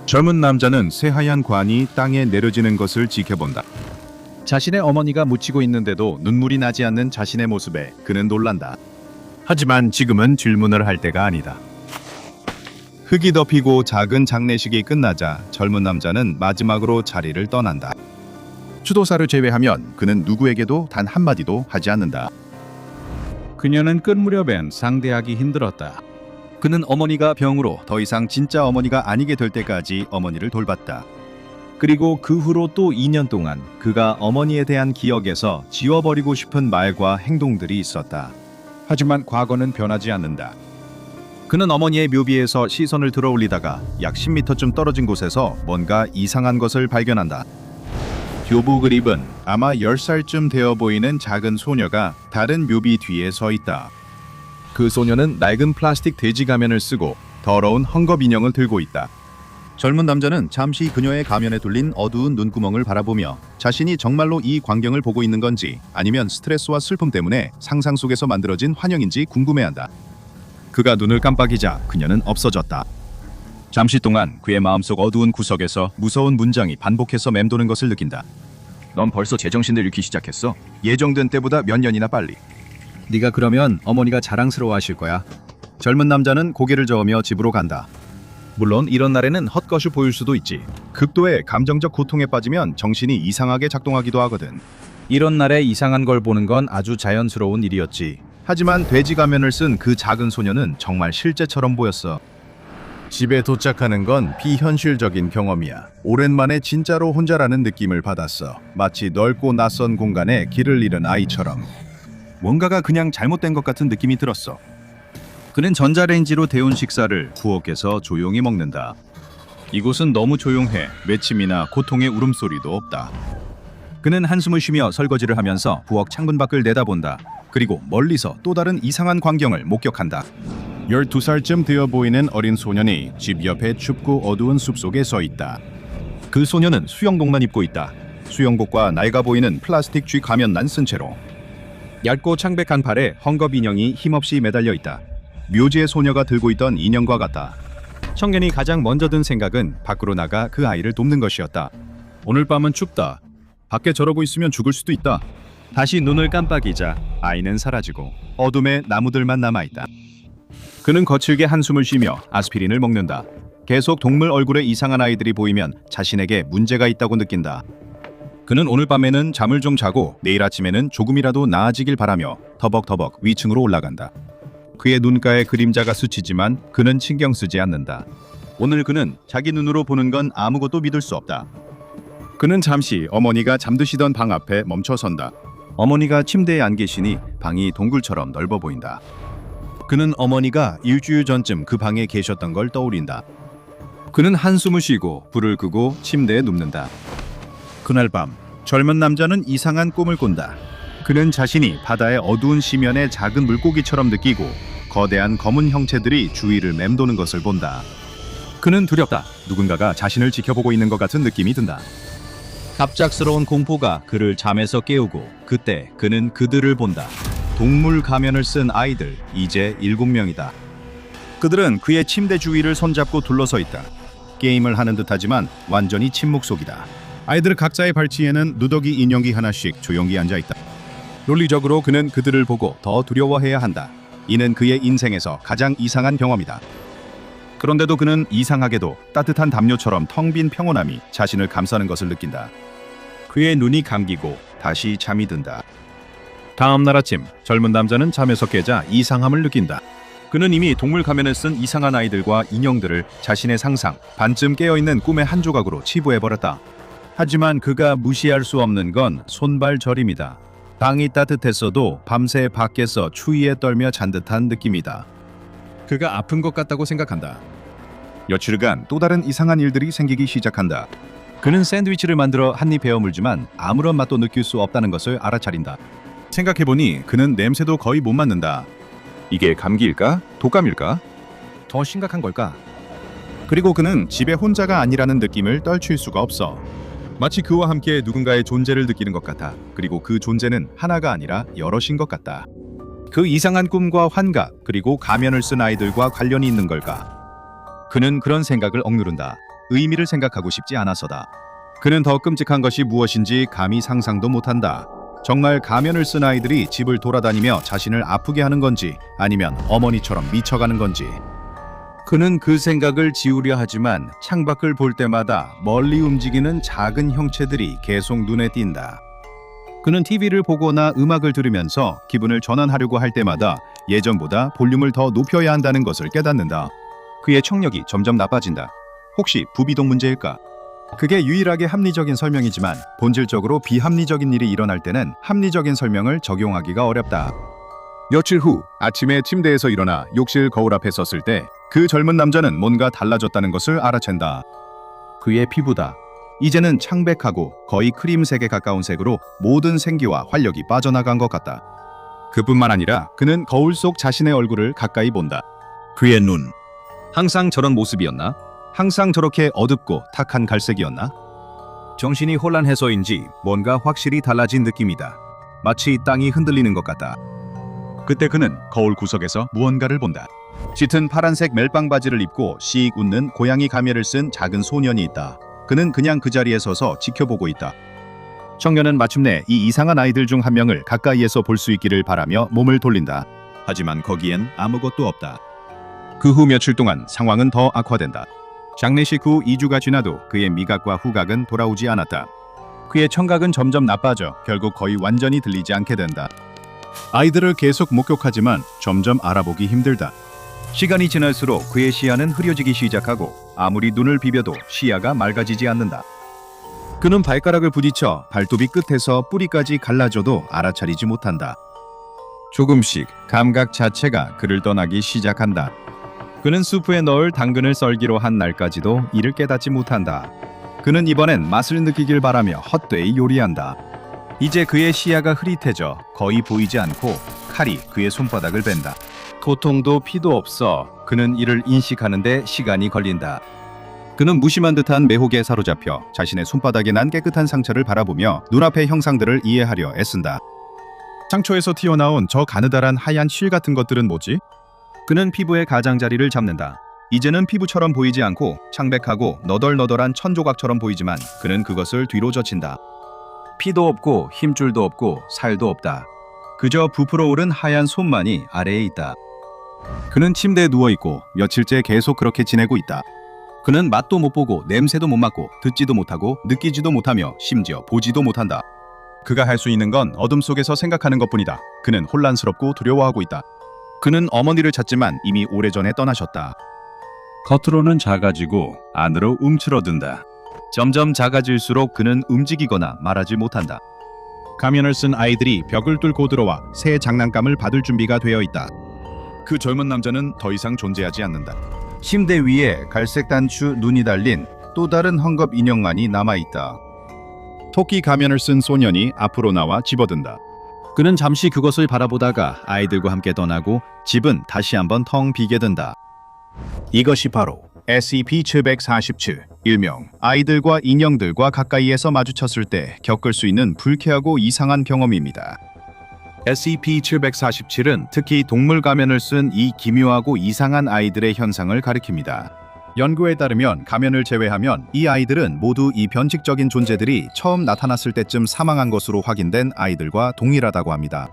젊은 남자는 새하얀 관이 땅에 내려지는 것을 지켜본다. 자신의 어머니가 묻히고 있는데도 눈물이 나지 않는 자신의 모습에 그는 놀란다. 하지만 지금은 질문을 할 때가 아니다. 흙이 덮이고 작은 장례식이 끝나자 젊은 남자는 마지막으로 자리를 떠난다. 추도사를 제외하면 그는 누구에게도 단 한마디도 하지 않는다. 그녀는 끝 무렵엔 상대하기 힘들었다. 그는 어머니가 병으로 더 이상 진짜 어머니가 아니게 될 때까지 어머니를 돌봤다. 그리고 그 후로 또 2년 동안 그가 어머니에 대한 기억에서 지워버리고 싶은 말과 행동들이 있었다. 하지만 과거는 변하지 않는다. 그는 어머니의 묘비에서 시선을 들어 올리다가 약 10m쯤 떨어진 곳에서 뭔가 이상한 것을 발견한다. 교복을 입은 아마 10살쯤 되어 보이는 작은 소녀가 다른 묘비 뒤에 서 있다. 그 소녀는 낡은 플라스틱 돼지 가면을 쓰고 더러운 헝겊 인형을 들고 있다. 젊은 남자는 잠시 그녀의 가면에 뚫린 어두운 눈구멍을 바라보며 자신이 정말로 이 광경을 보고 있는 건지 아니면 스트레스와 슬픔 때문에 상상 속에서 만들어진 환영인지 궁금해한다. 그가 눈을 깜빡이자 그녀는 없어졌다. 잠시 동안 그의 마음속 어두운 구석에서 무서운 문장이 반복해서 맴도는 것을 느낀다. 넌 벌써 제정신을 잃기 시작했어? 예정된 때보다 몇 년이나 빨리. 네가 그러면 어머니가 자랑스러워하실 거야. 젊은 남자는 고개를 저으며 집으로 간다. 물론 이런 날에는 헛것이 보일 수도 있지. 극도의 감정적 고통에 빠지면 정신이 이상하게 작동하기도 하거든. 이런 날에 이상한 걸 보는 건 아주 자연스러운 일이었지. 하지만 돼지 가면을 쓴 그 작은 소녀는 정말 실제처럼 보였어. 집에 도착하는 건 비현실적인 경험이야. 오랜만에 진짜로 혼자라는 느낌을 받았어. 마치 넓고 낯선 공간에 길을 잃은 아이처럼. 뭔가가 그냥 잘못된 것 같은 느낌이 들었어. 그는 전자레인지로 데운 식사를 부엌에서 조용히 먹는다. 이곳은 너무 조용해. 외침이나 고통의 울음소리도 없다. 그는 한숨을 쉬며 설거지를 하면서 부엌 창문 밖을 내다본다. 그리고 멀리서 또 다른 이상한 광경을 목격한다. 12살쯤 되어 보이는 어린 소년이 집 옆에 춥고 어두운 숲속에 서 있다. 그 소년은 수영복만 입고 있다. 수영복과 낡아 보이는 플라스틱 쥐 가면만 쓴 채로. 얇고 창백한 발에 헝겊 인형이 힘없이 매달려 있다. 묘지의 소녀가 들고 있던 인형과 같다. 청년이 가장 먼저 든 생각은 밖으로 나가 그 아이를 돕는 것이었다. 오늘 밤은 춥다. 밖에 저러고 있으면 죽을 수도 있다. 다시 눈을 깜빡이자 아이는 사라지고 어둠에 나무들만 남아있다. 그는 거칠게 한숨을 쉬며 아스피린을 먹는다. 계속 동물 얼굴에 이상한 아이들이 보이면 자신에게 문제가 있다고 느낀다. 그는 오늘 밤에는 잠을 좀 자고 내일 아침에는 조금이라도 나아지길 바라며 터벅터벅 위층으로 올라간다. 그의 눈가에 그림자가 스치지만 그는 신경 쓰지 않는다. 오늘 그는 자기 눈으로 보는 건 아무것도 믿을 수 없다. 그는 잠시 어머니가 잠드시던 방 앞에 멈춰선다. 어머니가 침대에 안 계시니 방이 동굴처럼 넓어 보인다. 그는 어머니가 일주일 전쯤 그 방에 계셨던 걸 떠올린다. 그는 한숨을 쉬고 불을 끄고 침대에 눕는다. 그날 밤 젊은 남자는 이상한 꿈을 꾼다. 그는 자신이 바다의 어두운 시면의 작은 물고기처럼 느끼고 거대한 검은 형체들이 주위를 맴도는 것을 본다. 그는 두렵다. 누군가가 자신을 지켜보고 있는 것 같은 느낌이 든다. 갑작스러운 공포가 그를 잠에서 깨우고 그때 그는 그들을 본다. 동물 가면을 쓴 아이들, 이제 7명이다. 그들은 그의 침대 주위를 손잡고 둘러서 있다. 게임을 하는 듯하지만 완전히 침묵 속이다. 아이들 각자의 발치에는 누더기 인형이 하나씩 조용히 앉아있다. 논리적으로 그는 그들을 보고 더 두려워해야 한다. 이는 그의 인생에서 가장 이상한 경험이다. 그런데도 그는 이상하게도 따뜻한 담요처럼 텅 빈 평온함이 자신을 감싸는 것을 느낀다. 그의 눈이 감기고 다시 잠이 든다. 다음 날 아침 젊은 남자는 잠에서 깨자 이상함을 느낀다. 그는 이미 동물 가면을 쓴 이상한 아이들과 인형들을 자신의 상상, 반쯤 깨어있는 꿈의 한 조각으로 치부해버렸다. 하지만 그가 무시할 수 없는 건 손발 저림이다. 방이 따뜻했어도 밤새 밖에서 추위에 떨며 잔 듯한 느낌이다. 그가 아픈 것 같다고 생각한다. 며칠간 또 다른 이상한 일들이 생기기 시작한다. 그는 샌드위치를 만들어 한 입 베어 물지만 아무런 맛도 느낄 수 없다는 것을 알아차린다. 생각해보니 그는 냄새도 거의 못 맡는다. 이게 감기일까? 독감일까? 더 심각한 걸까? 그리고 그는 집에 혼자가 아니라는 느낌을 떨칠 수가 없어. 마치 그와 함께 누군가의 존재를 느끼는 것 같아. 그리고 그 존재는 하나가 아니라 여럿인 것 같다. 그 이상한 꿈과 환각, 그리고 가면을 쓴 아이들과 관련이 있는 걸까? 그는 그런 생각을 억누른다. 의미를 생각하고 싶지 않아서다. 그는 더 끔찍한 것이 무엇인지 감히 상상도 못한다. 정말 가면을 쓴 아이들이 집을 돌아다니며 자신을 아프게 하는 건지 아니면 어머니처럼 미쳐가는 건지. 그는 그 생각을 지우려 하지만 창밖을 볼 때마다 멀리 움직이는 작은 형체들이 계속 눈에 띈다. 그는 TV를 보거나 음악을 들으면서 기분을 전환하려고 할 때마다 예전보다 볼륨을 더 높여야 한다는 것을 깨닫는다. 그의 청력이 점점 나빠진다. 혹시 부비동 문제일까? 그게 유일하게 합리적인 설명이지만 본질적으로 비합리적인 일이 일어날 때는 합리적인 설명을 적용하기가 어렵다. 며칠 후 아침에 침대에서 일어나 욕실 거울 앞에 섰을 때 그 젊은 남자는 뭔가 달라졌다는 것을 알아챈다. 그의 피부다. 이제는 창백하고 거의 크림색에 가까운 색으로 모든 생기와 활력이 빠져나간 것 같다. 그뿐만 아니라 그는 거울 속 자신의 얼굴을 가까이 본다. 그의 눈. 항상 저런 모습이었나? 항상 저렇게 어둡고 탁한 갈색이었나? 정신이 혼란해서인지 뭔가 확실히 달라진 느낌이다. 마치 땅이 흔들리는 것 같다. 그때 그는 거울 구석에서 무언가를 본다. 짙은 파란색 멜빵 바지를 입고 씩 웃는 고양이 가면을 쓴 작은 소년이 있다. 그는 그냥 그 자리에 서서 지켜보고 있다. 청년은 마침내 이 이상한 아이들 중 한 명을 가까이에서 볼 수 있기를 바라며 몸을 돌린다. 하지만 거기엔 아무것도 없다. 그 후 며칠 동안 상황은 더 악화된다. 장례식 후 2주가 지나도 그의 미각과 후각은 돌아오지 않았다. 그의 청각은 점점 나빠져 결국 거의 완전히 들리지 않게 된다. 아이들을 계속 목격하지만 점점 알아보기 힘들다. 시간이 지날수록 그의 시야는 흐려지기 시작하고 아무리 눈을 비벼도 시야가 맑아지지 않는다. 그는 발가락을 부딪혀 발톱이 끝에서 뿌리까지 갈라져도 알아차리지 못한다. 조금씩 감각 자체가 그를 떠나기 시작한다. 그는 수프에 넣을 당근을 썰기로 한 날까지도 이를 깨닫지 못한다. 그는 이번엔 맛을 느끼길 바라며 헛되이 요리한다. 이제 그의 시야가 흐릿해져 거의 보이지 않고 칼이 그의 손바닥을 벤다. 고통도 피도 없어 그는 이를 인식하는데 시간이 걸린다. 그는 무심한 듯한 매혹에 사로잡혀 자신의 손바닥에 난 깨끗한 상처를 바라보며 눈앞의 형상들을 이해하려 애쓴다. 상처에서 튀어나온 저 가느다란 하얀 실 같은 것들은 뭐지? 그는 피부의 가장자리를 잡는다. 이제는 피부처럼 보이지 않고 창백하고 너덜너덜한 천조각처럼 보이지만 그는 그것을 뒤로 젖힌다. 피도 없고 힘줄도 없고 살도 없다. 그저 부풀어 오른 하얀 손만이 아래에 있다. 그는 침대에 누워있고 며칠째 계속 그렇게 지내고 있다. 그는 맛도 못 보고 냄새도 못 맡고 듣지도 못하고 느끼지도 못하며 심지어 보지도 못한다. 그가 할 수 있는 건 어둠 속에서 생각하는 것뿐이다. 그는 혼란스럽고 두려워하고 있다. 그는 어머니를 찾지만 이미 오래전에 떠나셨다. 겉으로는 작아지고 안으로 움츠러든다. 점점 작아질수록 그는 움직이거나 말하지 못한다. 가면을 쓴 아이들이 벽을 뚫고 들어와 새 장난감을 받을 준비가 되어 있다. 그 젊은 남자는 더 이상 존재하지 않는다. 침대 위에 갈색 단추 눈이 달린 또 다른 헝겊 인형만이 남아있다. 토끼 가면을 쓴 소년이 앞으로 나와 집어든다. 그는 잠시 그것을 바라보다가 아이들과 함께 떠나고 집은 다시 한번 텅 비게 된다. 이것이 바로 SCP-747, 일명 아이들과 인형들과 가까이에서 마주쳤을 때 겪을 수 있는 불쾌하고 이상한 경험입니다. SCP-747은 특히 동물 가면을 쓴 이 기묘하고 이상한 아이들의 현상을 가리킵니다. 연구에 따르면 가면을 제외하면 이 아이들은 모두 이 변칙적인 존재들이 처음 나타났을 때쯤 사망한 것으로 확인된 아이들과 동일하다고 합니다.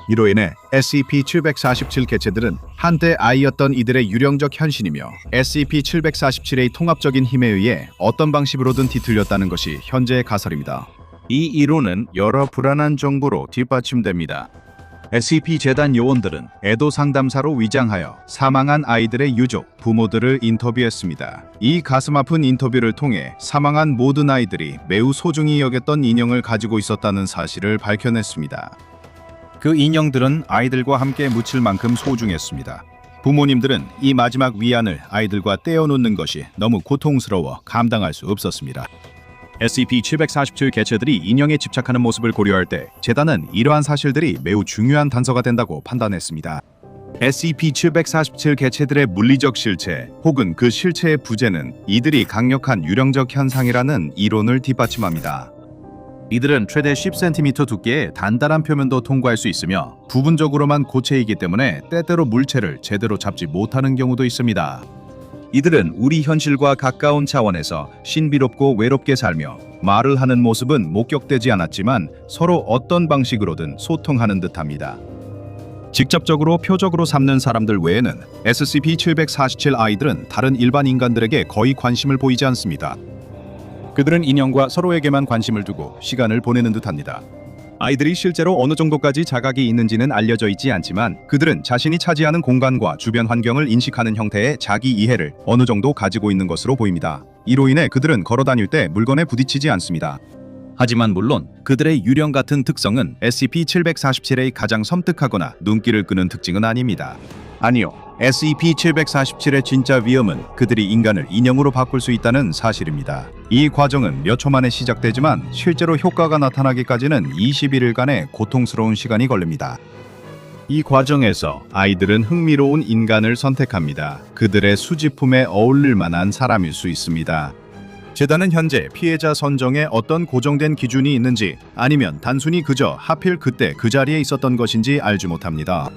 이로 인해 SCP-747 개체들은 한때 아이였던 이들의 유령적 현신이며 SCP-747의 통합적인 힘에 의해 어떤 방식으로든 뒤틀렸다는 것이 현재의 가설입니다. 이 이론은 여러 불안한 정보로 뒷받침됩니다. SCP-재단 요원들은 애도 상담사로 위장하여 사망한 아이들의 유족, 부모들을 인터뷰했습니다. 이 가슴 아픈 인터뷰를 통해 사망한 모든 아이들이 매우 소중히 여겼던 인형을 가지고 있었다는 사실을 밝혀냈습니다. 그 인형들은 아이들과 함께 묻힐 만큼 소중했습니다. 부모님들은 이 마지막 위안을 아이들과 떼어놓는 것이 너무 고통스러워 감당할 수 없었습니다. SCP-747 개체들이 인형에 집착하는 모습을 고려할 때 재단은 이러한 사실들이 매우 중요한 단서가 된다고 판단했습니다. SCP-747 개체들의 물리적 실체 혹은 그 실체의 부재는 이들이 강력한 유령적 현상이라는 이론을 뒷받침합니다. 이들은 최대 10cm 두께의 단단한 표면도 통과할 수 있으며 부분적으로만 고체이기 때문에 때때로 물체를 제대로 잡지 못하는 경우도 있습니다. 이들은 우리 현실과 가까운 차원에서 신비롭고 외롭게 살며 말을 하는 모습은 목격되지 않았지만 서로 어떤 방식으로든 소통하는 듯합니다. 직접적으로 표적으로 삼는 사람들 외에는 SCP-747 아이들은 다른 일반 인간들에게 거의 관심을 보이지 않습니다. 그들은 인형과 서로에게만 관심을 두고 시간을 보내는 듯합니다. 아이들이 실제로 어느 정도까지 자각이 있는지는 알려져 있지 않지만 그들은 자신이 차지하는 공간과 주변 환경을 인식하는 형태의 자기 이해를 어느 정도 가지고 있는 것으로 보입니다. 이로 인해 그들은 걸어 다닐 때 물건에 부딪히지 않습니다. 하지만 물론 그들의 유령 같은 특성은 SCP-747의 가장 섬뜩하거나 눈길을 끄는 특징은 아닙니다. 아니요, SCP-747의 진짜 위험은 그들이 인간을 인형으로 바꿀 수 있다는 사실입니다. 이 과정은 몇 초 만에 시작되지만 실제로 효과가 나타나기까지는 21일간의 고통스러운 시간이 걸립니다. 이 과정에서 아이들은 흥미로운 인간을 선택합니다. 그들의 수집품에 어울릴 만한 사람일 수 있습니다. 재단은 현재 피해자 선정에 어떤 고정된 기준이 있는지 아니면 단순히 그저 하필 그때 그 자리에 있었던 것인지 알지 못합니다.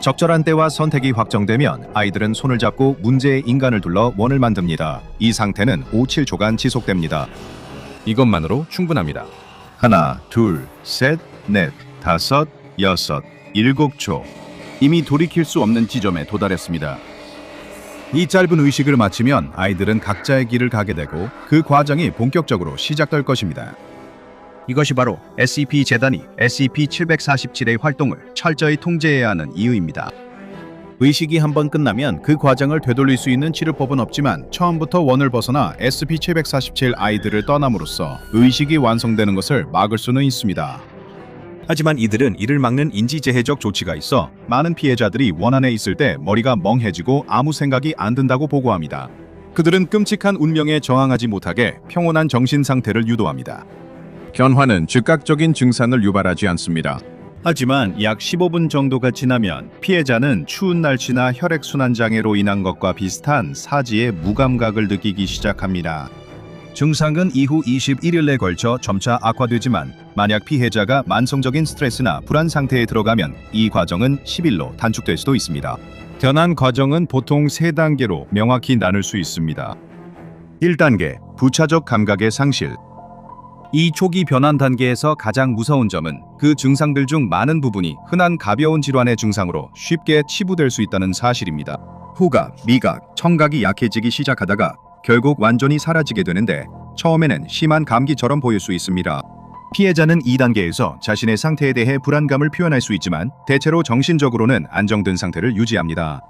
적절한 때와 선택이 확정되면 아이들은 손을 잡고 문제의 인간을 둘러 원을 만듭니다. 이 상태는 5-7초간 지속됩니다. 이것만으로 충분합니다. 하나, 둘, 셋, 넷, 다섯, 여섯, 7초. 이미 돌이킬 수 없는 지점에 도달했습니다. 이 짧은 의식을 마치면 아이들은 각자의 길을 가게 되고 그 과정이 본격적으로 시작될 것입니다. 이것이 바로 SCP-재단이 SCP-747의 활동을 철저히 통제해야 하는 이유입니다. 의식이 한번 끝나면 그 과정을 되돌릴 수 있는 치료법은 없지만 처음부터 원을 벗어나 SCP-747 아이들을 떠남으로써 의식이 완성되는 것을 막을 수는 있습니다. 하지만 이들은 이를 막는 인지재해적 조치가 있어 많은 피해자들이 원 안에 있을 때 머리가 멍해지고 아무 생각이 안 든다고 보고합니다. 그들은 끔찍한 운명에 저항하지 못하게 평온한 정신 상태를 유도합니다. 견화는 즉각적인 증상을 유발하지 않습니다. 하지만 약 15분 정도가 지나면 피해자는 추운 날씨나 혈액순환 장애로 인한 것과 비슷한 사지의 무감각을 느끼기 시작합니다. 증상은 이후 21일에 걸쳐 점차 악화되지만 만약 피해자가 만성적인 스트레스나 불안 상태에 들어가면 이 과정은 10일로 단축될 수도 있습니다. 변환 과정은 보통 3단계로 명확히 나눌 수 있습니다. 1단계, 부차적 감각의 상실. 이 초기 변환 단계에서 가장 무서운 점은 그 증상들 중 많은 부분이 흔한 가벼운 질환의 증상으로 쉽게 치부될 수 있다는 사실입니다. 후각, 미각, 청각이 약해지기 시작하다가 결국 완전히 사라지게 되는데 처음에는 심한 감기처럼 보일 수 있습니다. 피해자는 2단계에서 자신의 상태에 대해 불안감을 표현할 수 있지만 대체로 정신적으로는 안정된 상태를 유지합니다.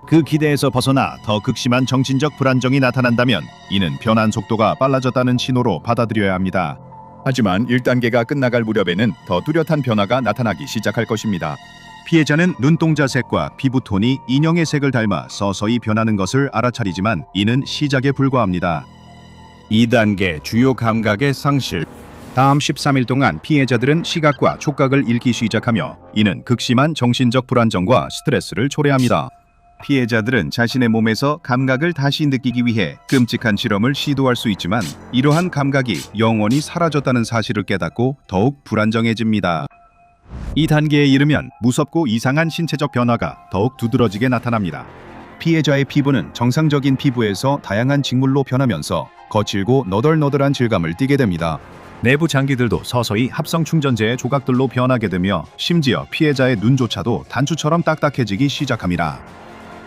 그 기대에서 벗어나 더 극심한 정신적 불안정이 나타난다면 이는 변환 속도가 빨라졌다는 신호로 받아들여야 합니다. 하지만 1단계가 끝나갈 무렵에는 더 뚜렷한 변화가 나타나기 시작할 것입니다. 피해자는 눈동자 색과 피부 톤이 인형의 색을 닮아 서서히 변하는 것을 알아차리지만 이는 시작에 불과합니다. 2단계, 주요 감각의 상실. 다음 13일 동안 피해자들은 시각과 촉각을 잃기 시작하며 이는 극심한 정신적 불안정과 스트레스를 초래합니다. 피해자들은 자신의 몸에서 감각을 다시 느끼기 위해 끔찍한 실험을 시도할 수 있지만 이러한 감각이 영원히 사라졌다는 사실을 깨닫고 더욱 불안정해집니다. 이 단계에 이르면 무섭고 이상한 신체적 변화가 더욱 두드러지게 나타납니다. 피해자의 피부는 정상적인 피부에서 다양한 직물로 변하면서 거칠고 너덜너덜한 질감을 띠게 됩니다. 내부 장기들도 서서히 합성 충전재의 조각들로 변하게 되며 심지어 피해자의 눈조차도 단추처럼 딱딱해지기 시작합니다.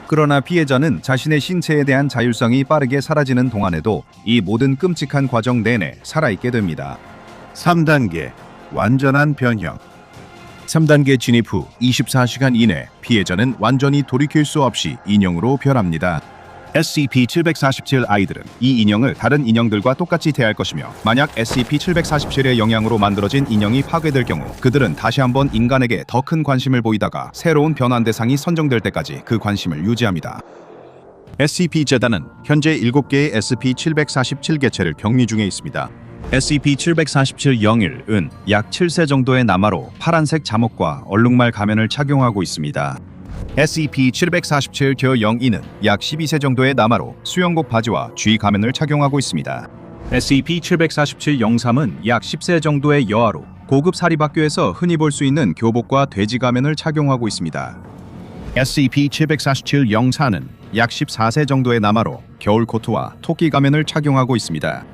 그러나 피해자는 자신의 신체에 대한 자율성이 빠르게 사라지는 동안에도 이 모든 끔찍한 과정 내내 살아있게 됩니다. 3단계, 완전한 변형. 3단계 진입 후 24시간 이내 피해자는 완전히 돌이킬 수 없이 인형으로 변합니다. SCP-747 아이들은 이 인형을 다른 인형들과 똑같이 대할 것이며 만약 SCP-747의 영향으로 만들어진 인형이 파괴될 경우 그들은 다시 한번 인간에게 더 큰 관심을 보이다가 새로운 변환 대상이 선정될 때까지 그 관심을 유지합니다. SCP-재단은 현재 7개의 SCP-747 개체를 격리 중에 있습니다. SCP-747-01은 약 7세 정도의 남아로 파란색 잠옷과 얼룩말 가면을 착용하고 있습니다. SCP-747-02는 약 12세 정도의 남아로 수영복 바지와 쥐 가면을 착용하고 있습니다. SCP-747-03은 약 10세 정도의 여아로 고급 사립학교에서 흔히 볼 수 있는 교복과 돼지 가면을 착용하고 있습니다. SCP-747-04는 약 14세 정도의 남아로 겨울 코트와 토끼 가면을 착용하고 있습니다.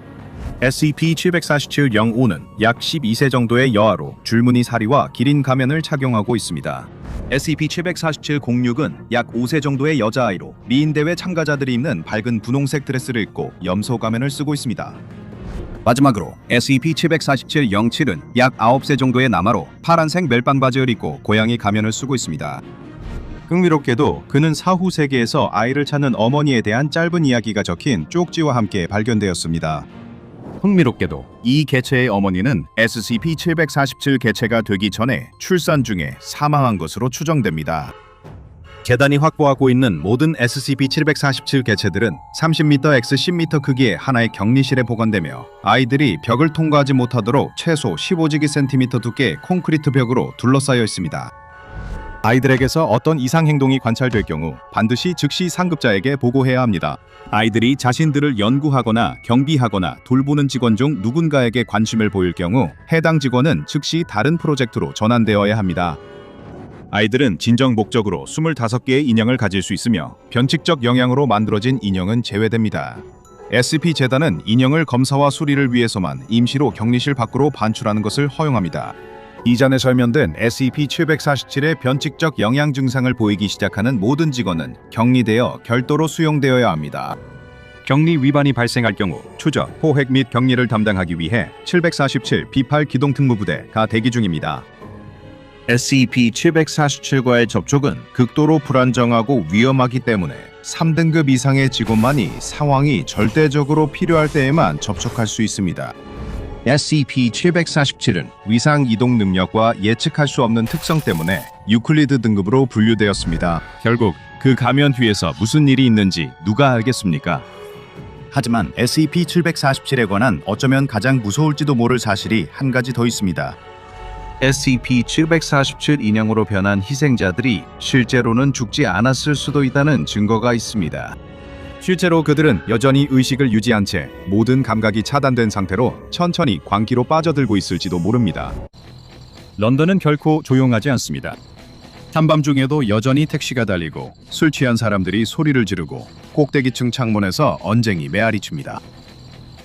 SCP-747-05는 약 12세 정도의 여아로 줄무늬 사리와 기린 가면을 착용하고 있습니다. SCP-747-06은 약 5세 정도의 여자아이로 미인 대회 참가자들이 입는 밝은 분홍색 드레스를 입고 염소 가면을 쓰고 있습니다. 마지막으로 SCP-747-07은 약 9세 정도의 남아로 파란색 멜빵 바지를 입고 고양이 가면을 쓰고 있습니다. 흥미롭게도 그는 사후 세계에서 아이를 찾는 어머니에 대한 짧은 이야기가 적힌 쪽지와 함께 발견되었습니다. 흥미롭게도 이 개체의 어머니는 SCP-747 개체가 되기 전에 출산 중에 사망한 것으로 추정됩니다. 재단이 확보하고 있는 모든 SCP-747 개체들은 30m x 10m 크기의 하나의 격리실에 보관되며 아이들이 벽을 통과하지 못하도록 최소 15cm 두께의 콘크리트 벽으로 둘러싸여 있습니다. 아이들에게서 어떤 이상 행동이 관찰될 경우 반드시 즉시 상급자에게 보고해야 합니다. 아이들이 자신들을 연구하거나 경비하거나 돌보는 직원 중 누군가에게 관심을 보일 경우 해당 직원은 즉시 다른 프로젝트로 전환되어야 합니다. 아이들은 진정 목적으로 25개의 인형을 가질 수 있으며 변칙적 영향으로 만들어진 인형은 제외됩니다. SCP-재단은 인형을 검사와 수리를 위해서만 임시로 격리실 밖으로 반출하는 것을 허용합니다. 이전에 설명된 SCP-747의 변칙적 영향 증상을 보이기 시작하는 모든 직원은 격리되어 별도로 수용되어야 합니다. 격리 위반이 발생할 경우 추적, 포획 및 격리를 담당하기 위해 747 B8 기동특무부대가 대기 중입니다. SCP-747과의 접촉은 극도로 불안정하고 위험하기 때문에 3등급 이상의 직원만이 상황이 절대적으로 필요할 때에만 접촉할 수 있습니다. SCP-747은 위상 이동 능력과 예측할 수 없는 특성 때문에 유클리드 등급으로 분류되었습니다. 결국 그 가면 뒤에서 무슨 일이 있는지 누가 알겠습니까? 하지만 SCP-747에 관한 어쩌면 가장 무서울지도 모를 사실이 한 가지 더 있습니다. SCP-747 인형으로 변한 희생자들이 실제로는 죽지 않았을 수도 있다는 증거가 있습니다. 실제로 그들은 여전히 의식을 유지한 채 모든 감각이 차단된 상태로 천천히 광기로 빠져들고 있을지도 모릅니다. 런던은 결코 조용하지 않습니다. 한밤중에도 여전히 택시가 달리고 술 취한 사람들이 소리를 지르고 꼭대기층 창문에서 언쟁이 메아리칩니다.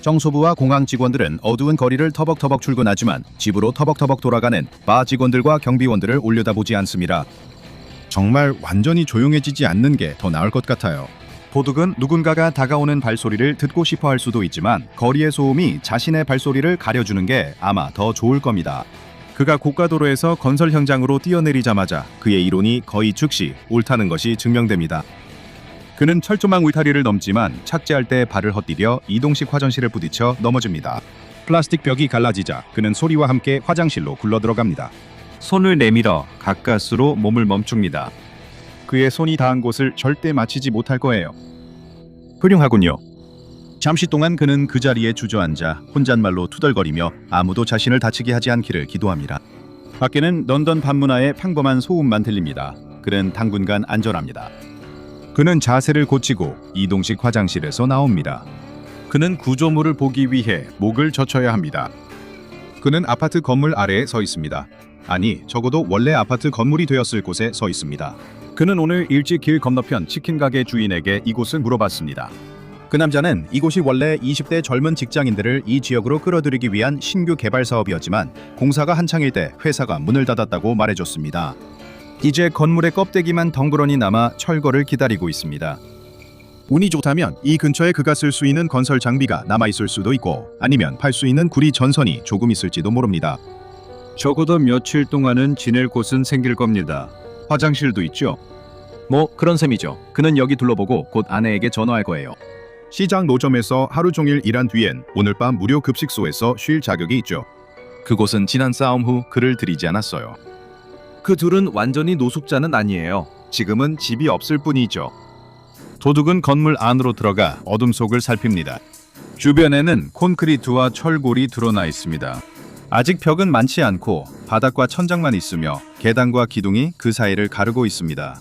정소부와 공항 직원들은 어두운 거리를 터벅터벅 출근하지만 집으로 터벅터벅 돌아가는 바 직원들과 경비원들을 올려다보지 않습니다. 정말 완전히 조용해지지 않는 게 더 나을 것 같아요. 도둑은 누군가가 다가오는 발소리를 듣고 싶어 할 수도 있지만 거리의 소음이 자신의 발소리를 가려주는 게 아마 더 좋을 겁니다. 그가 고가도로에서 건설 현장으로 뛰어내리자마자 그의 이론이 거의 즉시 옳다는 것이 증명됩니다. 그는 철조망 울타리를 넘지만 착지할 때 발을 헛디뎌 이동식 화장실에 부딪혀 넘어집니다. 플라스틱 벽이 갈라지자 그는 소리와 함께 화장실로 굴러들어갑니다. 손을 내밀어 가까스로 몸을 멈춥니다. 그의 손이 닿은 곳을 절대 맞히지 못할 거예요. 훌륭하군요. 잠시 동안 그는 그 자리에 주저앉아 혼잣말로 투덜거리며 아무도 자신을 다치게 하지 않기를 기도합니다. 밖에는 런던 밤문화의 평범한 소음만 들립니다. 그는 당분간 안전합니다. 그는 자세를 고치고 이동식 화장실에서 나옵니다. 그는 구조물을 보기 위해 목을 젖혀야 합니다. 그는 아파트 건물 아래에 서 있습니다. 아니, 적어도 원래 아파트 건물이 되었을 곳에 서 있습니다. 그는 오늘 일찍 길 건너편 치킨 가게 주인에게 이곳을 물어봤습니다. 그 남자는 이곳이 원래 20대 젊은 직장인들을 이 지역으로 끌어들이기 위한 신규 개발 사업이었지만 공사가 한창일 때 회사가 문을 닫았다고 말해줬습니다. 이제 건물의 껍데기만 덩그러니 남아 철거를 기다리고 있습니다. 운이 좋다면 이 근처에 그가 쓸 수 있는 건설 장비가 남아있을 수도 있고 아니면 팔 수 있는 구리 전선이 조금 있을지도 모릅니다. 적어도 며칠 동안은 지낼 곳은 생길 겁니다. 화장실도 있죠. 뭐 그런 셈이죠. 그는 여기 둘러보고 곧 아내에게 전화할 거예요. 시장 노점에서 하루 종일 일한 뒤엔 오늘 밤 무료 급식소에서 쉴 자격이 있죠. 그곳은 지난 싸움 후 그를 들이지 않았어요. 그 둘은 완전히 노숙자는 아니에요. 지금은 집이 없을 뿐이죠. 도둑은 건물 안으로 들어가 어둠 속을 살핍니다. 주변에는 콘크리트와 철골이 드러나 있습니다. 아직 벽은 많지 않고 바닥과 천장만 있으며 계단과 기둥이 그 사이를 가르고 있습니다.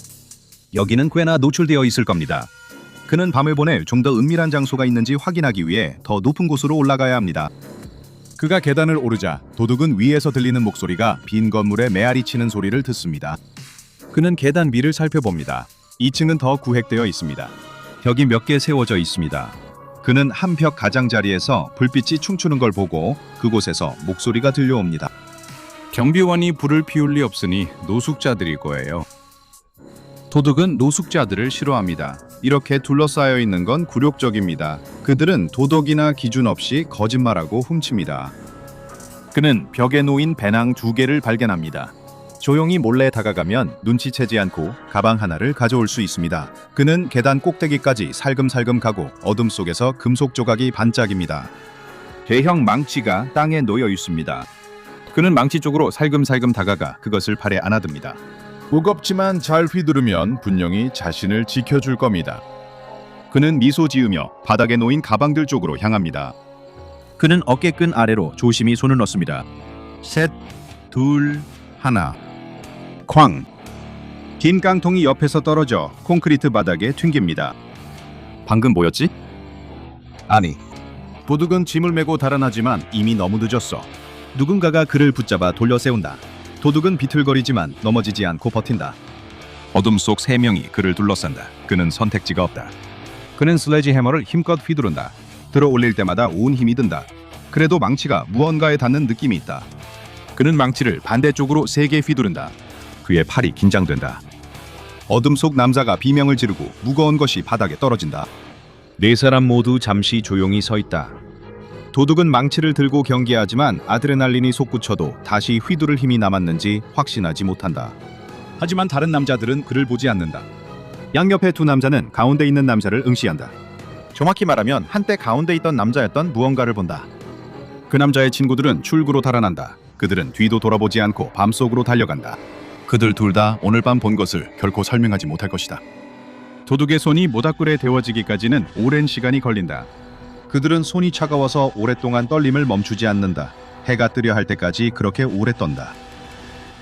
여기는 꽤나 노출되어 있을 겁니다. 그는 밤을 보내 좀 더 은밀한 장소가 있는지 확인하기 위해 더 높은 곳으로 올라가야 합니다. 그가 계단을 오르자 도둑은 위에서 들리는 목소리가 빈 건물에 메아리 치는 소리를 듣습니다. 그는 계단 위를 살펴봅니다. 2층은 더 구획되어 있습니다. 벽이 몇 개 세워져 있습니다. 그는 한 벽 가장자리에서 불빛이 춤추는 걸 보고 그곳에서 목소리가 들려옵니다. 경비원이 불을 피울 리 없으니 노숙자들일 거예요. 도둑은 노숙자들을 싫어합니다. 이렇게 둘러싸여 있는 건 굴욕적입니다. 그들은 도덕이나 기준 없이 거짓말하고 훔칩니다. 그는 벽에 놓인 배낭 2개를 발견합니다. 조용히 몰래 다가가면 눈치채지 않고 가방 하나를 가져올 수 있습니다. 그는 계단 꼭대기까지 살금살금 가고 어둠 속에서 금속 조각이 반짝입니다. 대형 망치가 땅에 놓여 있습니다. 그는 망치 쪽으로 살금살금 다가가 그것을 팔에 안아듭니다. 무겁지만 잘 휘두르면 분명히 자신을 지켜줄 겁니다. 그는 미소 지으며 바닥에 놓인 가방들 쪽으로 향합니다. 그는 어깨끈 아래로 조심히 손을 넣습니다. 셋, 둘, 하나. 쾅! 긴 깡통이 옆에서 떨어져 콘크리트 바닥에 튕깁니다. 방금 뭐였지? 아니, 도둑은 짐을 메고 달아나지만 이미 너무 늦었어. 누군가가 그를 붙잡아 돌려 세운다. 도둑은 비틀거리지만 넘어지지 않고 버틴다. 어둠 속 3명이 그를 둘러싼다. 그는 선택지가 없다. 그는 슬래지 해머를 힘껏 휘두른다. 들어 올릴 때마다 온 힘이 든다. 그래도 망치가 무언가에 닿는 느낌이 있다. 그는 망치를 반대쪽으로 세게 휘두른다. 그의 팔이 긴장된다. 어둠 속 남자가 비명을 지르고 무거운 것이 바닥에 떨어진다. 4사람 모두 잠시 조용히 서 있다. 도둑은 망치를 들고 경계하지만 아드레날린이 솟구쳐도 다시 휘두를 힘이 남았는지 확신하지 못한다. 하지만 다른 남자들은 그를 보지 않는다. 양옆의 2 남자는 가운데 있는 남자를 응시한다. 정확히 말하면 한때 가운데 있던 남자였던 무언가를 본다. 그 남자의 친구들은 출구로 달아난다. 그들은 뒤도 돌아보지 않고 밤속으로 달려간다. 그들 둘 다 오늘 밤 본 것을 결코 설명하지 못할 것이다. 도둑의 손이 모닥불에 데워지기까지는 오랜 시간이 걸린다. 그들은 손이 차가워서 오랫동안 떨림을 멈추지 않는다. 해가 뜨려 할 때까지 그렇게 오래 떤다.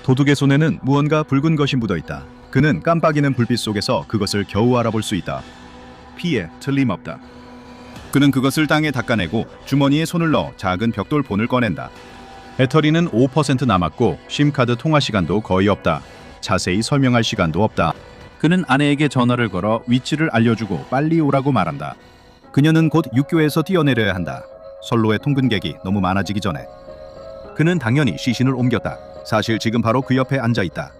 도둑의 손에는 무언가 붉은 것이 묻어있다. 그는 깜빡이는 불빛 속에서 그것을 겨우 알아볼 수 있다. 피에 틀림없다. 그는 그것을 땅에 닦아내고 주머니에 손을 넣어 작은 벽돌폰을 꺼낸다. 배터리는 5% 남았고 심카드 통화 시간도 거의 없다. 자세히 설명할 시간도 없다. 그는 아내에게 전화를 걸어 위치를 알려주고 빨리 오라고 말한다. 그녀는 곧 육교에서 뛰어내려야 한다. 선로의 통근객이 너무 많아지기 전에. 그는 당연히 시신을 옮겼다. 사실 지금 바로 그 옆에 앉아있다.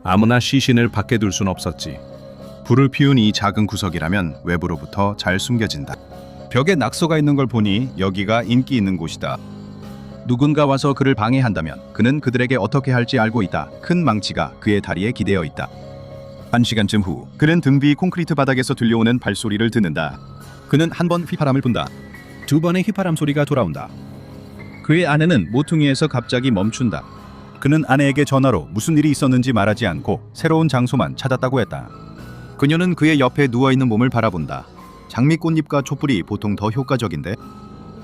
아무나 시신을 밖에 둘 순 없었지. 불을 피운 이 작은 구석이라면 외부로부터 잘 숨겨진다. 벽에 낙서가 있는 걸 보니 여기가 인기 있는 곳이다. 누군가 와서 그를 방해한다면 그는 그들에게 어떻게 할지 알고 있다. 큰 망치가 그의 다리에 기대어 있다. 1시간쯤 후 그는 등 뒤 콘크리트 바닥에서 들려오는 발소리를 듣는다. 그는 한 번 휘파람을 분다. 2번의 휘파람 소리가 돌아온다. 그의 아내는 모퉁이에서 갑자기 멈춘다. 그는 아내에게 전화로 무슨 일이 있었는지 말하지 않고 새로운 장소만 찾았다고 했다. 그녀는 그의 옆에 누워있는 몸을 바라본다. 장미꽃잎과 촛불이 보통 더 효과적인데.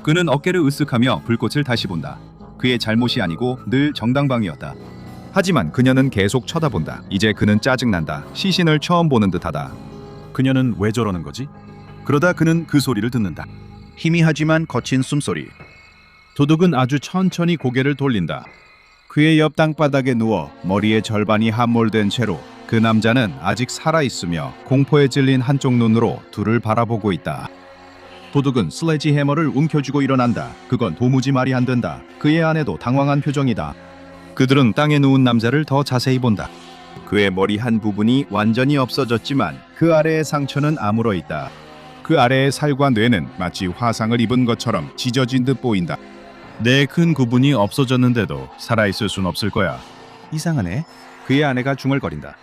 그는 어깨를 으쓱하며 불꽃을 다시 본다. 그의 잘못이 아니고 늘 정당방위였다. 하지만 그녀는 계속 쳐다본다. 이제 그는 짜증난다. 시신을 처음 보는 듯하다. 그녀는 왜 저러는 거지? 그러다 그는 그 소리를 듣는다. 희미하지만 거친 숨소리. 도둑은 아주 천천히 고개를 돌린다. 그의 옆 땅바닥에 누워 머리의 절반이 함몰된 채로 그 남자는 아직 살아있으며 공포에 찔린 한쪽 눈으로 둘을 바라보고 있다. 도둑은 슬래지 해머를 움켜쥐고 일어난다. 그건 도무지 말이 안 된다. 그의 아내도 당황한 표정이다. 그들은 땅에 누운 남자를 더 자세히 본다. 그의 머리 한 부분이 완전히 없어졌지만 그 아래의 상처는 아물어 있다. 그 아래의 살과 뇌는 마치 화상을 입은 것처럼 찢어진 듯 보인다. 내 큰 구분이 없어졌는데도 살아있을 순 없을 거야. 이상하네. 그의 아내가 중얼거린다.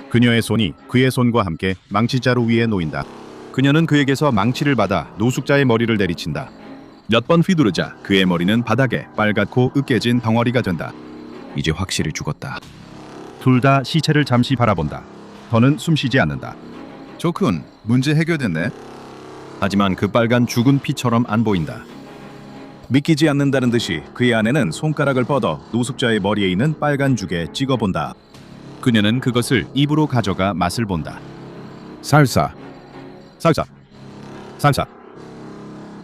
그녀의 손이 그의 손과 함께 망치자루 위에 놓인다. 그녀는 그에게서 망치를 받아 노숙자의 머리를 내리친다. 몇 번 휘두르자 그의 머리는 바닥에 빨갛고 으깨진 덩어리가 된다. 이제 확실히 죽었다. 둘 다 시체를 잠시 바라본다. 더는 숨쉬지 않는다. 좋군, 문제 해결됐네. 하지만 그 빨간 죽은 피처럼 안 보인다. 믿기지 않는다는 듯이 그의 아내는 손가락을 뻗어 노숙자의 머리에 있는 빨간 죽에 찍어본다. 그녀는 그것을 입으로 가져가 맛을 본다. 살사.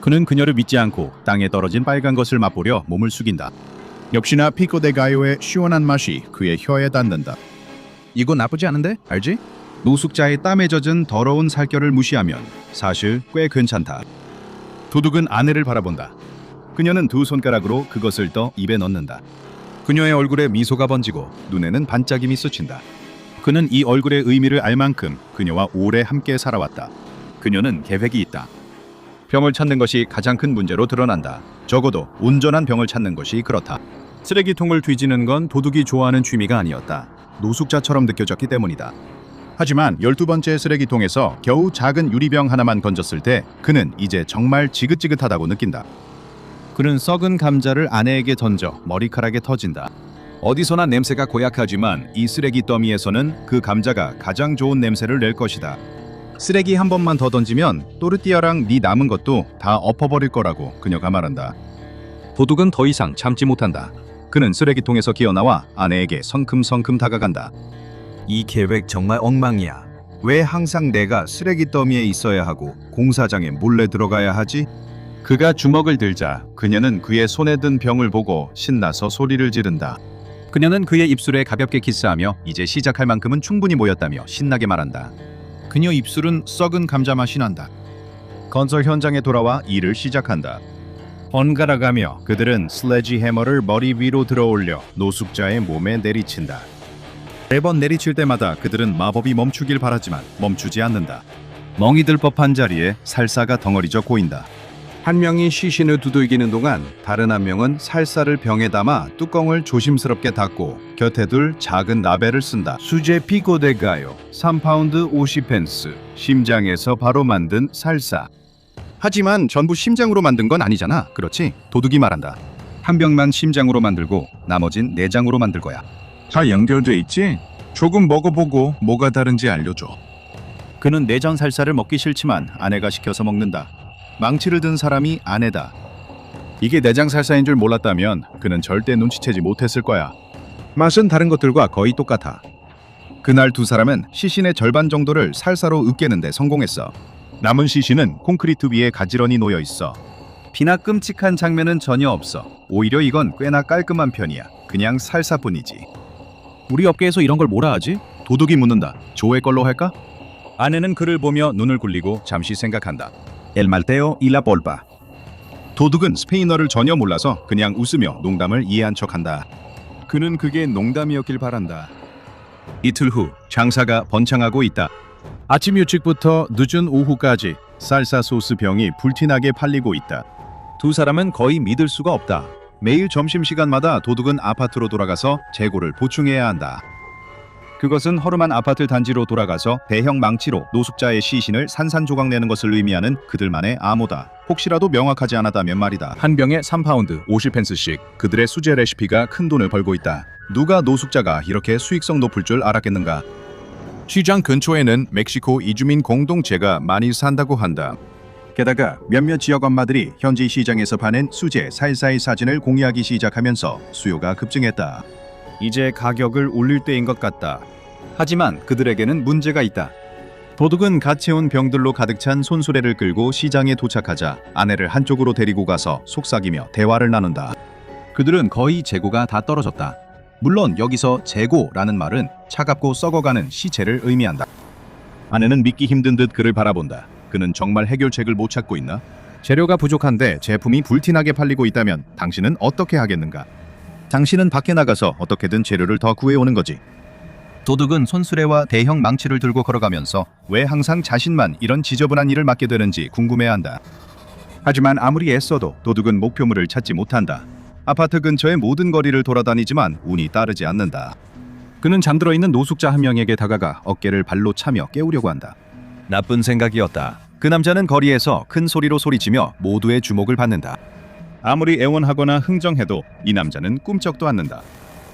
그는 그녀를 믿지 않고 땅에 떨어진 빨간 것을 맛보려 몸을 숙인다. 역시나 피코 데 가요의 시원한 맛이 그의 혀에 닿는다. 이거 나쁘지 않은데? 알지? 노숙자의 땀에 젖은 더러운 살결을 무시하면 사실 꽤 괜찮다. 도둑은 아내를 바라본다. 그녀는 두 손가락으로 그것을 떠 입에 넣는다. 그녀의 얼굴에 미소가 번지고 눈에는 반짝임이 스친다. 그는 이 얼굴의 의미를 알 만큼 그녀와 오래 함께 살아왔다. 그녀는 계획이 있다. 병을 찾는 것이 가장 큰 문제로 드러난다. 적어도 온전한 병을 찾는 것이 그렇다. 쓰레기통을 뒤지는 건 도둑이 좋아하는 취미가 아니었다. 노숙자처럼 느껴졌기 때문이다. 하지만 12번째 쓰레기통에서 겨우 작은 유리병 하나만 건졌을 때 그는 이제 정말 지긋지긋하다고 느낀다. 그는 썩은 감자를 아내에게 던져 머리카락에 터진다. 어디서나 냄새가 고약하지만 이 쓰레기 더미에서는 그 감자가 가장 좋은 냄새를 낼 것이다. 쓰레기 한 번만 더 던지면 또르띠아랑 네 남은 것도 다 엎어버릴 거라고 그녀가 말한다. 도둑은 더 이상 참지 못한다. 그는 쓰레기통에서 기어나와 아내에게 성큼성큼 다가간다. 이 계획 정말 엉망이야. 왜 항상 내가 쓰레기 더미에 있어야 하고 공사장에 몰래 들어가야 하지? 그가 주먹을 들자 그녀는 그의 손에 든 병을 보고 신나서 소리를 지른다. 그녀는 그의 입술에 가볍게 키스하며 이제 시작할 만큼은 충분히 모였다며 신나게 말한다. 그녀 입술은 썩은 감자 맛이 난다. 건설 현장에 돌아와 일을 시작한다. 번갈아가며 그들은 슬래지 해머를 머리 위로 들어올려 노숙자의 몸에 내리친다. 매번 내리칠 때마다 그들은 마법이 멈추길 바라지만 멈추지 않는다. 멍이 들 법한 자리에 살사가 덩어리져 고인다. 한 명이 시신을 두들기는 동안 다른 한 명은 살사를 병에 담아 뚜껑을 조심스럽게 닫고 곁에 둘 작은 라벨을 쓴다. 수제 피코데가요. 3파운드 50펜스. 심장에서 바로 만든 살사. 하지만 전부 심장으로 만든 건 아니잖아. 그렇지? 도둑이 말한다. 한 병만 심장으로 만들고 나머진 내장으로 만들 거야. 다 연결돼 있지? 조금 먹어보고 뭐가 다른지 알려줘. 그는 내장 살사를 먹기 싫지만 아내가 시켜서 먹는다. 망치를 든 사람이 아내다. 이게 내장 살사인 줄 몰랐다면 그는 절대 눈치채지 못했을 거야. 맛은 다른 것들과 거의 똑같아. 그날 두 사람은 시신의 절반 정도를 살사로 으깨는데 성공했어. 남은 시신은 콘크리트 위에 가지런히 놓여 있어. 비나 끔찍한 장면은 전혀 없어. 오히려 이건 꽤나 깔끔한 편이야. 그냥 살사뿐이지. 우리 업계에서 이런 걸 뭐라 하지? 도둑이 묻는다. 조의 걸로 할까? 아내는 그를 보며 눈을 굴리고 잠시 생각한다. El malteo y la polpa. 도둑은 스페인어를 전혀 몰라서 그냥 웃으며 농담을 이해한 척한다. 그는 그게 농담이었길 바란다. 이틀 후 장사가 번창하고 있다. 아침 일찍부터 늦은 오후까지 살사 소스 병이 불티나게 팔리고 있다. 두 사람은 거의 믿을 수가 없다. 매일 점심시간마다 도둑은 아파트로 돌아가서 재고를 보충해야 한다. 그것은 허름한 아파트 단지로 돌아가서 대형 망치로 노숙자의 시신을 산산조각 내는 것을 의미하는 그들만의 암호다. 혹시라도 명확하지 않았다면 말이다. 한 병에 3파운드 50펜스씩 그들의 수제 레시피가 큰 돈을 벌고 있다. 누가 노숙자가 이렇게 수익성 높을 줄 알았겠는가. 시장 근처에는 멕시코 이주민 공동체가 많이 산다고 한다. 게다가 몇몇 지역 엄마들이 현지 시장에서 파는 수제 살사의 사진을 공유하기 시작하면서 수요가 급증했다. 이제 가격을 올릴 때인 것 같다. 하지만 그들에게는 문제가 있다. 도둑은 갓 채운 병들로 가득 찬 손수레를 끌고 시장에 도착하자 아내를 한쪽으로 데리고 가서 속삭이며 대화를 나눈다. 그들은 거의 재고가 다 떨어졌다. 물론 여기서 재고라는 말은 차갑고 썩어가는 시체를 의미한다. 아내는 믿기 힘든 듯 그를 바라본다. 그는 정말 해결책을 못 찾고 있나? 재료가 부족한데 제품이 불티나게 팔리고 있다면 당신은 어떻게 하겠는가? 당신은 밖에 나가서 어떻게든 재료를 더 구해오는 거지. 도둑은 손수레와 대형 망치를 들고 걸어가면서 왜 항상 자신만 이런 지저분한 일을 맡게 되는지 궁금해한다. 하지만 아무리 애써도 도둑은 목표물을 찾지 못한다. 아파트 근처의 모든 거리를 돌아다니지만 운이 따르지 않는다. 그는 잠들어 있는 노숙자 한 명에게 다가가 어깨를 발로 차며 깨우려고 한다. 나쁜 생각이었다. 그 남자는 거리에서 큰 소리로 소리치며 모두의 주목을 받는다. 아무리 애원하거나 흥정해도 이 남자는 꿈쩍도 않는다.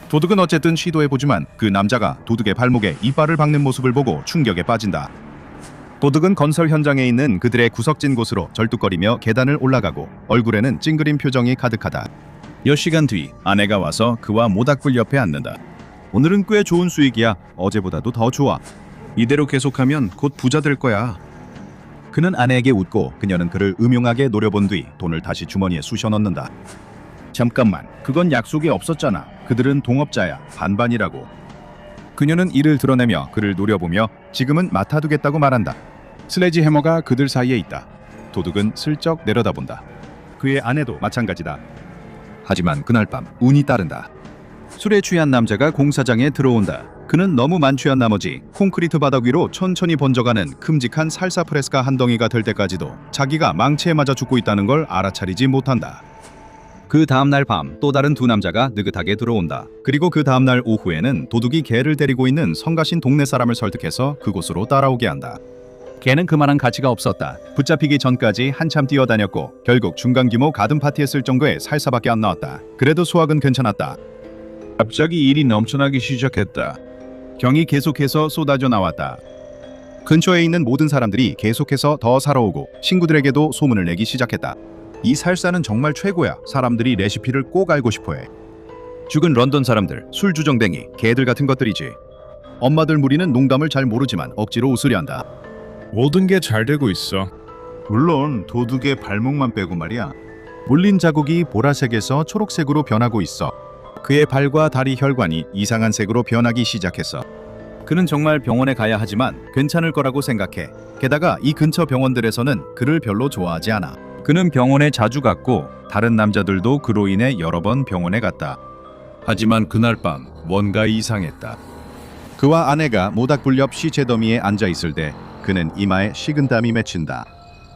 도둑은 어쨌든 시도해보지만 그 남자가 도둑의 발목에 이빨을 박는 모습을 보고 충격에 빠진다. 도둑은 건설 현장에 있는 그들의 구석진 곳으로 절뚝거리며 계단을 올라가고 얼굴에는 찡그린 표정이 가득하다. 몇 시간 뒤 아내가 와서 그와 모닥불 옆에 앉는다. 오늘은 꽤 좋은 수익이야. 어제보다도 더 좋아. 이대로 계속하면 곧 부자 될 거야. 그는 아내에게 웃고 그녀는 그를 음흉하게 노려본 뒤 돈을 다시 주머니에 쑤셔 넣는다. 잠깐만, 그건 약속이 없었잖아. 그들은 동업자야. 반반이라고. 그녀는 이를 드러내며 그를 노려보며 지금은 맡아두겠다고 말한다. 슬래지 해머가 그들 사이에 있다. 도둑은 슬쩍 내려다본다. 그의 아내도 마찬가지다. 하지만 그날 밤 운이 따른다. 술에 취한 남자가 공사장에 들어온다. 그는 너무 만취한 나머지 콘크리트 바닥 위로 천천히 번져가는 큼직한 살사 프레스카 한 덩이가 될 때까지도 자기가 망치에 맞아 죽고 있다는 걸 알아차리지 못한다. 그 다음날 밤 또 다른 두 남자가 느긋하게 들어온다. 그리고 그 다음날 오후에는 도둑이 개를 데리고 있는 성가신 동네 사람을 설득해서 그곳으로 따라오게 한다. 개는 그만한 가치가 없었다. 붙잡히기 전까지 한참 뛰어다녔고 결국 중간 규모 가든 파티에 쓸 정도의 살사밖에 안 나왔다. 그래도 수확은 괜찮았다. 갑자기 일이 넘쳐나기 시작했다. 경이 계속해서 쏟아져 나왔다. 근처에 있는 모든 사람들이 계속해서 더 사러 오고 친구들에게도 소문을 내기 시작했다. 이 살사는 정말 최고야. 사람들이 레시피를 꼭 알고 싶어해. 죽은 런던 사람들, 술 주정뱅이, 개들 같은 것들이지. 엄마들 무리는 농담을 잘 모르지만 억지로 웃으려 한다. 모든 게 잘 되고 있어. 물론 도둑의 발목만 빼고 말이야. 물린 자국이 보라색에서 초록색으로 변하고 있어. 그의 발과 다리 혈관이 이상한 색으로 변하기 시작했어. 그는 정말 병원에 가야 하지만 괜찮을 거라고 생각해. 게다가 이 근처 병원들에서는 그를 별로 좋아하지 않아. 그는 병원에 자주 갔고 다른 남자들도 그로 인해 여러 번 병원에 갔다. 하지만 그날 밤 뭔가 이상했다. 그와 아내가 모닥불 옆 시체 더미에 앉아 있을 때 그는 이마에 식은땀이 맺힌다.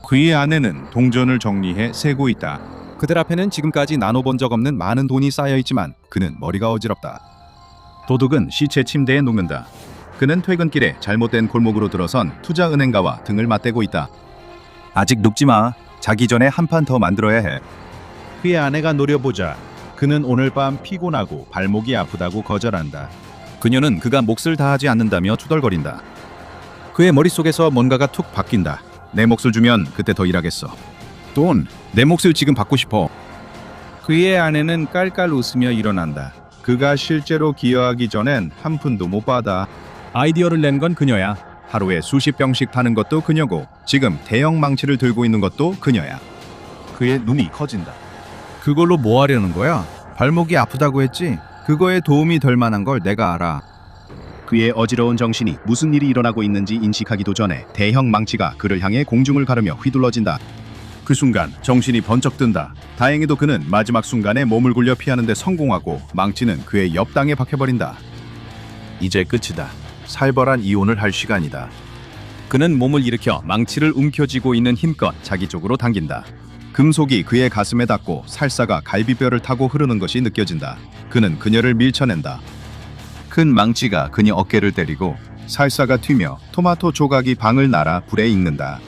그의 아내는 동전을 정리해 세고 있다. 그들 앞에는 지금까지 나눠본 적 없는 많은 돈이 쌓여 있지만 그는 머리가 어지럽다. 도둑은 시체 침대에 눕는다. 그는 퇴근길에 잘못된 골목으로 들어선 투자은행가와 등을 맞대고 있다. 아직 눕지 마. 자기 전에 한 판 더 만들어야 해. 그의 아내가 노려보자. 그는 오늘 밤 피곤하고 발목이 아프다고 거절한다. 그녀는 그가 몫을 다하지 않는다며 투덜거린다. 그의 머릿속에서 뭔가가 툭 바뀐다. 내 몫을 주면 그때 더 일하겠어. 돈, 내 몫을 지금 받고 싶어. 그의 아내는 깔깔 웃으며 일어난다. 그가 실제로 기여하기 전엔 한 푼도 못 받아. 아이디어를 낸 건 그녀야. 하루에 수십 병씩 파는 것도 그녀고 지금 대형 망치를 들고 있는 것도 그녀야. 그의 눈이 커진다. 그걸로 뭐 하려는 거야? 발목이 아프다고 했지? 그거에 도움이 될 만한 걸 내가 알아. 그의 어지러운 정신이 무슨 일이 일어나고 있는지 인식하기도 전에 대형 망치가 그를 향해 공중을 가르며 휘둘러진다. 그 순간 정신이 번쩍 든다. 다행히도 그는 마지막 순간에 몸을 굴려 피하는 데 성공하고 망치는 그의 옆당에 박혀버린다. 이제 끝이다. 살벌한 이혼을 할 시간이다. 그는 몸을 일으켜 망치를 움켜쥐고 있는 힘껏 자기 쪽으로 당긴다. 금속이 그의 가슴에 닿고 살사가 갈비뼈를 타고 흐르는 것이 느껴진다. 그는 그녀를 밀쳐낸다. 큰 망치가 그녀 어깨를 때리고 살사가 튀며 토마토 조각이 방을 날아 불에 익는다.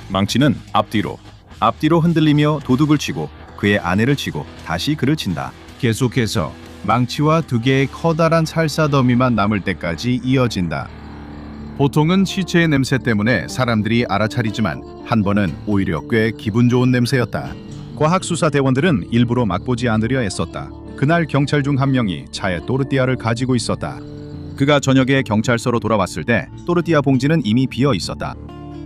망치는 앞뒤로 흔들리며 도둑을 치고 그의 아내를 치고 다시 그를 친다. 계속해서 망치와 두 개의 커다란 살사 더미만 남을 때까지 이어진다. 보통은 시체의 냄새 때문에 사람들이 알아차리지만 한 번은 오히려 꽤 기분 좋은 냄새였다. 과학수사대원들은 일부러 맛보지 않으려 애썼다. 그날 경찰 중 한 명이 차에 또르띠아를 가지고 있었다. 그가 저녁에 경찰서로 돌아왔을 때 또르띠아 봉지는 이미 비어 있었다.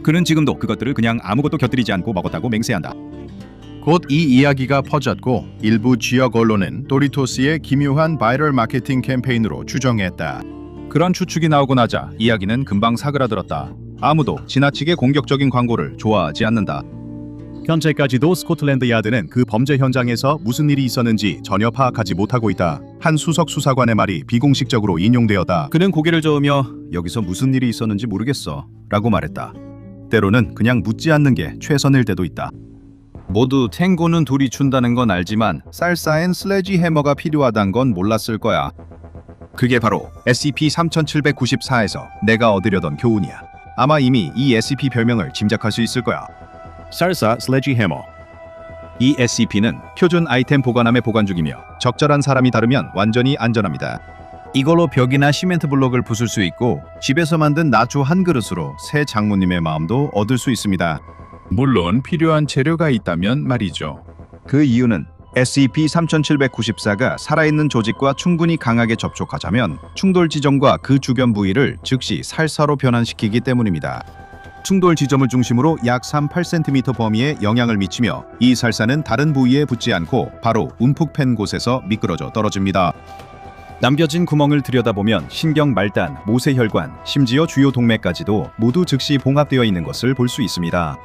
그는 지금도 그것들을 그냥 아무것도 곁들이지 않고 먹었다고 맹세한다. 곧 이 이야기가 퍼졌고 일부 지역 언론은 도리토스의 기묘한 바이럴 마케팅 캠페인으로 추정했다. 그런 추측이 나오고 나자 이야기는 금방 사그라들었다. 아무도 지나치게 공격적인 광고를 좋아하지 않는다. 현재까지도 스코틀랜드 야드는 그 범죄 현장에서 무슨 일이 있었는지 전혀 파악하지 못하고 있다. 한 수석 수사관의 말이 비공식적으로 인용되었다. 그는 고개를 저으며 여기서 무슨 일이 있었는지 모르겠어 라고 말했다. 때로는 그냥 묻지 않는 게 최선일 때도 있다. 모두 탱고는 둘이 춘다는 건 알지만 살사엔 슬래지 해머가 필요하단 건 몰랐을 거야. 그게 바로 SCP-3794에서 내가 얻으려던 교훈이야. 아마 이미 이 SCP 별명을 짐작할 수 있을 거야. 살사 슬래지 해머. 이 SCP는 표준 아이템 보관함에 보관 중이며 적절한 사람이 다루면 완전히 안전합니다. 이걸로 벽이나 시멘트 블록을 부술 수 있고 집에서 만든 나주 한 그릇으로 새 장모님의 마음도 얻을 수 있습니다. 물론 필요한 재료가 있다면 말이죠. 그 이유는 SCP-3794가 살아있는 조직과 충분히 강하게 접촉하자면 충돌 지점과 그 주변 부위를 즉시 살사로 변환시키기 때문입니다. 충돌 지점을 중심으로 약 3-8cm 범위에 영향을 미치며 이 살사는 다른 부위에 붙지 않고 바로 움푹 팬 곳에서 미끄러져 떨어집니다. 남겨진 구멍을 들여다보면 신경 말단, 모세혈관, 심지어 주요 동맥까지도 모두 즉시 봉합되어 있는 것을 볼 수 있습니다.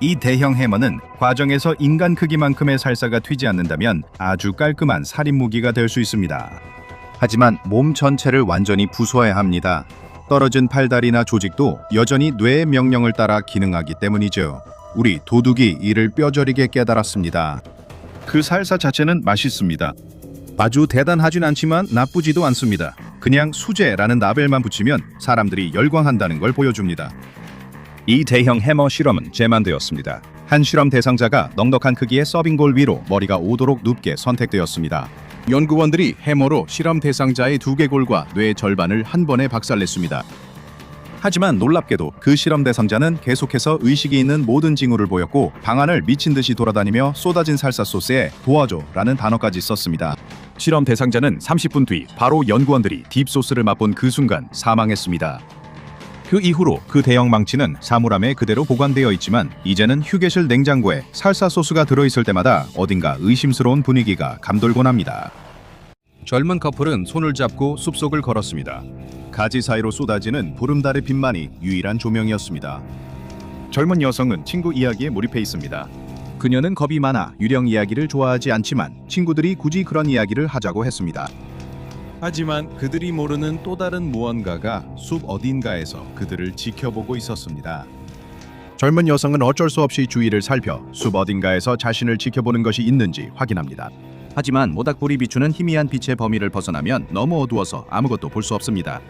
이 대형 해머는 과정에서 인간 크기만큼의 살사가 튀지 않는다면 아주 깔끔한 살인 무기가 될 수 있습니다. 하지만 몸 전체를 완전히 부숴야 합니다. 떨어진 팔다리나 조직도 여전히 뇌의 명령을 따라 기능하기 때문이죠. 우리 도둑이 이를 뼈저리게 깨달았습니다. 그 살사 자체는 맛있습니다. 아주 대단하진 않지만 나쁘지도 않습니다. 그냥 수제라는 라벨만 붙이면 사람들이 열광한다는 걸 보여줍니다. 이 대형 해머 실험은 재만되었습니다. 한 실험 대상자가 넉넉한 크기의 서빙볼 위로 머리가 오도록 눕게 선택되었습니다. 연구원들이 해머로 실험 대상자의 두개골과 뇌의 절반을 한 번에 박살냈습니다. 하지만 놀랍게도 그 실험 대상자는 계속해서 의식이 있는 모든 징후를 보였고 방안을 미친 듯이 돌아다니며 쏟아진 살사 소스에 도와줘라는 단어까지 썼습니다. 실험 대상자는 30분 뒤 바로 연구원들이 딥소스를 맛본 그 순간 사망했습니다. 그 이후로 그 대형 망치는 사물함에 그대로 보관되어 있지만 이제는 휴게실 냉장고에 살사 소스가 들어있을 때마다 어딘가 의심스러운 분위기가 감돌곤 합니다. 젊은 커플은 손을 잡고 숲속을 걸었습니다. 가지 사이로 쏟아지는 보름달의 빛만이 유일한 조명이었습니다. 젊은 여성은 친구 이야기에 몰입해 있습니다. 그녀는 겁이 많아 유령 이야기를 좋아하지 않지만 친구들이 굳이 그런 이야기를 하자고 했습니다. 하지만 그들이 모르는 또 다른 무언가가 숲 어딘가에서 그들을 지켜보고 있었습니다. 젊은 여성은 어쩔 수 없이 주위를 살펴 숲 어딘가에서 자신을 지켜보는 것이 있는지 확인합니다. 하지만 모닥불이 비추는 희미한 빛의 범위를 벗어나면 너무 어두워서 아무것도 볼 수 없습니다.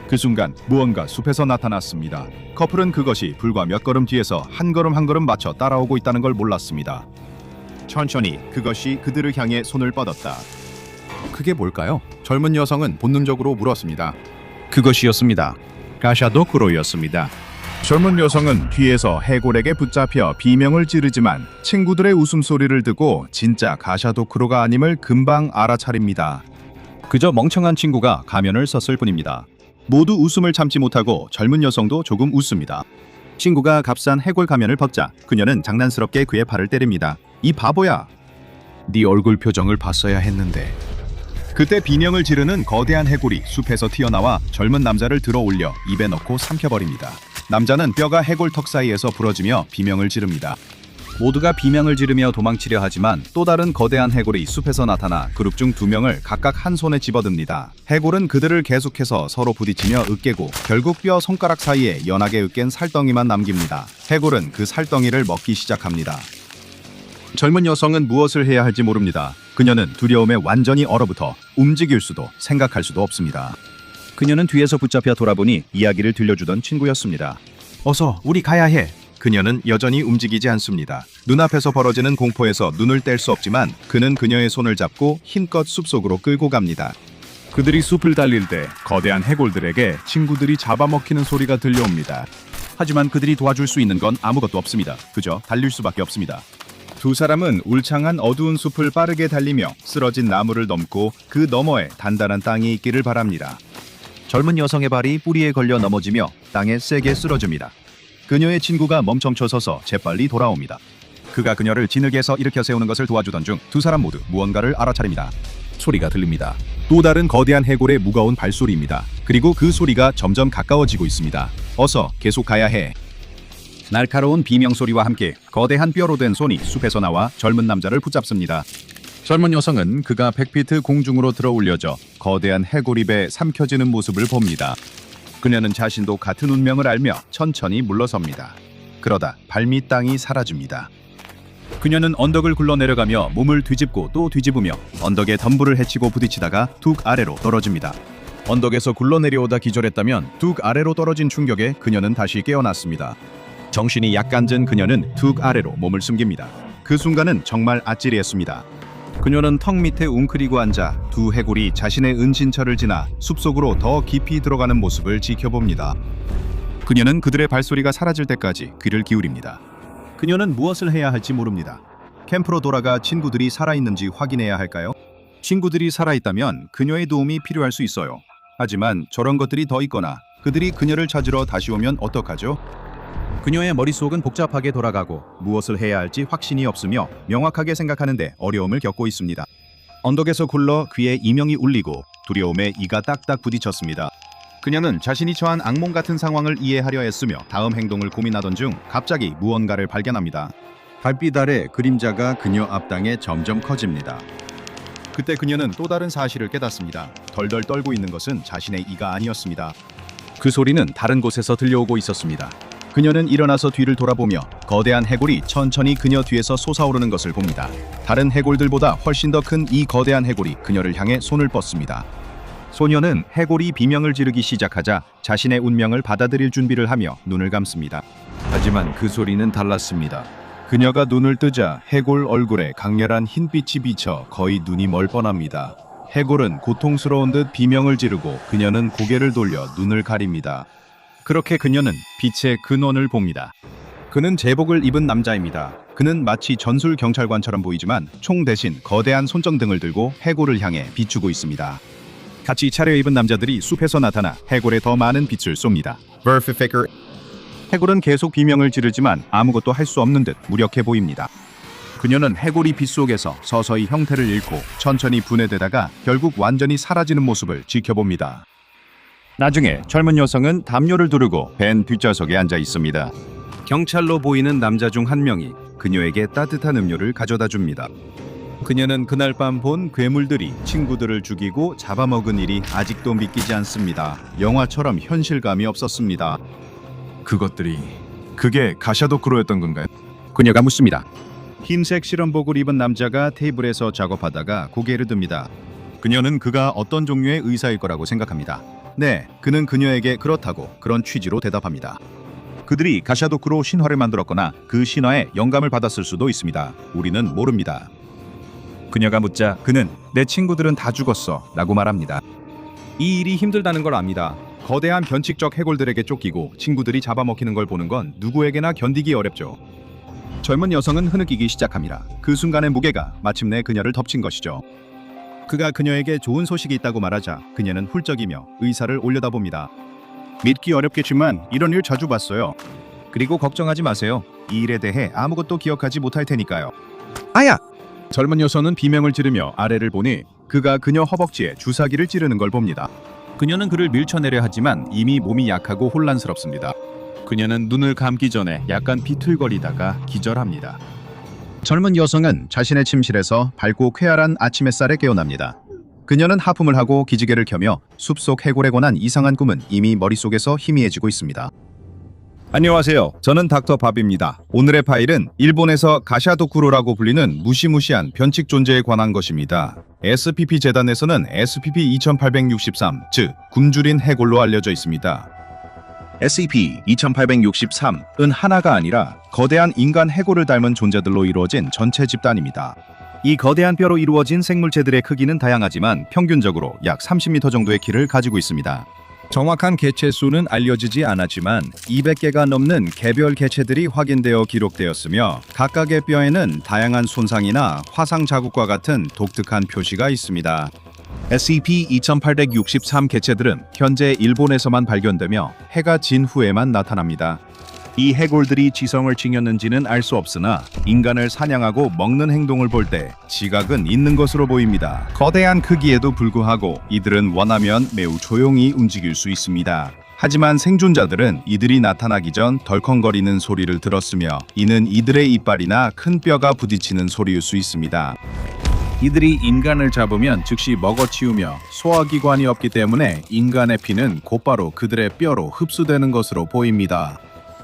그 순간 무언가 숲에서 나타났습니다. 커플은 그것이 불과 몇 걸음 뒤에서 한 걸음 한 걸음 맞춰 따라오고 있다는 걸 몰랐습니다. 천천히 그것이 그들을 향해 손을 뻗었다. 그게 뭘까요? 젊은 여성은 본능적으로 물었습니다. 그것이었습니다. 가샤도크로였습니다. 젊은 여성은 뒤에서 해골에게 붙잡혀 비명을 지르지만 친구들의 웃음소리를 듣고 진짜 가샤도크로가 아님을 금방 알아차립니다. 그저 멍청한 친구가 가면을 썼을 뿐입니다. 모두 웃음을 참지 못하고 젊은 여성도 조금 웃습니다. 친구가 값싼 해골 가면을 벗자 그녀는 장난스럽게 그의 팔을 때립니다. 이 바보야! 네 얼굴 표정을 봤어야 했는데. 그때 비명을 지르는 거대한 해골이 숲에서 튀어나와 젊은 남자를 들어올려 입에 넣고 삼켜버립니다. 남자는 뼈가 해골 턱 사이에서 부러지며 비명을 지릅니다. 모두가 비명을 지르며 도망치려 하지만 또 다른 거대한 해골이 숲에서 나타나 그룹 중 2명을 각각 한 손에 집어듭니다. 해골은 그들을 계속해서 서로 부딪히며 으깨고 결국 뼈 손가락 사이에 연하게 으깬 살덩이만 남깁니다. 해골은 그 살덩이를 먹기 시작합니다. 젊은 여성은 무엇을 해야 할지 모릅니다. 그녀는 두려움에 완전히 얼어붙어 움직일 수도 생각할 수도 없습니다. 그녀는 뒤에서 붙잡혀 돌아보니 이야기를 들려주던 친구였습니다. 어서 우리 가야 해. 그녀는 여전히 움직이지 않습니다. 눈앞에서 벌어지는 공포에서 눈을 뗄 수 없지만 그는 그녀의 손을 잡고 힘껏 숲속으로 끌고 갑니다. 그들이 숲을 달릴 때 거대한 해골들에게 친구들이 잡아먹히는 소리가 들려옵니다. 하지만 그들이 도와줄 수 있는 건 아무것도 없습니다. 그저 달릴 수밖에 없습니다. 두 사람은 울창한 어두운 숲을 빠르게 달리며 쓰러진 나무를 넘고 그 너머에 단단한 땅이 있기를 바랍니다. 젊은 여성의 발이 뿌리에 걸려 넘어지며 땅에 세게 쓰러집니다. 그녀의 친구가 멈춰 서서 재빨리 돌아옵니다. 그가 그녀를 진흙에서 일으켜 세우는 것을 도와주던 중 두 사람 모두 무언가를 알아차립니다. 소리가 들립니다. 또 다른 거대한 해골의 무거운 발소리입니다. 그리고 그 소리가 점점 가까워지고 있습니다. 어서 계속 가야 해. 날카로운 비명소리와 함께 거대한 뼈로 된 손이 숲에서 나와 젊은 남자를 붙잡습니다. 젊은 여성은 그가 100피트 공중으로 들어올려져 거대한 해골 입에 삼켜지는 모습을 봅니다. 그녀는 자신도 같은 운명을 알며 천천히 물러섭니다. 그러다 발밑 땅이 사라집니다. 그녀는 언덕을 굴러내려가며 몸을 뒤집고 또 뒤집으며 언덕에 덤불을 헤치고 부딪히다가 툭 아래로 떨어집니다. 언덕에서 굴러내려오다 기절했다면 툭 아래로 떨어진 충격에 그녀는 다시 깨어났습니다. 정신이 약간 든 그녀는 툭 아래로 몸을 숨깁니다. 그 순간은 정말 아찔했습니다. 그녀는 턱 밑에 웅크리고 앉아 두 해골이 자신의 은신처를 지나 숲속으로 더 깊이 들어가는 모습을 지켜봅니다. 그녀는 그들의 발소리가 사라질 때까지 귀를 기울입니다. 그녀는 무엇을 해야 할지 모릅니다. 캠프로 돌아가 친구들이 살아있는지 확인해야 할까요? 친구들이 살아있다면 그녀의 도움이 필요할 수 있어요. 하지만 저런 것들이 더 있거나 그들이 그녀를 찾으러 다시 오면 어떡하죠? 그녀의 머릿속은 복잡하게 돌아가고 무엇을 해야 할지 확신이 없으며 명확하게 생각하는데 어려움을 겪고 있습니다. 언덕에서 굴러 귀에 이명이 울리고 두려움에 이가 딱딱 부딪혔습니다. 그녀는 자신이 처한 악몽 같은 상황을 이해하려 애쓰며 다음 행동을 고민하던 중 갑자기 무언가를 발견합니다. 달빛 아래 그림자가 그녀 앞당에 점점 커집니다. 그때 그녀는 또 다른 사실을 깨닫습니다. 덜덜 떨고 있는 것은 자신의 이가 아니었습니다. 그 소리는 다른 곳에서 들려오고 있었습니다. 그녀는 일어나서 뒤를 돌아보며 거대한 해골이 천천히 그녀 뒤에서 솟아오르는 것을 봅니다. 다른 해골들보다 훨씬 더 큰 이 거대한 해골이 그녀를 향해 손을 뻗습니다. 소녀는 해골이 비명을 지르기 시작하자 자신의 운명을 받아들일 준비를 하며 눈을 감습니다. 하지만 그 소리는 달랐습니다. 그녀가 눈을 뜨자 해골 얼굴에 강렬한 흰빛이 비쳐 거의 눈이 멀 뻔합니다. 해골은 고통스러운 듯 비명을 지르고 그녀는 고개를 돌려 눈을 가립니다. 그렇게 그녀는 빛의 근원을 봅니다. 그는 제복을 입은 남자입니다. 그는 마치 전술 경찰관처럼 보이지만 총 대신 거대한 손전등을 들고 해골을 향해 비추고 있습니다. 같이 차려입은 남자들이 숲에서 나타나 해골에 더 많은 빛을 쏩니다. 해골은 계속 비명을 지르지만 아무것도 할 수 없는 듯 무력해 보입니다. 그녀는 해골이 빛 속에서 서서히 형태를 잃고 천천히 분해되다가 결국 완전히 사라지는 모습을 지켜봅니다. 나중에 젊은 여성은 담요를 두르고 밴 뒷좌석에 앉아 있습니다. 경찰로 보이는 남자 중 한 명이 그녀에게 따뜻한 음료를 가져다 줍니다. 그녀는 그날 밤 본 괴물들이 친구들을 죽이고 잡아먹은 일이 아직도 믿기지 않습니다. 영화처럼 현실감이 없었습니다. 그게 가샤도크로였던 건가요? 그녀가 묻습니다. 흰색 실험복을 입은 남자가 테이블에서 작업하다가 고개를 듭니다. 그녀는 그가 어떤 종류의 의사일 거라고 생각합니다. 네, 그는 그녀에게 그렇다고 그런 취지로 대답합니다. 그들이 가샤도크로 신화를 만들었거나 그 신화에 영감을 받았을 수도 있습니다. 우리는 모릅니다. 그녀가 묻자 그는 내 친구들은 다 죽었어 라고 말합니다. 이 일이 힘들다는 걸 압니다. 거대한 변칙적 해골들에게 쫓기고 친구들이 잡아먹히는 걸 보는 건 누구에게나 견디기 어렵죠. 젊은 여성은 흐느끼기 시작합니다. 그 순간의 무게가 마침내 그녀를 덮친 것이죠. 그가 그녀에게 좋은 소식이 있다고 말하자 그녀는 훌쩍이며 의사를 올려다봅니다. 믿기 어렵겠지만 이런 일 자주 봤어요. 그리고 걱정하지 마세요. 이 일에 대해 아무것도 기억하지 못할 테니까요. 아야! 젊은 여성은 비명을 지르며 아래를 보니 그가 그녀 허벅지에 주사기를 찌르는 걸 봅니다. 그녀는 그를 밀쳐내려 하지만 이미 몸이 약하고 혼란스럽습니다. 그녀는 눈을 감기 전에 약간 비틀거리다가 기절합니다. 젊은 여성은 자신의 침실에서 밝고 쾌활한 아침 햇살에 깨어납니다. 그녀는 하품을 하고 기지개를 켜며 숲속 해골에 관한 이상한 꿈은 이미 머릿속에서 희미해지고 있습니다. 안녕하세요. 저는 닥터 밥입니다. 오늘의 파일은 일본에서 가샤도쿠로라고 불리는 무시무시한 변칙 존재에 관한 것입니다. SPP 재단에서는 SCP-2863, 즉 굶주린 해골로 알려져 있습니다. SCP-2863은 하나가 아니라 거대한 인간 해골을 닮은 존재들로 이루어진 전체 집단입니다. 이 거대한 뼈로 이루어진 생물체들의 크기는 다양하지만 평균적으로 약 30m 정도의 키를 가지고 있습니다. 정확한 개체 수는 알려지지 않았지만 200개가 넘는 개별 개체들이 확인되어 기록되었으며 각각의 뼈에는 다양한 손상이나 화상 자국과 같은 독특한 표시가 있습니다. SCP-2863 개체들은 현재 일본에서만 발견되며 해가 진 후에만 나타납니다. 이 해골들이 지성을 지녔는지는 알 수 없으나 인간을 사냥하고 먹는 행동을 볼 때 지각은 있는 것으로 보입니다. 거대한 크기에도 불구하고 이들은 원하면 매우 조용히 움직일 수 있습니다. 하지만 생존자들은 이들이 나타나기 전 덜컹거리는 소리를 들었으며 이는 이들의 이빨이나 큰 뼈가 부딪히는 소리일 수 있습니다. 이들이 인간을 잡으면 즉시 먹어치우며 소화기관이 없기 때문에 인간의 피는 곧바로 그들의 뼈로 흡수되는 것으로 보입니다.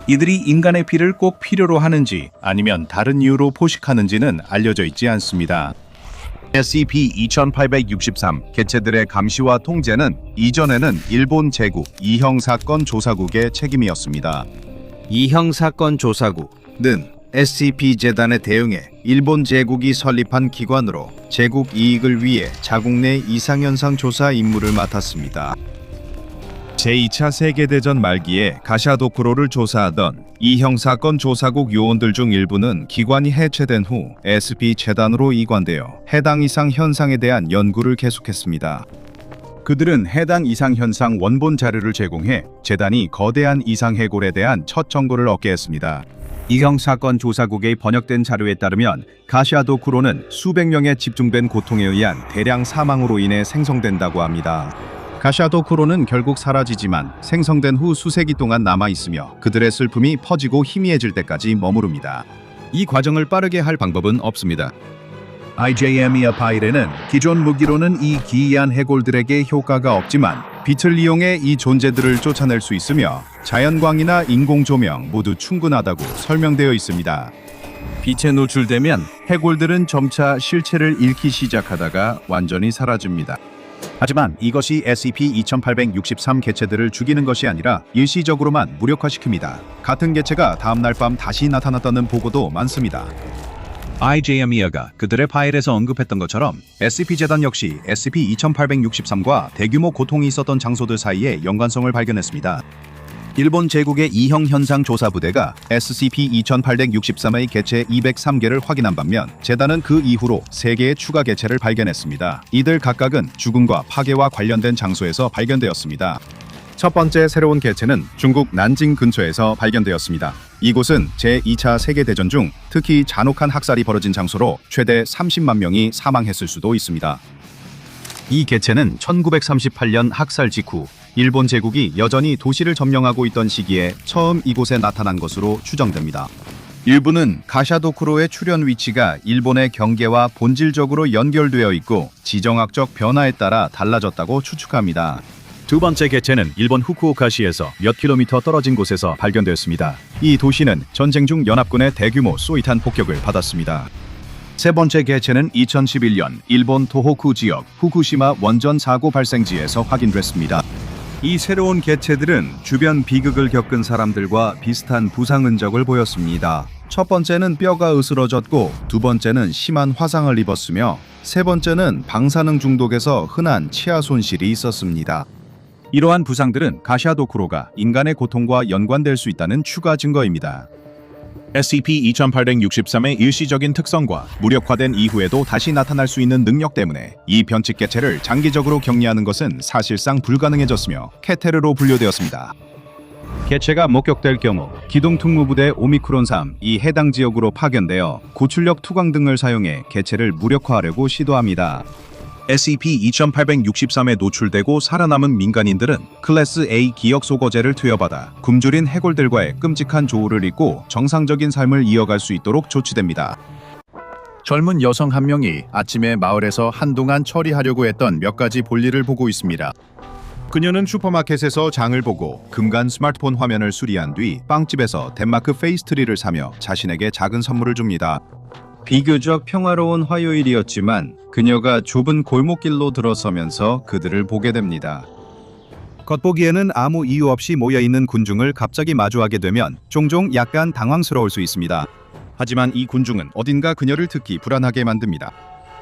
이들이 인간의 피를 꼭 필요로 하는지 아니면 다른 이유로 포식하는지는 알려져 있지 않습니다. SCP-2863 개체들의 감시와 통제는 이전에는 일본 제국 이형사건 조사국의 책임이었습니다. 이형사건 조사국은 SCP-재단에 대응해 일본 제국이 설립한 기관으로 제국 이익을 위해 자국 내 이상현상 조사 임무를 맡았습니다. 제2차 세계대전 말기에 가샤도크로를 조사하던 이 형사건 조사국 요원들 중 일부는 기관이 해체된 후 SCP-재단으로 이관되어 해당 이상 현상에 대한 연구를 계속했습니다. 그들은 해당 이상 현상 원본 자료를 제공해 재단이 거대한 이상 해골에 대한 첫 정보를 얻게 했습니다. 이 형사건 조사국의 번역된 자료에 따르면 가시아도 쿠로는 수백 명의 집중된 고통에 의한 대량 사망으로 인해 생성된다고 합니다. 가시아도 쿠로는 결국 사라지지만 생성된 후 수세기 동안 남아있으며 그들의 슬픔이 퍼지고 희미해질 때까지 머무릅니다. 이 과정을 빠르게 할 방법은 없습니다. IJM이아 파일에는 기존 무기로는 이 기이한 해골들에게 효과가 없지만 빛을 이용해 이 존재들을 쫓아낼 수 있으며 자연광이나 인공조명 모두 충분하다고 설명되어 있습니다. 빛에 노출되면 해골들은 점차 실체를 잃기 시작하다가 완전히 사라집니다. 하지만 이것이 SCP-2863 개체들을 죽이는 것이 아니라 일시적으로만 무력화시킵니다. 같은 개체가 다음날 밤 다시 나타났다는 보고도 많습니다. IJM이아가 그들의 파일에서 언급했던 것처럼 SCP-재단 역시 SCP-2863과 대규모 고통이 있었던 장소들 사이에 연관성을 발견했습니다. 일본 제국의 이형 현상 조사 부대가 SCP-2863의 개체 203개를 확인한 반면 재단은 그 이후로 3개의 추가 개체를 발견했습니다. 이들 각각은 죽음과 파괴와 관련된 장소에서 발견되었습니다. 첫 번째 새로운 개체는 중국 난징 근처에서 발견되었습니다. 이곳은 제2차 세계대전 중 특히 잔혹한 학살이 벌어진 장소로 최대 30만 명이 사망했을 수도 있습니다. 이 개체는 1938년 학살 직후 일본 제국이 여전히 도시를 점령하고 있던 시기에 처음 이곳에 나타난 것으로 추정됩니다. 일부는 가샤도 쿠로의 출현 위치가 일본의 경계와 본질적으로 연결되어 있고 지정학적 변화에 따라 달라졌다고 추측합니다. 두 번째 개체는 일본 후쿠오카시에서 몇 킬로미터 떨어진 곳에서 발견되었습니다. 이 도시는 전쟁 중 연합군의 대규모 쏘이탄 폭격을 받았습니다. 세 번째 개체는 2011년 일본 토호쿠 지역 후쿠시마 원전 사고 발생지에서 확인됐습니다. 이 새로운 개체들은 주변 비극을 겪은 사람들과 비슷한 부상 흔적을 보였습니다. 첫 번째는 뼈가 으스러졌고 두 번째는 심한 화상을 입었으며 세 번째는 방사능 중독에서 흔한 치아 손실이 있었습니다. 이러한 부상들은 가샤도 쿠로가 인간의 고통과 연관될 수 있다는 추가 증거입니다. SCP-2863의 일시적인 특성과 무력화된 이후에도 다시 나타날 수 있는 능력 때문에 이 변칙 개체를 장기적으로 격리하는 것은 사실상 불가능해졌으며 케테르로 분류되었습니다. 개체가 목격될 경우 기동특무부대 오미크론3 이 해당 지역으로 파견되어 고출력 투광 등을 사용해 개체를 무력화하려고 시도합니다. SCP-2863에 노출되고 살아남은 민간인들은 클래스 A 기억 소거제를 투여받아 굶주린 해골들과의 끔찍한 조우를 잇고 정상적인 삶을 이어갈 수 있도록 조치됩니다. 젊은 여성 한 명이 아침에 마을에서 한동안 처리하려고 했던 몇 가지 볼일을 보고 있습니다. 그녀는 슈퍼마켓에서 장을 보고 금간 스마트폰 화면을 수리한 뒤 빵집에서 덴마크 페이스트리를 사며 자신에게 작은 선물을 줍니다. 비교적 평화로운 화요일이었지만 그녀가 좁은 골목길로 들어서면서 그들을 보게 됩니다. 겉보기에는 아무 이유 없이 모여있는 군중을 갑자기 마주하게 되면 종종 약간 당황스러울 수 있습니다. 하지만 이 군중은 어딘가 그녀를 특히 불안하게 만듭니다.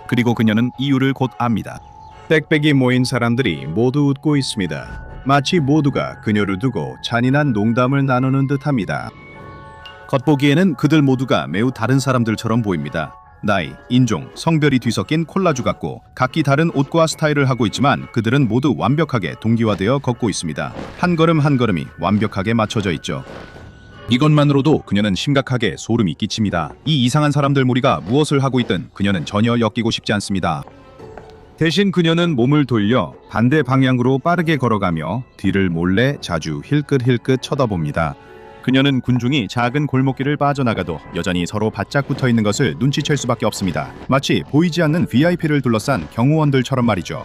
그리고 그녀는 이유를 곧 압니다. 빽빽이 모인 사람들이 모두 웃고 있습니다. 마치 모두가 그녀를 두고 잔인한 농담을 나누는 듯합니다. 겉보기에는 그들 모두가 매우 다른 사람들처럼 보입니다. 나이, 인종, 성별이 뒤섞인 콜라주 같고 각기 다른 옷과 스타일을 하고 있지만 그들은 모두 완벽하게 동기화되어 걷고 있습니다. 한 걸음 한 걸음이 완벽하게 맞춰져 있죠. 이것만으로도 그녀는 심각하게 소름이 끼칩니다. 이 이상한 사람들 무리가 무엇을 하고 있든 그녀는 전혀 엮이고 싶지 않습니다. 대신 그녀는 몸을 돌려 반대 방향으로 빠르게 걸어가며 뒤를 몰래 자주 힐끗힐끗 쳐다봅니다. 그녀는 군중이 작은 골목길을 빠져나가도 여전히 서로 바짝 붙어있는 것을 눈치챌 수밖에 없습니다. 마치 보이지 않는 VIP를 둘러싼 경호원들처럼 말이죠.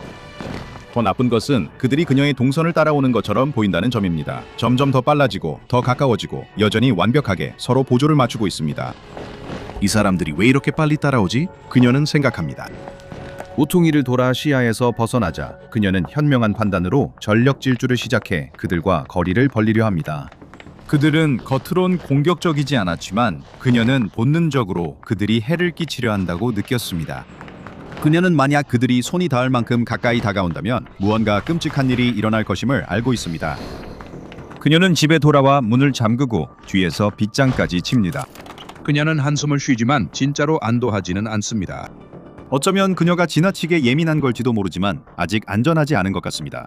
더 나쁜 것은 그들이 그녀의 동선을 따라오는 것처럼 보인다는 점입니다. 점점 더 빨라지고 더 가까워지고 여전히 완벽하게 서로 보조를 맞추고 있습니다. 이 사람들이 왜 이렇게 빨리 따라오지? 그녀는 생각합니다. 모퉁이를 돌아 시야에서 벗어나자 그녀는 현명한 판단으로 전력 질주를 시작해 그들과 거리를 벌리려 합니다. 그들은 겉으론 공격적이지 않았지만 그녀는 본능적으로 그들이 해를 끼치려 한다고 느꼈습니다. 그녀는 만약 그들이 손이 닿을 만큼 가까이 다가온다면 무언가 끔찍한 일이 일어날 것임을 알고 있습니다. 그녀는 집에 돌아와 문을 잠그고 뒤에서 빗장까지 칩니다. 그녀는 한숨을 쉬지만 진짜로 안도하지는 않습니다. 어쩌면 그녀가 지나치게 예민한 걸지도 모르지만 아직 안전하지 않은 것 같습니다.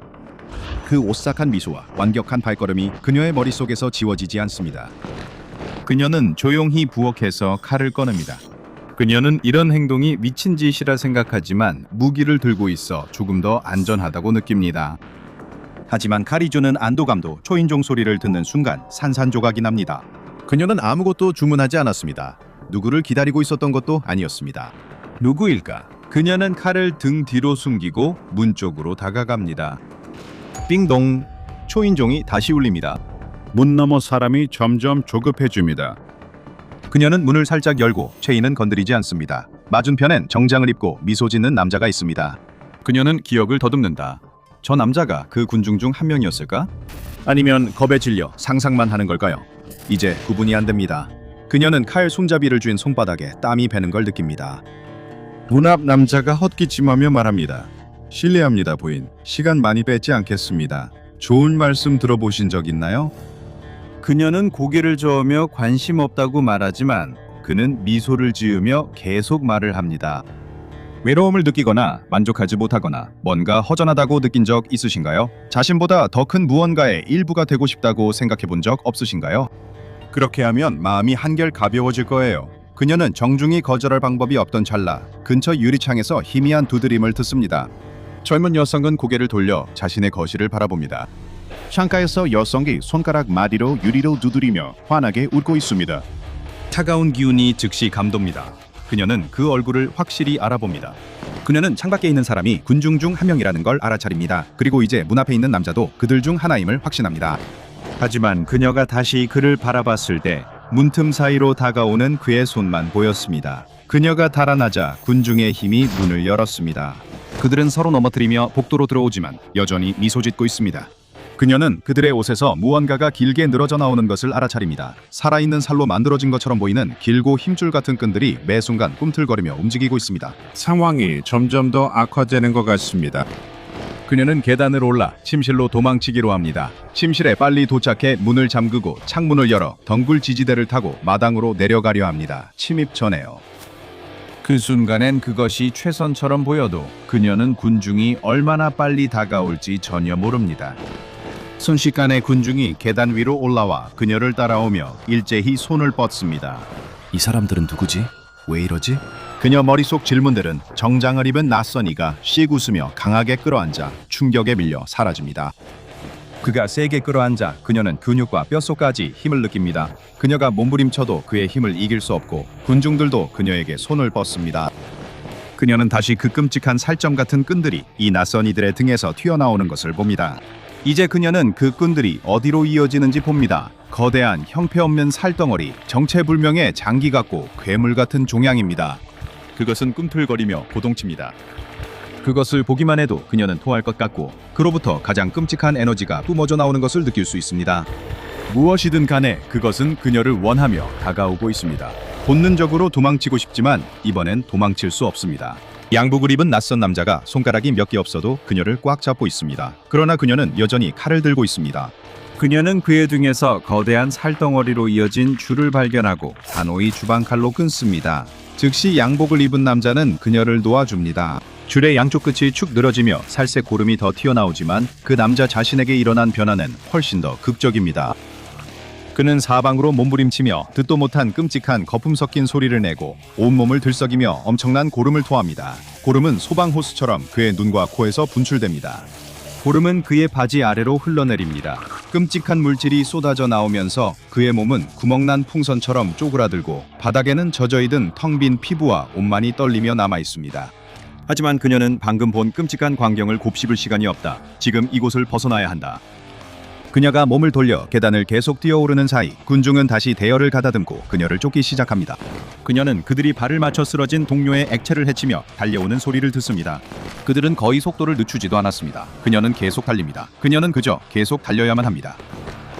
그 오싹한 미소와 완벽한 발걸음이 그녀의 머릿속에서 지워지지 않습니다. 그녀는 조용히 부엌에서 칼을 꺼냅니다. 그녀는 이런 행동이 미친 짓이라 생각하지만 무기를 들고 있어 조금 더 안전하다고 느낍니다. 하지만 칼이 주는 안도감도 초인종 소리를 듣는 순간 산산조각이 납니다. 그녀는 아무것도 주문하지 않았습니다. 누구를 기다리고 있었던 것도 아니었습니다. 누구일까? 그녀는 칼을 등 뒤로 숨기고 문 쪽으로 다가갑니다. 빙동! 초인종이 다시 울립니다. 문 너머 사람이 점점 조급해집니다. 그녀는 문을 살짝 열고 체인은 건드리지 않습니다. 맞은편엔 정장을 입고 미소 짓는 남자가 있습니다. 그녀는 기억을 더듬는다. 저 남자가 그 군중 중 한 명이었을까? 아니면 겁에 질려 상상만 하는 걸까요? 이제 구분이 안 됩니다. 그녀는 칼 손잡이를 쥔 손바닥에 땀이 배는 걸 느낍니다. 문 앞 남자가 헛기침하며 말합니다. 실례합니다, 부인. 시간 많이 뺏지 않겠습니다. 좋은 말씀 들어보신 적 있나요? 그녀는 고개를 저으며 관심 없다고 말하지만 그는 미소를 지으며 계속 말을 합니다. 외로움을 느끼거나 만족하지 못하거나 뭔가 허전하다고 느낀 적 있으신가요? 자신보다 더 큰 무언가의 일부가 되고 싶다고 생각해 본 적 없으신가요? 그렇게 하면 마음이 한결 가벼워질 거예요. 그녀는 정중히 거절할 방법이 없던 찰나 근처 유리창에서 희미한 두드림을 듣습니다. 젊은 여성은 고개를 돌려 자신의 거실을 바라봅니다. 창가에서 여성이 손가락 마디로 유리로 두드리며 환하게 웃고 있습니다. 차가운 기운이 즉시 감돕니다. 그녀는 그 얼굴을 확실히 알아봅니다. 그녀는 창밖에 있는 사람이 군중 중 한 명이라는 걸 알아차립니다. 그리고 이제 문 앞에 있는 남자도 그들 중 하나임을 확신합니다. 하지만 그녀가 다시 그를 바라봤을 때 문틈 사이로 다가오는 그의 손만 보였습니다. 그녀가 달아나자 군중의 힘이 문을 열었습니다. 그들은 서로 넘어뜨리며 복도로 들어오지만 여전히 미소 짓고 있습니다. 그녀는 그들의 옷에서 무언가가 길게 늘어져 나오는 것을 알아차립니다. 살아있는 살로 만들어진 것처럼 보이는 길고 힘줄 같은 끈들이 매 순간 꿈틀거리며 움직이고 있습니다. 상황이 점점 더 악화되는 것 같습니다. 그녀는 계단을 올라 침실로 도망치기로 합니다. 침실에 빨리 도착해 문을 잠그고 창문을 열어 덩굴 지지대를 타고 마당으로 내려가려 합니다. 침입 전에요. 그 순간엔 그것이 최선처럼 보여도 그녀는 군중이 얼마나 빨리 다가올지 전혀 모릅니다. 순식간에 군중이 계단 위로 올라와 그녀를 따라오며 일제히 손을 뻗습니다. 이 사람들은 누구지? 왜 이러지? 그녀 머릿속 질문들은 정장을 입은 낯선 이가 씩 웃으며 강하게 끌어안자 충격에 밀려 사라집니다. 그가 세게 끌어안자 그녀는 근육과 뼛속까지 힘을 느낍니다. 그녀가 몸부림쳐도 그의 힘을 이길 수 없고 군중들도 그녀에게 손을 뻗습니다. 그녀는 다시 그 끔찍한 살점 같은 끈들이 이 낯선 이들의 등에서 튀어나오는 것을 봅니다. 이제 그녀는 그 끈들이 어디로 이어지는지 봅니다. 거대한 형편없는 살덩어리, 정체불명의 장기 같고 괴물 같은 종양입니다. 그것은 꿈틀거리며 고동칩니다. 그것을 보기만 해도 그녀는 토할 것 같고 그로부터 가장 끔찍한 에너지가 뿜어져 나오는 것을 느낄 수 있습니다. 무엇이든 간에 그것은 그녀를 원하며 다가오고 있습니다. 본능적으로 도망치고 싶지만 이번엔 도망칠 수 없습니다. 양복을 입은 낯선 남자가 손가락이 몇 개 없어도 그녀를 꽉 잡고 있습니다. 그러나 그녀는 여전히 칼을 들고 있습니다. 그녀는 그의 등에서 거대한 살덩어리로 이어진 줄을 발견하고 단호히 주방칼로 끊습니다. 즉시 양복을 입은 남자는 그녀를 놓아줍니다. 줄의 양쪽 끝이 축 늘어지며 살색 고름이 더 튀어나오지만 그 남자 자신에게 일어난 변화는 훨씬 더 극적입니다. 그는 사방으로 몸부림치며 듣도 못한 끔찍한 거품 섞인 소리를 내고 온몸을 들썩이며 엄청난 고름을 토합니다. 고름은 소방호스처럼 그의 눈과 코에서 분출됩니다. 고름은 그의 바지 아래로 흘러내립니다. 끔찍한 물질이 쏟아져 나오면서 그의 몸은 구멍난 풍선처럼 쪼그라들고 바닥에는 젖어있는 텅 빈 피부와 옷만이 떨리며 남아 있습니다. 하지만 그녀는 방금 본 끔찍한 광경을 곱씹을 시간이 없다. 지금 이곳을 벗어나야 한다. 그녀가 몸을 돌려 계단을 계속 뛰어오르는 사이 군중은 다시 대열을 가다듬고 그녀를 쫓기 시작합니다. 그녀는 그들이 발을 맞춰 쓰러진 동료의 액체를 헤치며 달려오는 소리를 듣습니다. 그들은 거의 속도를 늦추지도 않았습니다. 그녀는 계속 달립니다. 그녀는 그저 계속 달려야만 합니다.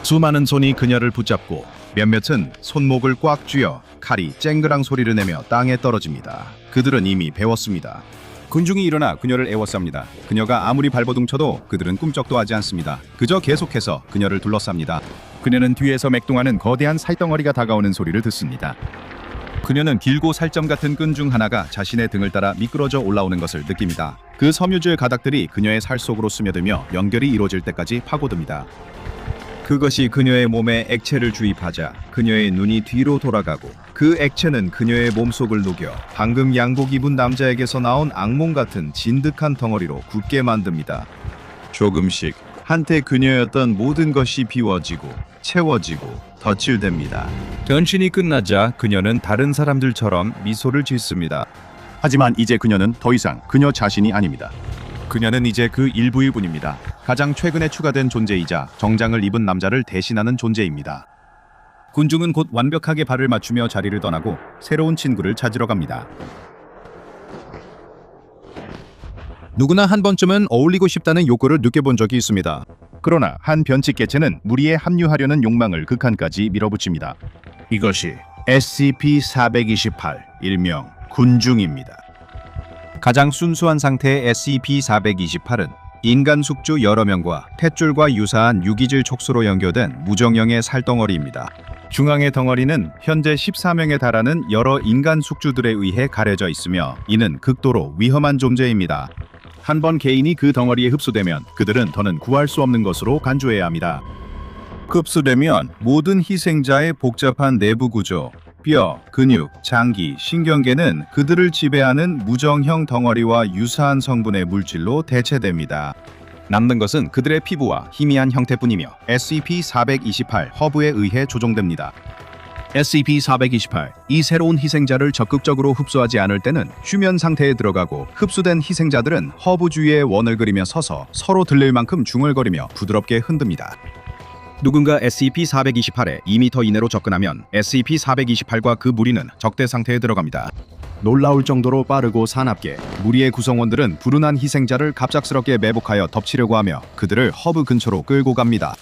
수많은 손이 그녀를 붙잡고 몇몇은 손목을 꽉 쥐어 칼이 쨍그랑 소리를 내며 땅에 떨어집니다. 그들은 이미 배웠습니다. 군중이 일어나 그녀를 에워쌉니다. 그녀가 아무리 발버둥쳐도 그들은 꿈쩍도 하지 않습니다. 그저 계속해서 그녀를 둘러쌉니다. 그녀는 뒤에서 맥동하는 거대한 살덩어리가 다가오는 소리를 듣습니다. 그녀는 길고 살점 같은 끈 중 하나가 자신의 등을 따라 미끄러져 올라오는 것을 느낍니다. 그 섬유질 가닥들이 그녀의 살 속으로 스며들며 연결이 이루어질 때까지 파고듭니다. 그것이 그녀의 몸에 액체를 주입하자 그녀의 눈이 뒤로 돌아가고 그 액체는 그녀의 몸속을 녹여 방금 양복 입은 남자에게서 나온 악몽 같은 진득한 덩어리로 굳게 만듭니다. 조금씩 한때 그녀였던 모든 것이 비워지고 채워지고 덧칠됩니다. 전신이 끝나자 그녀는 다른 사람들처럼 미소를 짓습니다. 하지만 이제 그녀는 더 이상 그녀 자신이 아닙니다. 그녀는 이제 그 일부일 뿐입니다. 가장 최근에 추가된 존재이자 정장을 입은 남자를 대신하는 존재입니다. 군중은 곧 완벽하게 발을 맞추며 자리를 떠나고 새로운 친구를 찾으러 갑니다. 누구나 한 번쯤은 어울리고 싶다는 욕구를 느껴본 적이 있습니다. 그러나 한 변칙 개체는 무리에 합류하려는 욕망을 극한까지 밀어붙입니다. 이것이 SCP-428, 일명 군중입니다. 가장 순수한 상태의 SCP-428은 인간 숙주 여러 명과 탯줄과 유사한 유기질 촉수로 연결된 무정형의 살덩어리입니다. 중앙의 덩어리는 현재 14명에 달하는 여러 인간 숙주들에 의해 가려져 있으며 이는 극도로 위험한 존재입니다. 한 번 개인이 그 덩어리에 흡수되면 그들은 더는 구할 수 없는 것으로 간주해야 합니다. 흡수되면 모든 희생자의 복잡한 내부 구조, 뼈, 근육, 장기, 신경계는 그들을 지배하는 무정형 덩어리와 유사한 성분의 물질로 대체됩니다. 남는 것은 그들의 피부와 희미한 형태뿐이며 SCP-428 허브에 의해 조종됩니다. SCP-428, 이 새로운 희생자를 적극적으로 흡수하지 않을 때는 휴면 상태에 들어가고 흡수된 희생자들은 허브 주위에 원을 그리며 서서 서로 들릴 만큼 중얼거리며 부드럽게 흔듭니다. 누군가 SCP-428에 2m 이내로 접근하면 SCP-428과 그 무리는 적대 상태에 들어갑니다. 놀라울 정도로 빠르고 사납게 무리의 구성원들은 불운한 희생자를 갑작스럽게 매복하여 덮치려고 하며 그들을 허브 근처로 끌고 갑니다.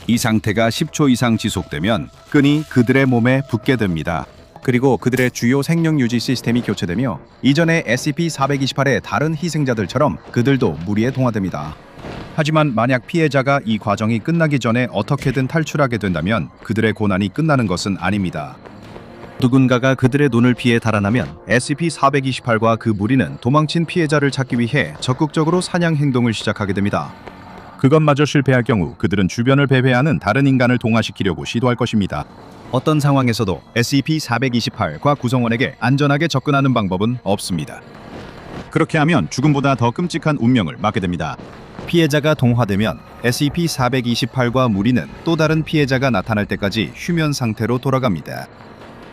이 상태가 10초 이상 지속되면 끈이 그들의 몸에 붙게 됩니다. 그리고 그들의 주요 생명 유지 시스템이 교체되며 이전의 SCP-428의 다른 희생자들처럼 그들도 무리에 동화됩니다. 하지만 만약 피해자가 이 과정이 끝나기 전에 어떻게든 탈출하게 된다면 그들의 고난이 끝나는 것은 아닙니다. 누군가가 그들의 눈을 피해 달아나면 SCP-428과 그 무리는 도망친 피해자를 찾기 위해 적극적으로 사냥 행동을 시작하게 됩니다. 그것마저 실패할 경우 그들은 주변을 배회하는 다른 인간을 동화시키려고 시도할 것입니다. 어떤 상황에서도 SCP-428과 구성원에게 안전하게 접근하는 방법은 없습니다. 그렇게 하면 죽음보다 더 끔찍한 운명을 맞게 됩니다. 피해자가 동화되면 SCP-428과 무리는 또 다른 피해자가 나타날 때까지 휴면 상태로 돌아갑니다.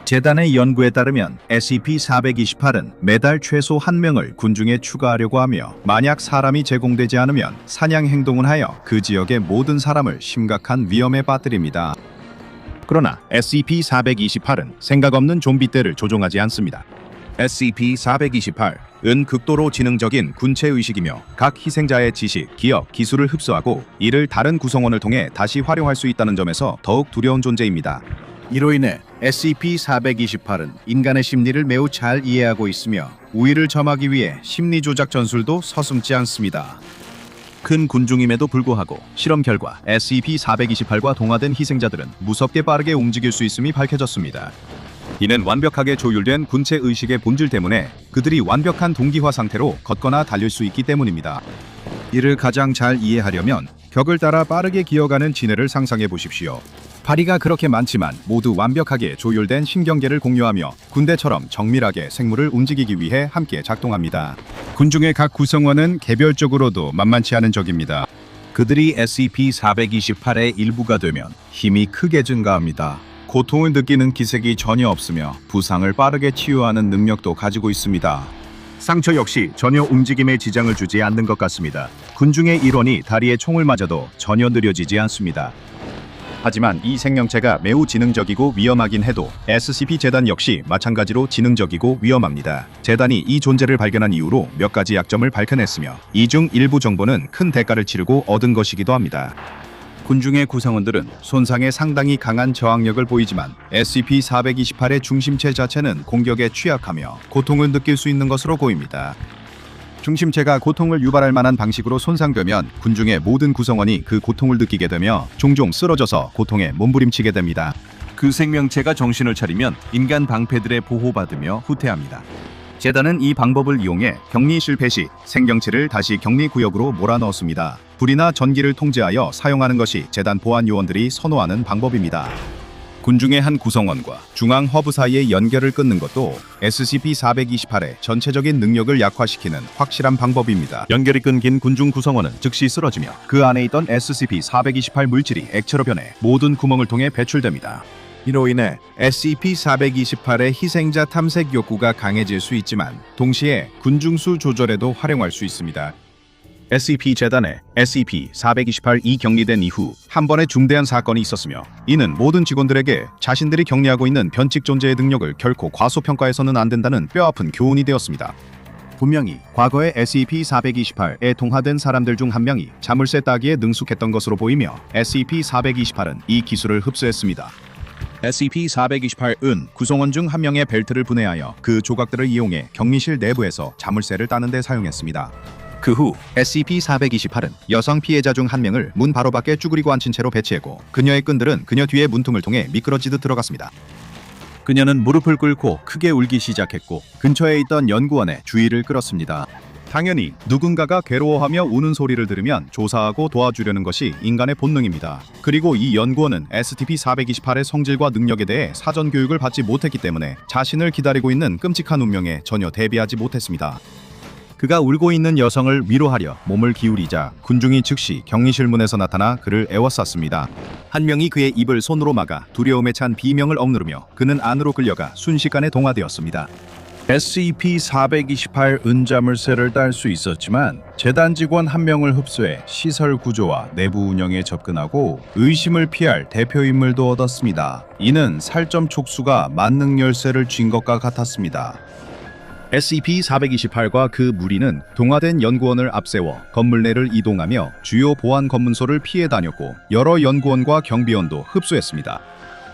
재단의 연구에 따르면 SCP-428은 매달 최소 1명을 군중에 추가하려고 하며 만약 사람이 제공되지 않으면 사냥 행동을 하여 그 지역의 모든 사람을 심각한 위험에 빠뜨립니다. 그러나 SCP-428은 생각 없는 좀비떼를 조종하지 않습니다. SCP-428은 극도로 지능적인 군체의식이며 각 희생자의 지식, 기억, 기술을 흡수하고 이를 다른 구성원을 통해 다시 활용할 수 있다는 점에서 더욱 두려운 존재입니다. 이로 인해 SCP-428은 인간의 심리를 매우 잘 이해하고 있으며 우위를 점하기 위해 심리 조작 전술도 서슴지 않습니다. 큰 군중임에도 불구하고 실험 결과 SCP-428과 동화된 희생자들은 무섭게 빠르게 움직일 수 있음이 밝혀졌습니다. 이는 완벽하게 조율된 군체 의식의 본질 때문에 그들이 완벽한 동기화 상태로 걷거나 달릴 수 있기 때문입니다. 이를 가장 잘 이해하려면 벽을 따라 빠르게 기어가는 지네를 상상해 보십시오. 파리가 그렇게 많지만 모두 완벽하게 조율된 신경계를 공유하며 군대처럼 정밀하게 생물을 움직이기 위해 함께 작동합니다. 군중의 각 구성원은 개별적으로도 만만치 않은 적입니다. 그들이 SCP-428의 일부가 되면 힘이 크게 증가합니다. 고통을 느끼는 기색이 전혀 없으며 부상을 빠르게 치유하는 능력도 가지고 있습니다. 상처 역시 전혀 움직임에 지장을 주지 않는 것 같습니다. 군중의 일원이 다리에 총을 맞아도 전혀 느려지지 않습니다. 하지만 이 생명체가 매우 지능적이고 위험하긴 해도 SCP 재단 역시 마찬가지로 지능적이고 위험합니다. 재단이 이 존재를 발견한 이후로 몇 가지 약점을 밝혀냈으며 이 중 일부 정보는 큰 대가를 치르고 얻은 것이기도 합니다. 군중의 구성원들은 손상에 상당히 강한 저항력을 보이지만 SCP-428의 중심체 자체는 공격에 취약하며 고통을 느낄 수 있는 것으로 보입니다. 중심체가 고통을 유발할 만한 방식으로 손상되면 군중의 모든 구성원이 그 고통을 느끼게 되며 종종 쓰러져서 고통에 몸부림치게 됩니다. 그 생명체가 정신을 차리면 인간 방패들에 보호받으며 후퇴합니다. 재단은 이 방법을 이용해 격리 실패 시 생경체를 다시 격리 구역으로 몰아넣었습니다. 불이나 전기를 통제하여 사용하는 것이 재단 보안 요원들이 선호하는 방법입니다. 군중의 한 구성원과 중앙 허브 사이의 연결을 끊는 것도 SCP-428의 전체적인 능력을 약화시키는 확실한 방법입니다. 연결이 끊긴 군중 구성원은 즉시 쓰러지며 그 안에 있던 SCP-428 물질이 액체로 변해 모든 구멍을 통해 배출됩니다. 이로 인해 SCP-428의 희생자 탐색 욕구가 강해질 수 있지만 동시에 군중수 조절에도 활용할 수 있습니다. SCP-재단에 SCP-428이 격리된 이후 한 번의 중대한 사건이 있었으며 이는 모든 직원들에게 자신들이 격리하고 있는 변칙 존재의 능력을 결코 과소평가해서는 안 된다는 뼈아픈 교훈이 되었습니다. 분명히 과거에 SCP-428에 동화된 사람들 중 한 명이 자물쇠 따기에 능숙했던 것으로 보이며 SCP-428은 이 기술을 흡수했습니다. SCP-428은 구성원 중 한 명의 벨트를 분해하여 그 조각들을 이용해 격리실 내부에서 자물쇠를 따는 데 사용했습니다. 그 후 SCP-428은 여성 피해자 중 한 명을 문 바로 밖에 쭈그리고 앉힌 채로 배치했고 그녀의 끈들은 그녀 뒤에 문틈을 통해 미끄러지듯 들어갔습니다. 그녀는 무릎을 꿇고 크게 울기 시작했고 근처에 있던 연구원의 주의를 끌었습니다. 당연히 누군가가 괴로워하며 우는 소리를 들으면 조사하고 도와주려는 것이 인간의 본능입니다. 그리고 이 연구원은 SCP-428의 성질과 능력에 대해 사전 교육을 받지 못했기 때문에 자신을 기다리고 있는 끔찍한 운명에 전혀 대비하지 못했습니다. 그가 울고 있는 여성을 위로하려 몸을 기울이자 군중이 즉시 격리실 문에서 나타나 그를 에워쌌습니다. 한 명이 그의 입을 손으로 막아 두려움에 찬 비명을 억누르며 그는 안으로 끌려가 순식간에 동화되었습니다. SCP-428 은자물쇠를 딸 수 있었지만 재단 직원 한 명을 흡수해 시설 구조와 내부 운영에 접근하고 의심을 피할 대표 인물도 얻었습니다. 이는 살점 촉수가 만능 열쇠를 쥔 것과 같았습니다. SCP-428과 그 무리는 동화된 연구원을 앞세워 건물 내를 이동하며 주요 보안 검문소를 피해 다녔고 여러 연구원과 경비원도 흡수했습니다.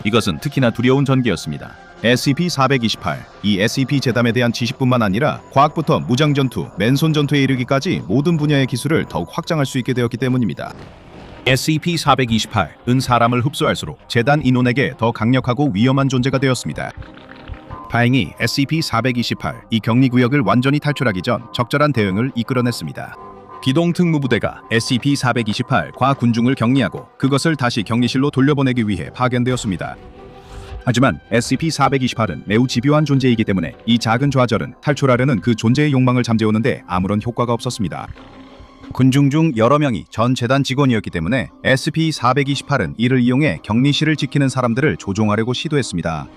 이것은 특히나 두려운 전개였습니다. SCP-428, 이 SCP-재단에 대한 지식뿐만 아니라 과학부터 무장전투, 맨손 전투에 이르기까지 모든 분야의 기술을 더욱 확장할 수 있게 되었기 때문입니다. SCP-428은 사람을 흡수할수록 재단 인원에게 더 강력하고 위험한 존재가 되었습니다. 다행히 SCP-428, 이 격리구역을 완전히 탈출하기 전 적절한 대응을 이끌어냈습니다. 기동특무부대가 SCP-428과 군중을 격리하고 그것을 다시 격리실로 돌려보내기 위해 파견되었습니다. 하지만 SCP-428은 매우 집요한 존재이기 때문에 이 작은 좌절은 탈출하려는 그 존재의 욕망을 잠재우는데 아무런 효과가 없었습니다. 군중 중 여러 명이 전 재단 직원이었기 때문에 SCP-428은 이를 이용해 격리실을 지키는 사람들을 조종하려고 시도했습니다.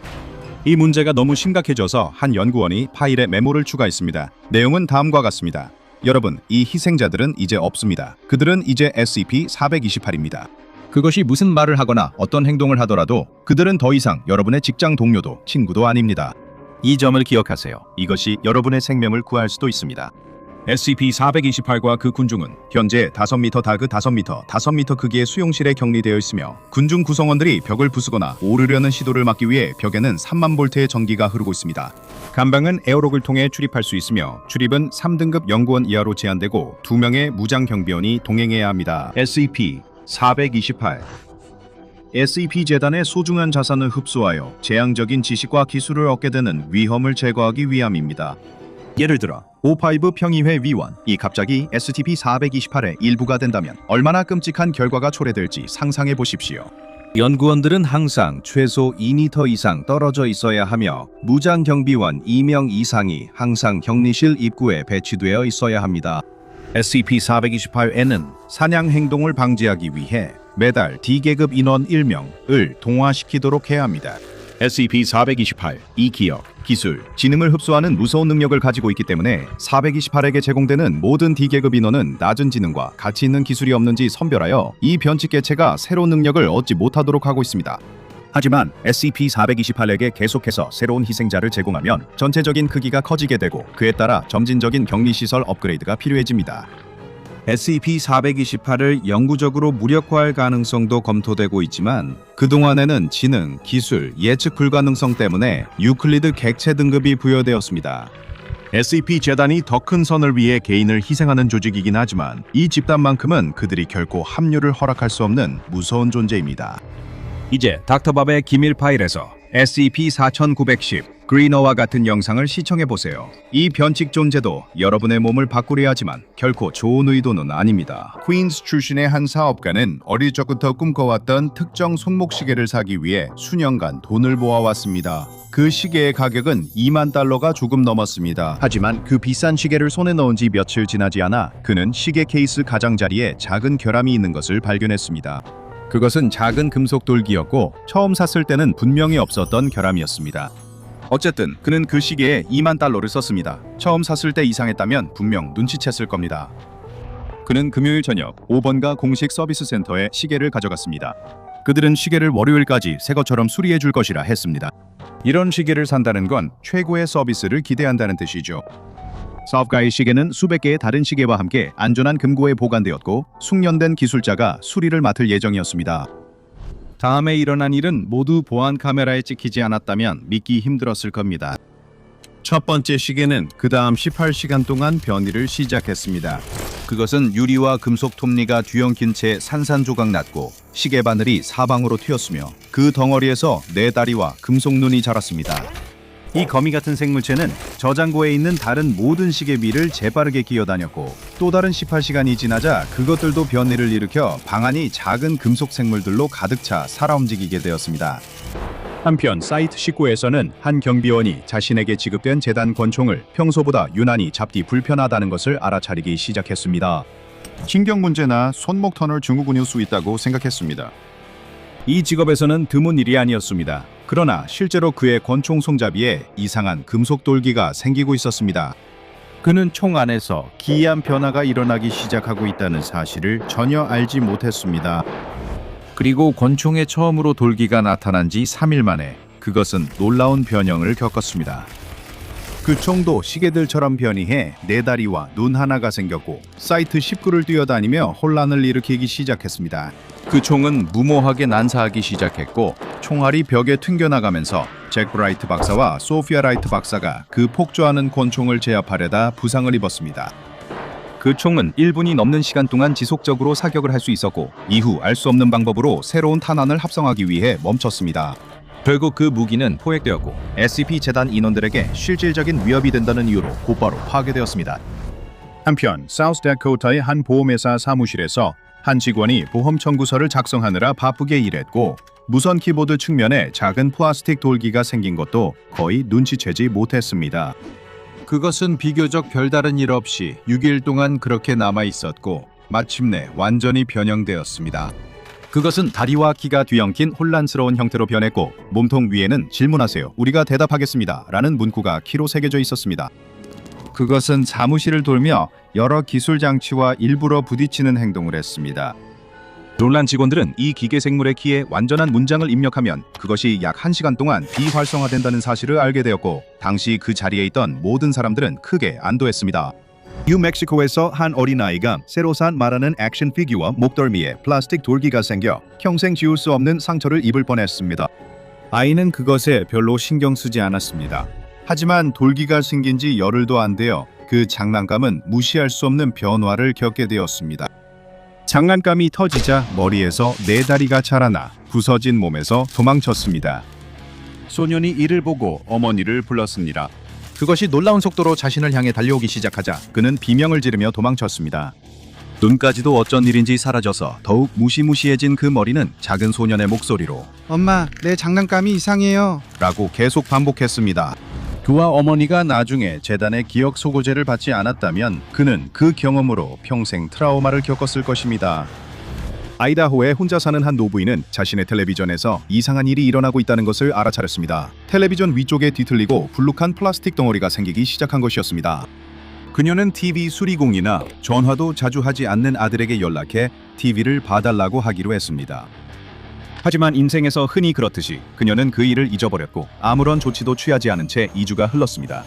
이 문제가 너무 심각해져서 한 연구원이 파일에 메모를 추가했습니다. 내용은 다음과 같습니다. 여러분, 이 희생자들은 이제 없습니다. 그들은 이제 SCP-428입니다. 그것이 무슨 말을 하거나 어떤 행동을 하더라도 그들은 더 이상 여러분의 직장 동료도 친구도 아닙니다. 이 점을 기억하세요. 이것이 여러분의 생명을 구할 수도 있습니다. SCP-428과 그 군중은 현재 5m 다그 5m, 5m 크기의 수용실에 격리되어 있으며 군중 구성원들이 벽을 부수거나 오르려는 시도를 막기 위해 벽에는 3만 볼트의 전기가 흐르고 있습니다. 감방은 에어록을 통해 출입할 수 있으며 출입은 3등급 연구원 이하로 제한되고 2명의 무장 경비원이 동행해야 합니다. SCP-428 SCP-재단의 소중한 자산을 흡수하여 재앙적인 지식과 기술을 얻게 되는 위험을 제거하기 위함입니다. 예를 들어 O5 평의회 위원이 갑자기 SCP-428의 일부가 된다면 얼마나 끔찍한 결과가 초래될지 상상해 보십시오. 연구원들은 항상 최소 2m 이상 떨어져 있어야 하며 무장 경비원 2명 이상이 항상 격리실 입구에 배치되어 있어야 합니다. SCP-428에는 사냥 행동을 방지하기 위해 매달 D계급 인원 1명을 동화시키도록 해야 합니다. SCP-428, 이 기억, 기술, 지능을 흡수하는 무서운 능력을 가지고 있기 때문에 428에게 제공되는 모든 D계급 인원은 낮은 지능과 가치 있는 기술이 없는지 선별하여 이 변칙 개체가 새로운 능력을 얻지 못하도록 하고 있습니다. 하지만 SCP-428에게 계속해서 새로운 희생자를 제공하면 전체적인 크기가 커지게 되고 그에 따라 점진적인 격리시설 업그레이드가 필요해집니다. SCP-428을 영구적으로 무력화할 가능성도 검토되고 있지만 그동안에는 지능, 기술, 예측 불가능성 때문에 유클리드 객체 등급이 부여되었습니다. SCP-재단이 더 큰 선을 위해 개인을 희생하는 조직이긴 하지만 이 집단만큼은 그들이 결코 합류를 허락할 수 없는 무서운 존재입니다. 이제 닥터밥의 기밀 파일에서 SCP-4910 그리너와 같은 영상을 시청해보세요. 이 변칙 존재도 여러분의 몸을 바꾸려 하지만 결코 좋은 의도는 아닙니다. 퀸스 출신의 한 사업가는 어릴 적부터 꿈꿔왔던 특정 손목시계를 사기 위해 수년간 돈을 모아왔습니다. 그 시계의 가격은 2만 달러가 조금 넘었습니다. 하지만 그 비싼 시계를 손에 넣은 지 며칠 지나지 않아 그는 시계 케이스 가장자리에 작은 결함이 있는 것을 발견했습니다. 그것은 작은 금속 돌기였고 처음 샀을 때는 분명히 없었던 결함이었습니다. 어쨌든 그는 그 시계에 2만 달러를 썼습니다. 처음 샀을 때 이상했다면 분명 눈치챘을 겁니다. 그는 금요일 저녁 5번가 공식 서비스 센터에 시계를 가져갔습니다. 그들은 시계를 월요일까지 새 것처럼 수리해 줄 것이라 했습니다. 이런 시계를 산다는 건 최고의 서비스를 기대한다는 뜻이죠. 사업가의 시계는 수백 개의 다른 시계와 함께 안전한 금고에 보관되었고 숙련된 기술자가 수리를 맡을 예정이었습니다. 다음에 일어난 일은 모두 보안 카메라에 찍히지 않았다면 믿기 힘들었을 겁니다. 첫 번째 시계는 그 다음 18시간 동안 변이를 시작했습니다. 그것은 유리와 금속 톱니가 뒤엉킨 채 산산조각 났고 시계 바늘이 사방으로 튀었으며 그 덩어리에서 네 다리와 금속 눈이 자랐습니다. 이 거미 같은 생물체는 저장고에 있는 다른 모든 시계비를 재빠르게 기어다녔고 또 다른 18시간이 지나자 그것들도 변이를 일으켜 방 안이 작은 금속 생물들로 가득 차 살아 움직이게 되었습니다. 한편 사이트 19에서는 한 경비원이 자신에게 지급된 재단 권총을 평소보다 유난히 잡기 불편하다는 것을 알아차리기 시작했습니다. 신경 문제나 손목 터널 증후군일 수 있다고 생각했습니다. 이 직업에서는 드문 일이 아니었습니다. 그러나 실제로 그의 권총 손잡이에 이상한 금속 돌기가 생기고 있었습니다. 그는 총 안에서 기이한 변화가 일어나기 시작하고 있다는 사실을 전혀 알지 못했습니다. 그리고 권총에 처음으로 돌기가 나타난 지 3일 만에 그것은 놀라운 변형을 겪었습니다. 그 총도 시계들처럼 변이해 네 다리와 눈 하나가 생겼고 사이트 19를 뛰어다니며 혼란을 일으키기 시작했습니다. 그 총은 무모하게 난사하기 시작했고 총알이 벽에 튕겨나가면서 잭 브라이트 박사와 소피아 라이트 박사가 그 폭주하는 권총을 제압하려다 부상을 입었습니다. 그 총은 1분이 넘는 시간 동안 지속적으로 사격을 할 수 있었고 이후 알 수 없는 방법으로 새로운 탄환을 합성하기 위해 멈췄습니다. 결국 그 무기는 포획되었고 SCP 재단 인원들에게 실질적인 위협이 된다는 이유로 곧바로 파괴되었습니다. 한편 사우스다코타의 한 보험회사 사무실에서 한 직원이 보험 청구서를 작성하느라 바쁘게 일했고 무선 키보드 측면에 작은 플라스틱 돌기가 생긴 것도 거의 눈치채지 못했습니다. 그것은 비교적 별다른 일 없이 6일 동안 그렇게 남아 있었고 마침내 완전히 변형되었습니다. 그것은 다리와 키가 뒤엉킨 혼란스러운 형태로 변했고 몸통 위에는 질문하세요. 우리가 대답하겠습니다. 라는 문구가 키로 새겨져 있었습니다. 그것은 사무실을 돌며 여러 기술 장치와 일부러 부딪히는 행동을 했습니다. 놀란 직원들은 이 기계 생물의 키에 완전한 문장을 입력하면 그것이 약 1시간 동안 비활성화된다는 사실을 알게 되었고 당시 그 자리에 있던 모든 사람들은 크게 안도했습니다. 뉴멕시코에서 한 어린아이가 새로 산 말하는 액션 피규어 목덜미에 플라스틱 돌기가 생겨 평생 지울 수 없는 상처를 입을 뻔했습니다. 아이는 그것에 별로 신경 쓰지 않았습니다. 하지만 돌기가 생긴 지 열흘도 안 되어 그 장난감은 무시할 수 없는 변화를 겪게 되었습니다. 장난감이 터지자 머리에서 네 다리가 자라나 부서진 몸에서 도망쳤습니다. 소년이 이를 보고 어머니를 불렀습니다. 그것이 놀라운 속도로 자신을 향해 달려오기 시작하자 그는 비명을 지르며 도망쳤습니다. 눈까지도 어쩐 일인지 사라져서 더욱 무시무시해진 그 머리는 작은 소년의 목소리로 엄마, 내 장난감이 이상해요. 라고 계속 반복했습니다. 그와 어머니가 나중에 재단의 기억 소고제를 받지 않았다면 그는 그 경험으로 평생 트라우마를 겪었을 것입니다. 아이다호에 혼자 사는 한 노부인은 자신의 텔레비전에서 이상한 일이 일어나고 있다는 것을 알아차렸습니다. 텔레비전 위쪽에 뒤틀리고 불룩한 플라스틱 덩어리가 생기기 시작한 것이었습니다. 그녀는 TV 수리공이나 전화도 자주 하지 않는 아들에게 연락해 TV를 봐달라고 하기로 했습니다. 하지만 인생에서 흔히 그렇듯이 그녀는 그 일을 잊어버렸고 아무런 조치도 취하지 않은 채 2주가 흘렀습니다.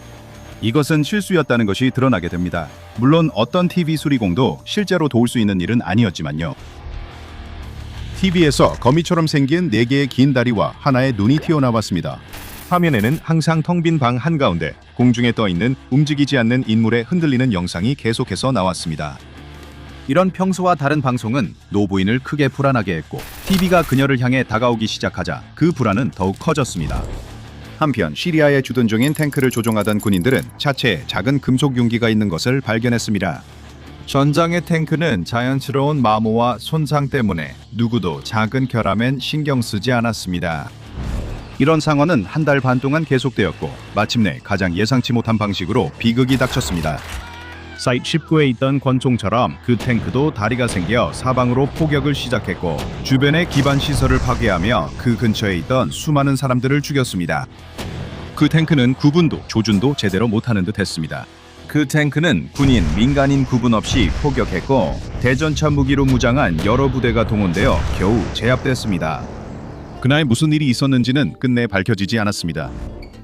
이것은 실수였다는 것이 드러나게 됩니다. 물론 어떤 TV 수리공도 실제로 도울 수 있는 일은 아니었지만요. TV에서 거미처럼 생긴 4개의 긴 다리와 하나의 눈이 튀어나왔습니다. 화면에는 항상 텅 빈 방 한가운데 공중에 떠있는 움직이지 않는 인물의 흔들리는 영상이 계속해서 나왔습니다. 이런 평소와 다른 방송은 노부인을 크게 불안하게 했고 TV가 그녀를 향해 다가오기 시작하자 그 불안은 더욱 커졌습니다. 한편 시리아에 주둔 중인 탱크를 조종하던 군인들은 차체에 작은 금속 융기가 있는 것을 발견했습니다. 전장의 탱크는 자연스러운 마모와 손상 때문에 누구도 작은 결함엔 신경 쓰지 않았습니다. 이런 상황은 한 달 반 동안 계속되었고 마침내 가장 예상치 못한 방식으로 비극이 닥쳤습니다. 사이트 19에 있던 권총처럼 그 탱크도 다리가 생겨 사방으로 포격을 시작했고 주변의 기반 시설을 파괴하며 그 근처에 있던 수많은 사람들을 죽였습니다. 그 탱크는 구분도 조준도 제대로 못하는 듯 했습니다. 그 탱크는 군인, 민간인 구분 없이 포격했고 대전차 무기로 무장한 여러 부대가 동원되어 겨우 제압됐습니다. 그날 무슨 일이 있었는지는 끝내 밝혀지지 않았습니다.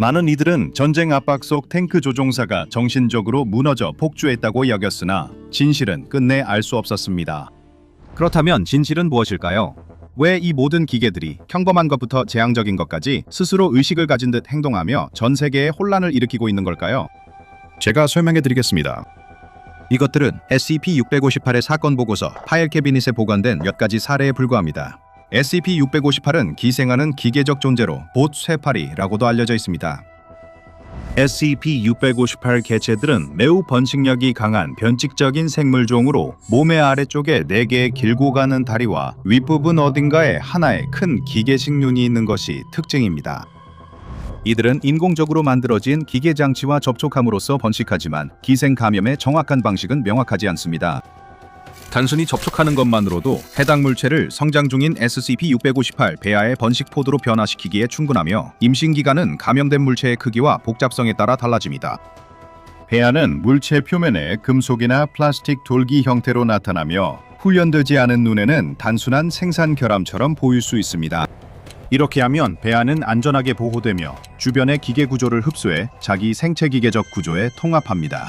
많은 이들은 전쟁 압박 속 탱크 조종사가 정신적으로 무너져 폭주했다고 여겼으나 진실은 끝내 알 수 없었습니다. 그렇다면 진실은 무엇일까요? 왜 이 모든 기계들이 평범한 것부터 재앙적인 것까지 스스로 의식을 가진 듯 행동하며 전 세계에 혼란을 일으키고 있는 걸까요? 제가 설명해 드리겠습니다. 이것들은 SCP-658의 사건 보고서 파일 캐비닛에 보관된 몇 가지 사례에 불과합니다. SCP-658은 기생하는 기계적 존재로 봇 쇠파리라고도 알려져 있습니다. SCP-658 개체들은 매우 번식력이 강한 변칙적인 생물종으로 몸의 아래쪽에 4개의 길고 가는 다리와 윗부분 어딘가에 하나의 큰 기계식 눈이 있는 것이 특징입니다. 이들은 인공적으로 만들어진 기계 장치와 접촉함으로써 번식하지만 기생 감염의 정확한 방식은 명확하지 않습니다. 단순히 접촉하는 것만으로도 해당 물체를 성장 중인 SCP-658 배아의 번식 포드로 변화시키기에 충분하며 임신 기간은 감염된 물체의 크기와 복잡성에 따라 달라집니다. 배아는 물체 표면에 금속이나 플라스틱 돌기 형태로 나타나며 훈련되지 않은 눈에는 단순한 생산 결함처럼 보일 수 있습니다. 이렇게 하면 배아는 안전하게 보호되며 주변의 기계 구조를 흡수해 자기 생체 기계적 구조에 통합합니다.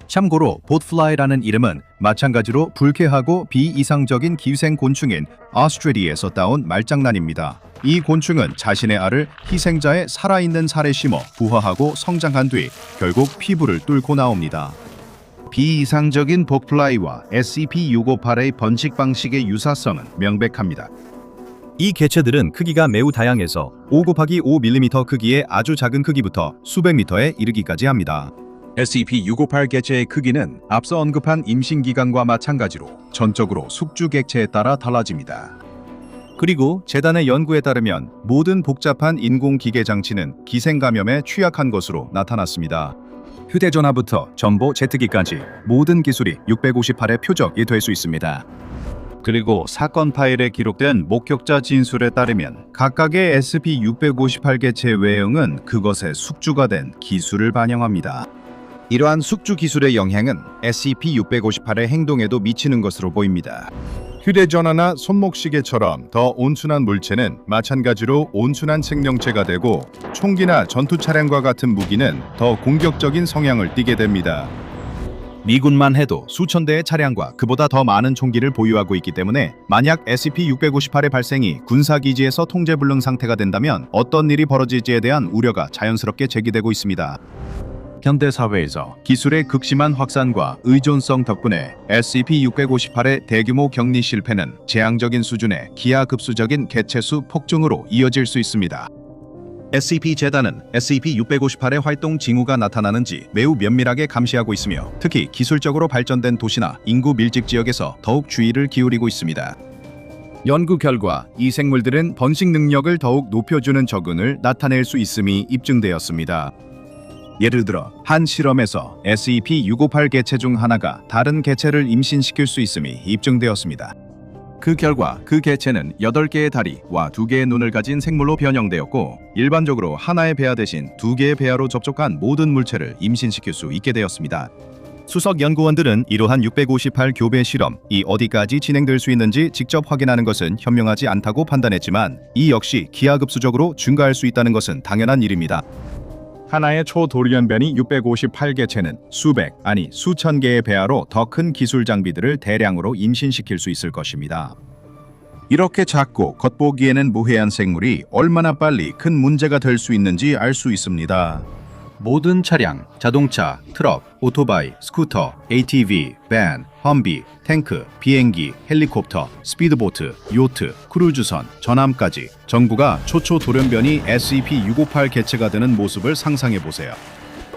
참고로 봇플라이라는 이름은 마찬가지로 불쾌하고 비이상적인 기생 곤충인 오스트레리에서 따온 말장난입니다. 이 곤충은 자신의 알을 희생자의 살아있는 살에 심어 부화하고 성장한 뒤 결국 피부를 뚫고 나옵니다. 비이상적인 봇플라이와 SCP-658의 번식 방식의 유사성은 명백합니다. 이 개체들은 크기가 매우 다양해서 5×5mm 크기의 아주 작은 크기부터 수백 미터에 이르기까지 합니다. SCP-658 개체의 크기는 앞서 언급한 임신기간과 마찬가지로 전적으로 숙주 객체에 따라 달라집니다. 그리고 재단의 연구에 따르면 모든 복잡한 인공기계 장치는 기생감염에 취약한 것으로 나타났습니다. 휴대전화부터 전보 제트기까지 모든 기술이 658의 표적이 될 수 있습니다. 그리고 사건 파일에 기록된 목격자 진술에 따르면 각각의 SCP-658 개체 외형은 그것의 숙주가 된 기술을 반영합니다. 이러한 숙주 기술의 영향은 SCP-658의 행동에도 미치는 것으로 보입니다. 휴대전화나 손목시계처럼 더 온순한 물체는 마찬가지로 온순한 생명체가 되고 총기나 전투차량과 같은 무기는 더 공격적인 성향을 띠게 됩니다. 미군만 해도 수천 대의 차량과 그보다 더 많은 총기를 보유하고 있기 때문에 만약 SCP-658의 발생이 군사기지에서 통제불능 상태가 된다면 어떤 일이 벌어질지에 대한 우려가 자연스럽게 제기되고 있습니다. 현대사회에서 기술의 극심한 확산과 의존성 덕분에 SCP-658의 대규모 격리 실패는 재앙적인 수준의 기하급수적인 개체수 폭증으로 이어질 수 있습니다. SCP-재단은 SCP-658의 활동 징후가 나타나는지 매우 면밀하게 감시하고 있으며 특히 기술적으로 발전된 도시나 인구 밀집 지역에서 더욱 주의를 기울이고 있습니다. 연구 결과 이 생물들은 번식 능력을 더욱 높여주는 적응을 나타낼 수 있음이 입증되었습니다. 예를 들어 한 실험에서 SCP-658 개체 중 하나가 다른 개체를 임신시킬 수 있음이 입증되었습니다. 그 결과 그 개체는 8개의 다리와 2개의 눈을 가진 생물로 변형되었고 일반적으로 하나의 배아 대신 2개의 배아로 접촉한 모든 물체를 임신시킬 수 있게 되었습니다. 수석 연구원들은 이러한 658 교배 실험이 어디까지 진행될 수 있는지 직접 확인하는 것은 현명하지 않다고 판단했지만 이 역시 기하급수적으로 증가할 수 있다는 것은 당연한 일입니다. 하나의 초돌연변이 658 개체는 수백, 아니 수천 개의 배아로 더 큰 기술 장비들을 대량으로 임신시킬 수 있을 것입니다. 이렇게 작고 겉보기에는 무해한 생물이 얼마나 빨리 큰 문제가 될 수 있는지 알 수 있습니다. 모든 차량, 자동차, 트럭, 오토바이, 스쿠터, ATV, 밴, 험비, 탱크, 비행기, 헬리콥터, 스피드보트, 요트, 크루즈선, 전함까지 전구가 초초 돌연변이 SCP-658 개체가 되는 모습을 상상해 보세요.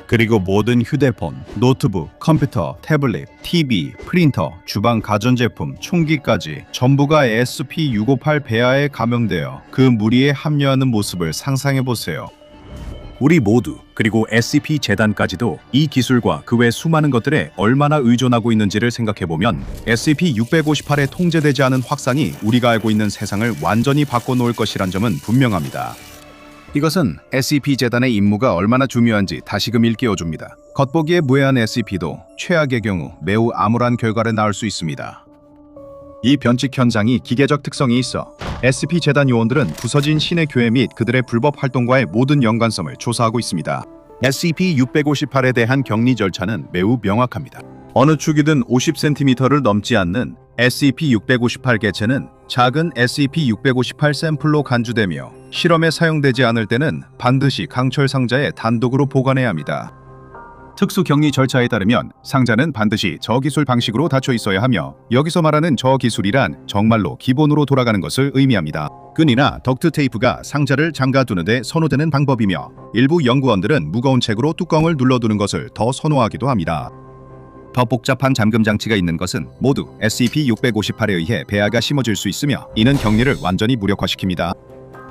그리고 모든 휴대폰, 노트북, 컴퓨터, 태블릿, TV, 프린터, 주방 가전제품, 총기까지 전부가 SCP-658 배아에 감염되어 그 무리에 합류하는 모습을 상상해 보세요. 우리 모두, 그리고 SCP 재단까지도 이 기술과 그 외 수많은 것들에 얼마나 의존하고 있는지를 생각해보면 SCP-658에 통제되지 않은 확산이 우리가 알고 있는 세상을 완전히 바꿔놓을 것이란 점은 분명합니다. 이것은 SCP 재단의 임무가 얼마나 중요한지 다시금 일깨워줍니다. 겉보기에 무해한 SCP도 최악의 경우 매우 암울한 결과를 낳을 수 있습니다. 이 변칙 현상이 기계적 특성이 있어 SCP 재단 요원들은 부서진 신의 교회 및 그들의 불법 활동과의 모든 연관성을 조사하고 있습니다. SCP-658에 대한 격리 절차는 매우 명확합니다. 어느 축이든 50cm를 넘지 않는 SCP-658 개체는 작은 SCP-658 샘플로 간주되며 실험에 사용되지 않을 때는 반드시 강철 상자에 단독으로 보관해야 합니다. 특수 격리 절차에 따르면 상자는 반드시 저기술 방식으로 닫혀 있어야 하며 여기서 말하는 저기술이란 정말로 기본으로 돌아가는 것을 의미합니다. 끈이나 덕트 테이프가 상자를 잠가두는 데 선호되는 방법이며 일부 연구원들은 무거운 책으로 뚜껑을 눌러두는 것을 더 선호하기도 합니다. 더 복잡한 잠금 장치가 있는 것은 모두 SCP-658에 의해 배아가 심어질 수 있으며 이는 격리를 완전히 무력화시킵니다.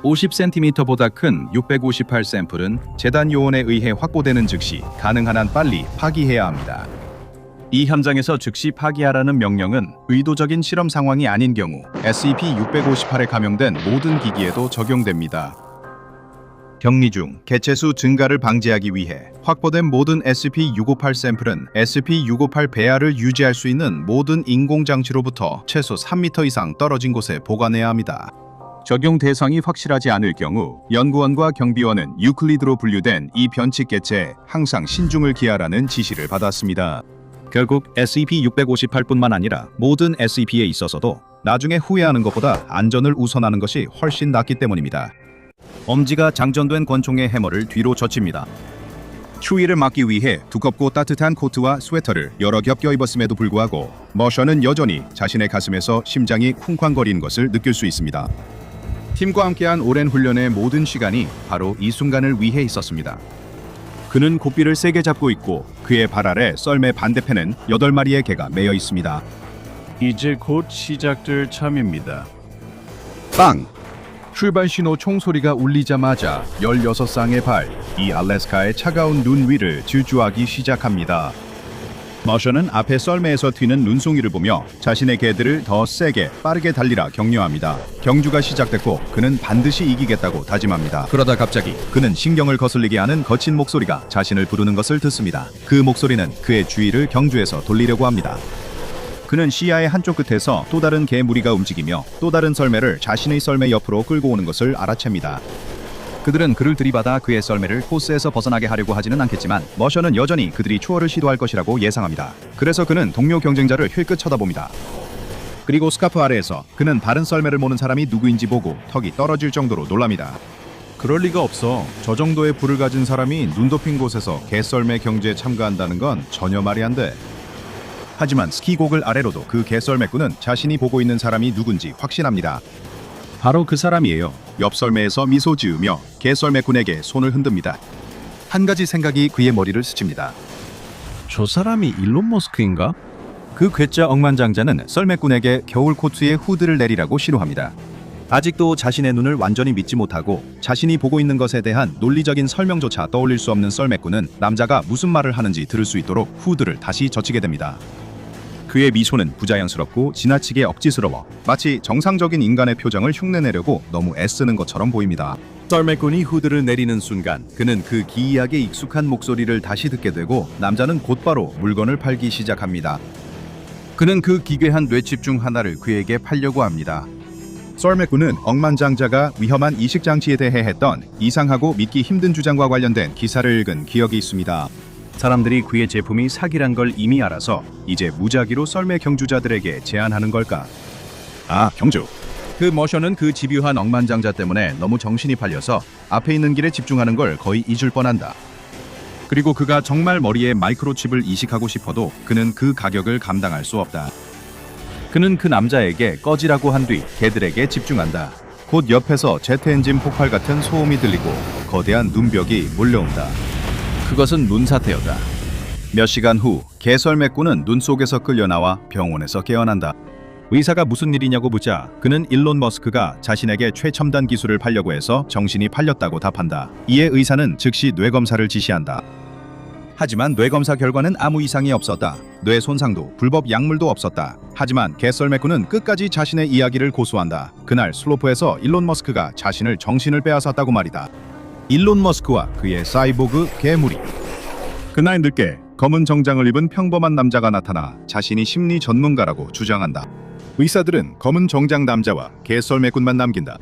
50cm보다 큰 658 샘플은 재단 요원에 의해 확보되는 즉시 가능한 한 빨리 파기해야 합니다. 이 현장에서 즉시 파기하라는 명령은 의도적인 실험 상황이 아닌 경우 SCP-658에 감염된 모든 기기에도 적용됩니다. 격리 중 개체수 증가를 방지하기 위해 확보된 모든 SCP-658 샘플은 SCP-658 배아를 유지할 수 있는 모든 인공장치로부터 최소 3m 이상 떨어진 곳에 보관해야 합니다. 적용 대상이 확실하지 않을 경우 연구원과 경비원은 유클리드로 분류된 이 변칙 개체에 항상 신중을 기하라는 지시를 받았습니다. 결국 SCP-658뿐만 아니라 모든 SCP에 있어서도 나중에 후회하는 것보다 안전을 우선하는 것이 훨씬 낫기 때문입니다. 엄지가 장전된 권총의 해머를 뒤로 젖힙니다. 추위를 막기 위해 두껍고 따뜻한 코트와 스웨터를 여러 겹 껴입었음에도 불구하고 머셔는 여전히 자신의 가슴에서 심장이 쿵쾅거리는 것을 느낄 수 있습니다. 팀과 함께한 오랜 훈련의 모든 시간이 바로 이 순간을 위해 있었습니다. 그는 고삐를 세게 잡고 있고 그의 발 아래 썰매 반대편엔 8마리의 개가 매여 있습니다. 이제 곧 시작될 참입니다. 빵! 출발 신호 총소리가 울리자마자 16쌍의 발, 이 알래스카의 차가운 눈 위를 질주하기 시작합니다. 머셔는 앞에 썰매에서 튀는 눈송이를 보며 자신의 개들을 더 세게 빠르게 달리라 격려합니다. 경주가 시작됐고 그는 반드시 이기겠다고 다짐합니다. 그러다 갑자기 그는 신경을 거슬리게 하는 거친 목소리가 자신을 부르는 것을 듣습니다. 그 목소리는 그의 주의를 경주에서 돌리려고 합니다. 그는 시야의 한쪽 끝에서 또 다른 개 무리가 움직이며 또 다른 썰매를 자신의 썰매 옆으로 끌고 오는 것을 알아챕니다. 그들은 그를 들이받아 그의 썰매를 코스에서 벗어나게 하려고 하지는 않겠지만 머셔는 여전히 그들이 추월을 시도할 것이라고 예상합니다. 그래서 그는 동료 경쟁자를 힐끗 쳐다봅니다. 그리고 스카프 아래에서 그는 다른 썰매를 모는 사람이 누구인지 보고 턱이 떨어질 정도로 놀랍니다. 그럴 리가 없어. 저 정도의 불을 가진 사람이 눈 덮인 곳에서 개썰매 경주에 참가한다는 건 전혀 말이 안 돼. 하지만 스키곡을 아래로도 그 개썰매꾼은 자신이 보고 있는 사람이 누군지 확신합니다. 바로 그 사람이에요. 옆 썰매에서 미소 지으며 개썰매꾼에게 손을 흔듭니다. 한 가지 생각이 그의 머리를 스칩니다. 저 사람이 일론 머스크인가? 그 괴짜 억만장자는 썰매꾼에게 겨울 코트에 후드를 내리라고 신호합니다. 아직도 자신의 눈을 완전히 믿지 못하고 자신이 보고 있는 것에 대한 논리적인 설명조차 떠올릴 수 없는 썰매꾼은 남자가 무슨 말을 하는지 들을 수 있도록 후드를 다시 젖히게 됩니다. 그의 미소는 부자연스럽고 지나치게 억지스러워 마치 정상적인 인간의 표정을 흉내내려고 너무 애쓰는 것처럼 보입니다. 썰매꾼이 후드를 내리는 순간 그는 그 기이하게 익숙한 목소리를 다시 듣게 되고 남자는 곧바로 물건을 팔기 시작합니다. 그는 그 기괴한 뇌칩 중 하나를 그에게 팔려고 합니다. 썰매꾼은 억만장자가 위험한 이식장치에 대해 했던 이상하고 믿기 힘든 주장과 관련된 기사를 읽은 기억이 있습니다. 사람들이 그의 제품이 사기란 걸 이미 알아서 이제 무작위로 썰매 경주자들에게 제안하는 걸까? 아, 경주. 그 머셔는 그 집요한 억만장자 때문에 너무 정신이 팔려서 앞에 있는 길에 집중하는 걸 거의 잊을 뻔한다. 그리고 그가 정말 머리에 마이크로칩을 이식하고 싶어도 그는 그 가격을 감당할 수 없다. 그는 그 남자에게 꺼지라고 한 뒤 개들에게 집중한다. 곧 옆에서 제트 엔진 폭발 같은 소음이 들리고 거대한 눈벽이 몰려온다. 그것은 눈사태였다. 몇 시간 후 개설매꾼은 눈 속에서 끌려나와 병원에서 깨어난다. 의사가 무슨 일이냐고 묻자 그는 일론 머스크가 자신에게 최첨단 기술을 팔려고 해서 정신이 팔렸다고 답한다. 이에 의사는 즉시 뇌검사를 지시한다. 하지만 뇌검사 결과는 아무 이상이 없었다. 뇌 손상도 불법 약물도 없었다. 하지만 개썰매꾼은 끝까지 자신의 이야기를 고수한다. 그날 슬로프에서 일론 머스크가 자신을 정신을 빼앗았다고 말이다. 일론 머스크와 그의 사이보그 괴물이. 그날 늦게 검은 정장을 입은 평범한 남자가 나타나 자신이 심리 전문가라고 주장한다. 의사들은 검은 정장 남자와 개썰매꾼만 남긴다.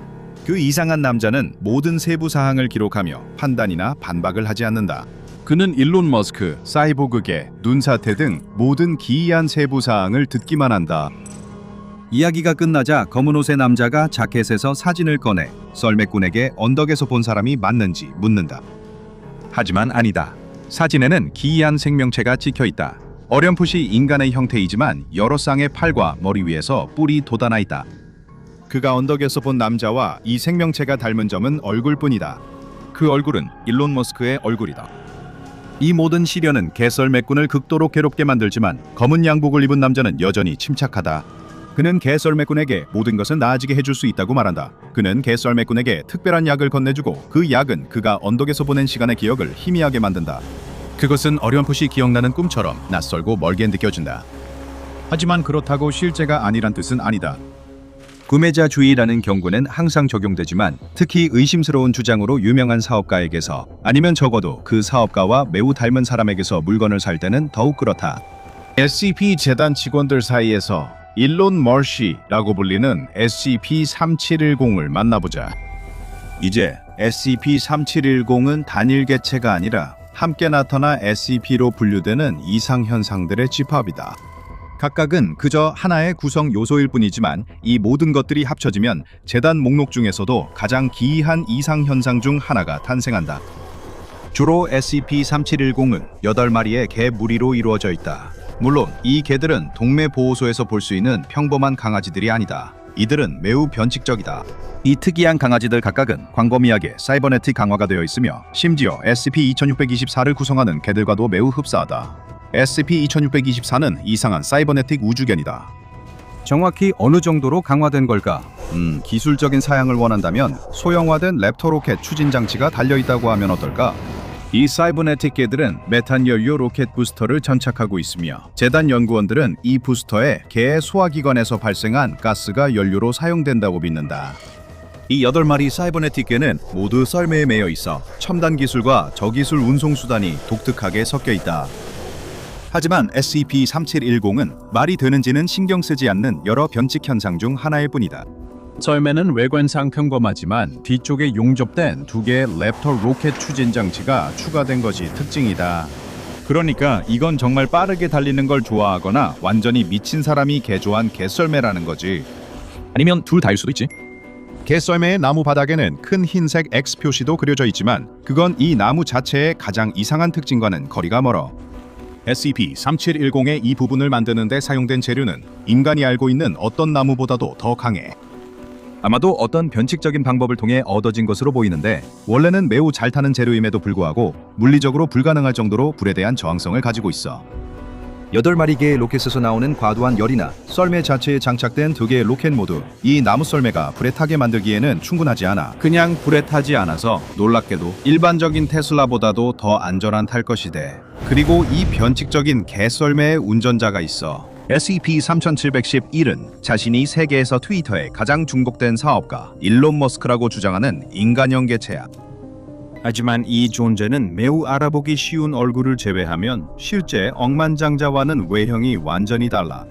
그 이상한 남자는 모든 세부 사항을 기록하며 판단이나 반박을 하지 않는다. 그는 일론 머스크, 사이보그계, 눈사태 등 모든 기이한 세부 사항을 듣기만 한다. 이야기가 끝나자 검은 옷의 남자가 자켓에서 사진을 꺼내 썰매꾼에게 언덕에서 본 사람이 맞는지 묻는다. 하지만 아니다. 사진에는 기이한 생명체가 찍혀 있다. 어렴풋이 인간의 형태이지만 여러 쌍의 팔과 머리 위에서 뿔이 돋아나 있다. 그가 언덕에서 본 남자와 이 생명체가 닮은 점은 얼굴뿐이다. 그 얼굴은 일론 머스크의 얼굴이다. 이 모든 시련은 개썰매꾼을 극도로 괴롭게 만들지만 검은 양복을 입은 남자는 여전히 침착하다. 그는 개썰매꾼에게 모든 것은 나아지게 해줄 수 있다고 말한다. 그는 개썰매꾼에게 특별한 약을 건네주고 그 약은 그가 언덕에서 보낸 시간의 기억을 희미하게 만든다. 그것은 어렴풋이 기억나는 꿈처럼 낯설고 멀게 느껴진다. 하지만 그렇다고 실제가 아니란 뜻은 아니다. 구매자주의라는 경고는 항상 적용되지만 특히 의심스러운 주장으로 유명한 사업가에게서 아니면 적어도 그 사업가와 매우 닮은 사람에게서 물건을 살 때는 더욱 그렇다. SCP 재단 직원들 사이에서 일론 머시라고 불리는 SCP-3710을 만나보자. 이제 SCP-3710은 단일 개체가 아니라 함께 나타나 SCP로 분류되는 이상 현상들의 집합이다. 각각은 그저 하나의 구성 요소일 뿐이지만 이 모든 것들이 합쳐지면 재단 목록 중에서도 가장 기이한 이상 현상 중 하나가 탄생한다. 주로 SCP-3710은 8마리의 개 무리로 이루어져 있다. 물론 이 개들은 동매 보호소에서 볼 수 있는 평범한 강아지들이 아니다. 이들은 매우 변칙적이다. 이 특이한 강아지들 각각은 광범위하게 사이버네틱 강화가 되어 있으며 심지어 SCP-2624를 구성하는 개들과도 매우 흡사하다. SCP-2624는 이상한 사이버네틱 우주견이다. 정확히 어느 정도로 강화된 걸까? 기술적인 사양을 원한다면 소형화된 랩터 로켓 추진 장치가 달려있다고 하면 어떨까? 이 사이버네틱 개들은 메탄 연료 로켓 부스터를 전착하고 있으며 재단 연구원들은 이 부스터에 개의 소화기관에서 발생한 가스가 연료로 사용된다고 믿는다. 이 8마리 사이버네틱 개는 모두 썰매에 매여 있어 첨단 기술과 저기술 운송 수단이 독특하게 섞여 있다. 하지만 SCP-3710은 말이 되는지는 신경 쓰지 않는 여러 변칙 현상 중 하나일 뿐이다. 썰매는 외관상 평범하지만 뒤쪽에 용접된 2개의 랩터 로켓 추진 장치가 추가된 것이 특징이다. 그러니까 이건 정말 빠르게 달리는 걸 좋아하거나 완전히 미친 사람이 개조한 개썰매라는 거지. 아니면 둘 다일 수도 있지. 개썰매의 나무 바닥에는 큰 흰색 X 표시도 그려져 있지만 그건 이 나무 자체의 가장 이상한 특징과는 거리가 멀어. SCP-3710의 이 부분을 만드는 데 사용된 재료는 인간이 알고 있는 어떤 나무보다도 더 강해. 아마도 어떤 변칙적인 방법을 통해 얻어진 것으로 보이는데 원래는 매우 잘 타는 재료임에도 불구하고 물리적으로 불가능할 정도로 불에 대한 저항성을 가지고 있어. 8마리 개의 로켓에서 나오는 과도한 열이나 썰매 자체에 장착된 2개의 로켓 모두 이 나무 썰매가 불에 타게 만들기에는 충분하지 않아. 그냥 불에 타지 않아서 놀랍게도 일반적인 테슬라보다도 더 안전한 탈 것이대. 그리고 이 변칙적인 개썰매의 운전자가 있어. SCP-3711은 자신이 세계에서 트위터에 가장 중독된 사업가 일론 머스크라고 주장하는 인간형 개체야. 하지만 이 존재는 매우 알아보기 쉬운 얼굴을 제외하면 실제 억만장자와는 외형이 완전히 달라.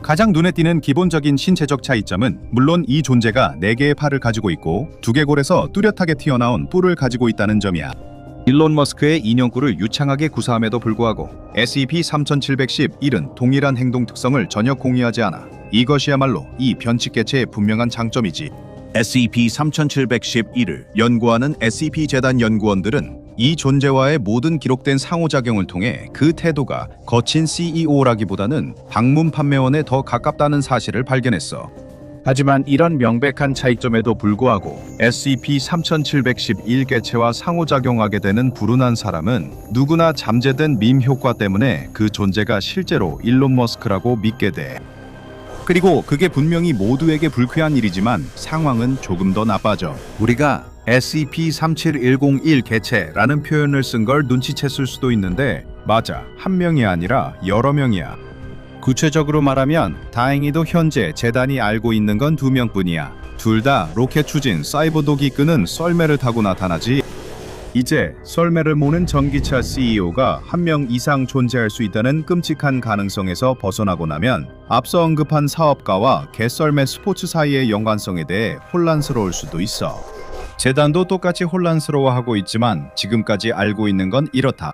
가장 눈에 띄는 기본적인 신체적 차이점은 물론 이 존재가 4개의 팔을 가지고 있고 2개골에서 뚜렷하게 튀어나온 뿔을 가지고 있다는 점이야. 일론 머스크의 인형꿀을 유창하게 구사함에도 불구하고 SCP-3711은 동일한 행동 특성을 전혀 공유하지 않아. 이것이야말로 이 변칙 개체의 분명한 장점이지. SCP-3711을 연구하는 SCP 재단 연구원들은 이 존재와의 모든 기록된 상호작용을 통해 그 태도가 거친 CEO라기보다는 방문 판매원에 더 가깝다는 사실을 발견했어. 하지만 이런 명백한 차이점에도 불구하고 SCP-3711 개체와 상호작용하게 되는 불운한 사람은 누구나 잠재된 밈 효과 때문에 그 존재가 실제로 일론 머스크라고 믿게 돼. 그리고 그게 분명히 모두에게 불쾌한 일이지만 상황은 조금 더 나빠져. 우리가 SCP-37101 개체라는 표현을 쓴 걸 눈치챘을 수도 있는데 맞아, 한 명이 아니라 여러 명이야. 구체적으로 말하면 다행히도 현재 재단이 알고 있는 건 2명뿐이야. 둘 다 로켓 추진 사이버독이 끄는 썰매를 타고 나타나지. 이제 썰매를 모는 전기차 CEO가 한 명 이상 존재할 수 있다는 끔찍한 가능성에서 벗어나고 나면 앞서 언급한 사업가와 개썰매 스포츠 사이의 연관성에 대해 혼란스러울 수도 있어. 재단도 똑같이 혼란스러워하고 있지만 지금까지 알고 있는 건 이렇다.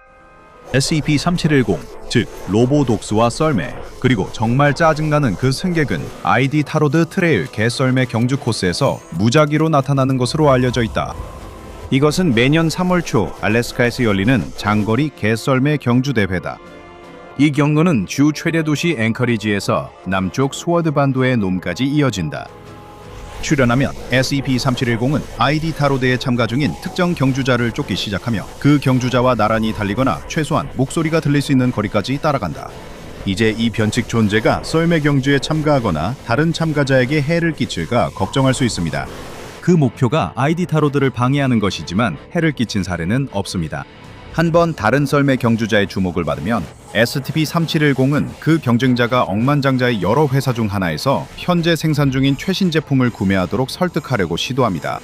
SCP-3710, 즉 로보독스와 썰매, 그리고 정말 짜증나는 그 승객은 ID 타로드 트레일 개썰매 경주 코스에서 무작위로 나타나는 것으로 알려져 있다. 이것은 매년 3월 초 알래스카에서 열리는 장거리 개썰매 경주 대회다. 이 경로는 주 최대 도시 앵커리지에서 남쪽 스워드 반도의 놈까지 이어진다. 출연하면 SCP-3710은 ID 타로드에 참가 중인 특정 경주자를 쫓기 시작하며 그 경주자와 나란히 달리거나 최소한 목소리가 들릴 수 있는 거리까지 따라간다. 이제 이 변칙 존재가 썰매 경주에 참가하거나 다른 참가자에게 해를 끼칠까 걱정할 수 있습니다. 그 목표가 ID 타로드를 방해하는 것이지만 해를 끼친 사례는 없습니다. 한번 다른 썰매 경주자의 주목을 받으면 SCP-3710은 그 경쟁자가 억만장자의 여러 회사 중 하나에서 현재 생산 중인 최신 제품을 구매하도록 설득하려고 시도합니다.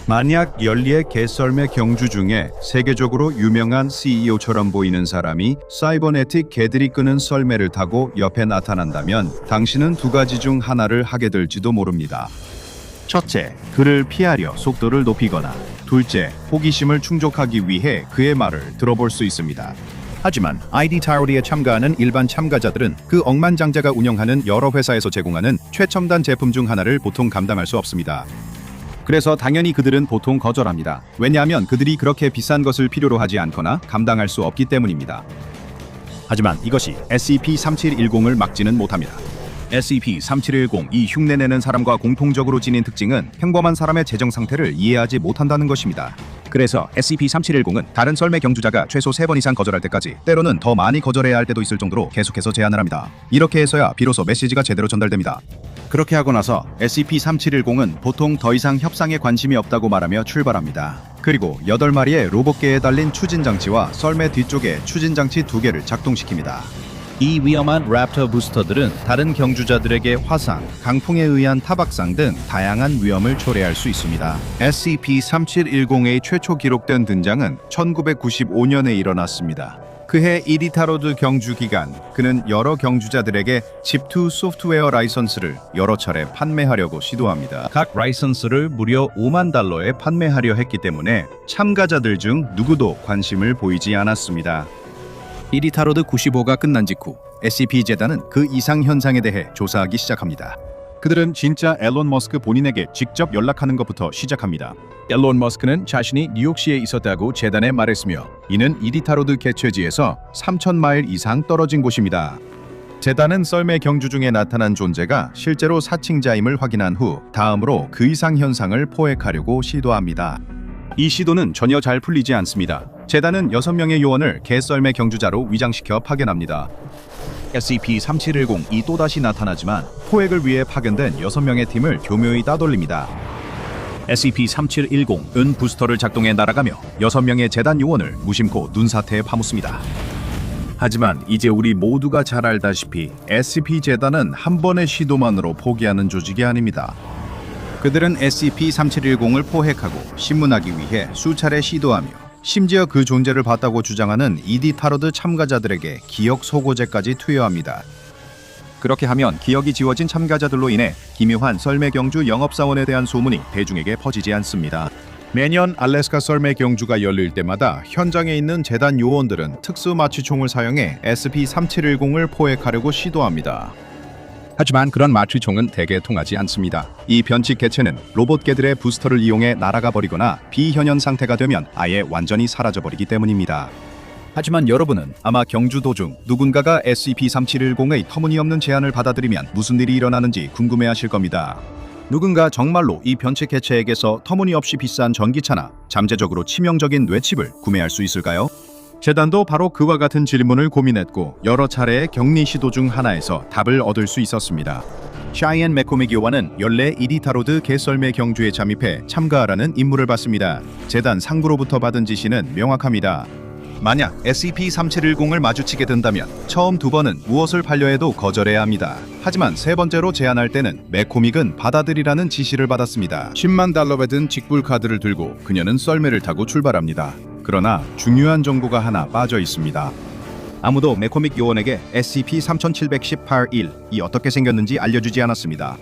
만약 연리의 개썰매 경주 중에 세계적으로 유명한 CEO처럼 보이는 사람이 사이버네틱 개들이 끄는 썰매를 타고 옆에 나타난다면 당신은 두 가지 중 하나를 하게 될지도 모릅니다. 첫째, 그를 피하려 속도를 높이거나 둘째, 호기심을 충족하기 위해 그의 말을 들어볼 수 있습니다. 하지만 ID 타로드에 참가하는 일반 참가자들은 그 억만장자가 운영하는 여러 회사에서 제공하는 최첨단 제품 중 하나를 보통 감당할 수 없습니다. 그래서 당연히 그들은 보통 거절합니다. 왜냐하면 그들이 그렇게 비싼 것을 필요로 하지 않거나 감당할 수 없기 때문입니다. 하지만 이것이 SCP-3710을 막지는 못합니다. SCP-3710 이 흉내내는 사람과 공통적으로 지닌 특징은 평범한 사람의 재정 상태를 이해하지 못한다는 것입니다. 그래서 SCP-3710은 다른 썰매 경주자가 최소 3번 이상 거절할 때까지, 때로는 더 많이 거절해야 할 때도 있을 정도로 계속해서 제안을 합니다. 이렇게 해서야 비로소 메시지가 제대로 전달됩니다. 그렇게 하고 나서 SCP-3710은 보통 더 이상 협상에 관심이 없다고 말하며 출발합니다. 그리고 8마리의 로봇계에 달린 추진장치와 썰매 뒤쪽에 추진장치 2개를 작동시킵니다. 이 위험한 랩터 부스터들은 다른 경주자들에게 화상, 강풍에 의한 타박상 등 다양한 위험을 초래할 수 있습니다. SCP-3710의 최초 기록된 등장은 1995년에 일어났습니다. 그해 ID 타로드 경주 기간, 그는 여러 경주자들에게 집2 소프트웨어 라이선스를 여러 차례 판매하려고 시도합니다. 각 라이선스를 무려 $50,000에 판매하려 했기 때문에 참가자들 중 누구도 관심을 보이지 않았습니다. ID 타로드 95가 끝난 직후 SCP 재단은 그 이상 현상에 대해 조사하기 시작합니다. 그들은 진짜 앨런 머스크 본인에게 직접 연락하는 것부터 시작합니다. 앨런 머스크는 자신이 뉴욕시에 있었다고 재단에 말했으며 이는 ID 타로드 개최지에서 3,000마일 이상 떨어진 곳입니다. 재단은 썰매 경주 중에 나타난 존재가 실제로 사칭자임을 확인한 후 다음으로 그 이상 현상을 포획하려고 시도합니다. 이 시도는 전혀 잘 풀리지 않습니다. 재단은 6명의 요원을 개썰매 경주자로 위장시켜 파견합니다. SCP-3710이 또다시 나타나지만 포획을 위해 파견된 6명의 팀을 교묘히 따돌립니다. SCP-3710은 부스터를 작동해 날아가며 6명의 재단 요원을 무심코 눈사태에 파묻습니다. 하지만 이제 우리 모두가 잘 알다시피 SCP 재단은 한 번의 시도만으로 포기하는 조직이 아닙니다. 그들은 SCP-3710을 포획하고 신문하기 위해 수차례 시도하며 심지어 그 존재를 봤다고 주장하는 ID 타로드 참가자들에게 기억 소고제까지 투여합니다. 그렇게 하면 기억이 지워진 참가자들로 인해 기묘한 썰매 경주 영업사원에 대한 소문이 대중에게 퍼지지 않습니다. 매년 알래스카 썰매 경주가 열릴 때마다 현장에 있는 재단 요원들은 특수 마취총을 사용해 SCP-3710을 포획하려고 시도합니다. 하지만 그런 마취총은 대개 통하지 않습니다. 이 변칙 개체는 로봇 개들의 부스터를 이용해 날아가 버리거나 비현현 상태가 되면 아예 완전히 사라져 버리기 때문입니다. 하지만 여러분은 아마 경주 도중 누군가가 SCP-3710의 터무니없는 제안을 받아들이면 무슨 일이 일어나는지 궁금해하실 겁니다. 누군가 정말로 이 변칙 개체에게서 터무니없이 비싼 전기차나 잠재적으로 치명적인 뇌칩을 구매할 수 있을까요? 재단도 바로 그와 같은 질문을 고민했고 여러 차례의 격리 시도 중 하나에서 답을 얻을 수 있었습니다. 샤이앤 매코믹 요원은 연례 이디타로드 개썰매 경주에 잠입해 참가하라는 임무를 받습니다. 재단 상부로부터 받은 지시는 명확합니다. 만약 SCP-3710을 마주치게 된다면 처음 두 번은 무엇을 반려해도 거절해야 합니다. 하지만 세 번째로 제안할 때는 매코믹은 받아들이라는 지시를 받았습니다. 10만 달러 받은 직불 카드를 들고 그녀는 썰매를 타고 출발합니다. 그러나 중요한 정보가 하나 빠져 있습니다. 아무도 매코믹 요원에게 SCP-3718-1이 어떻게 생겼는지 알려주지 않았습니다.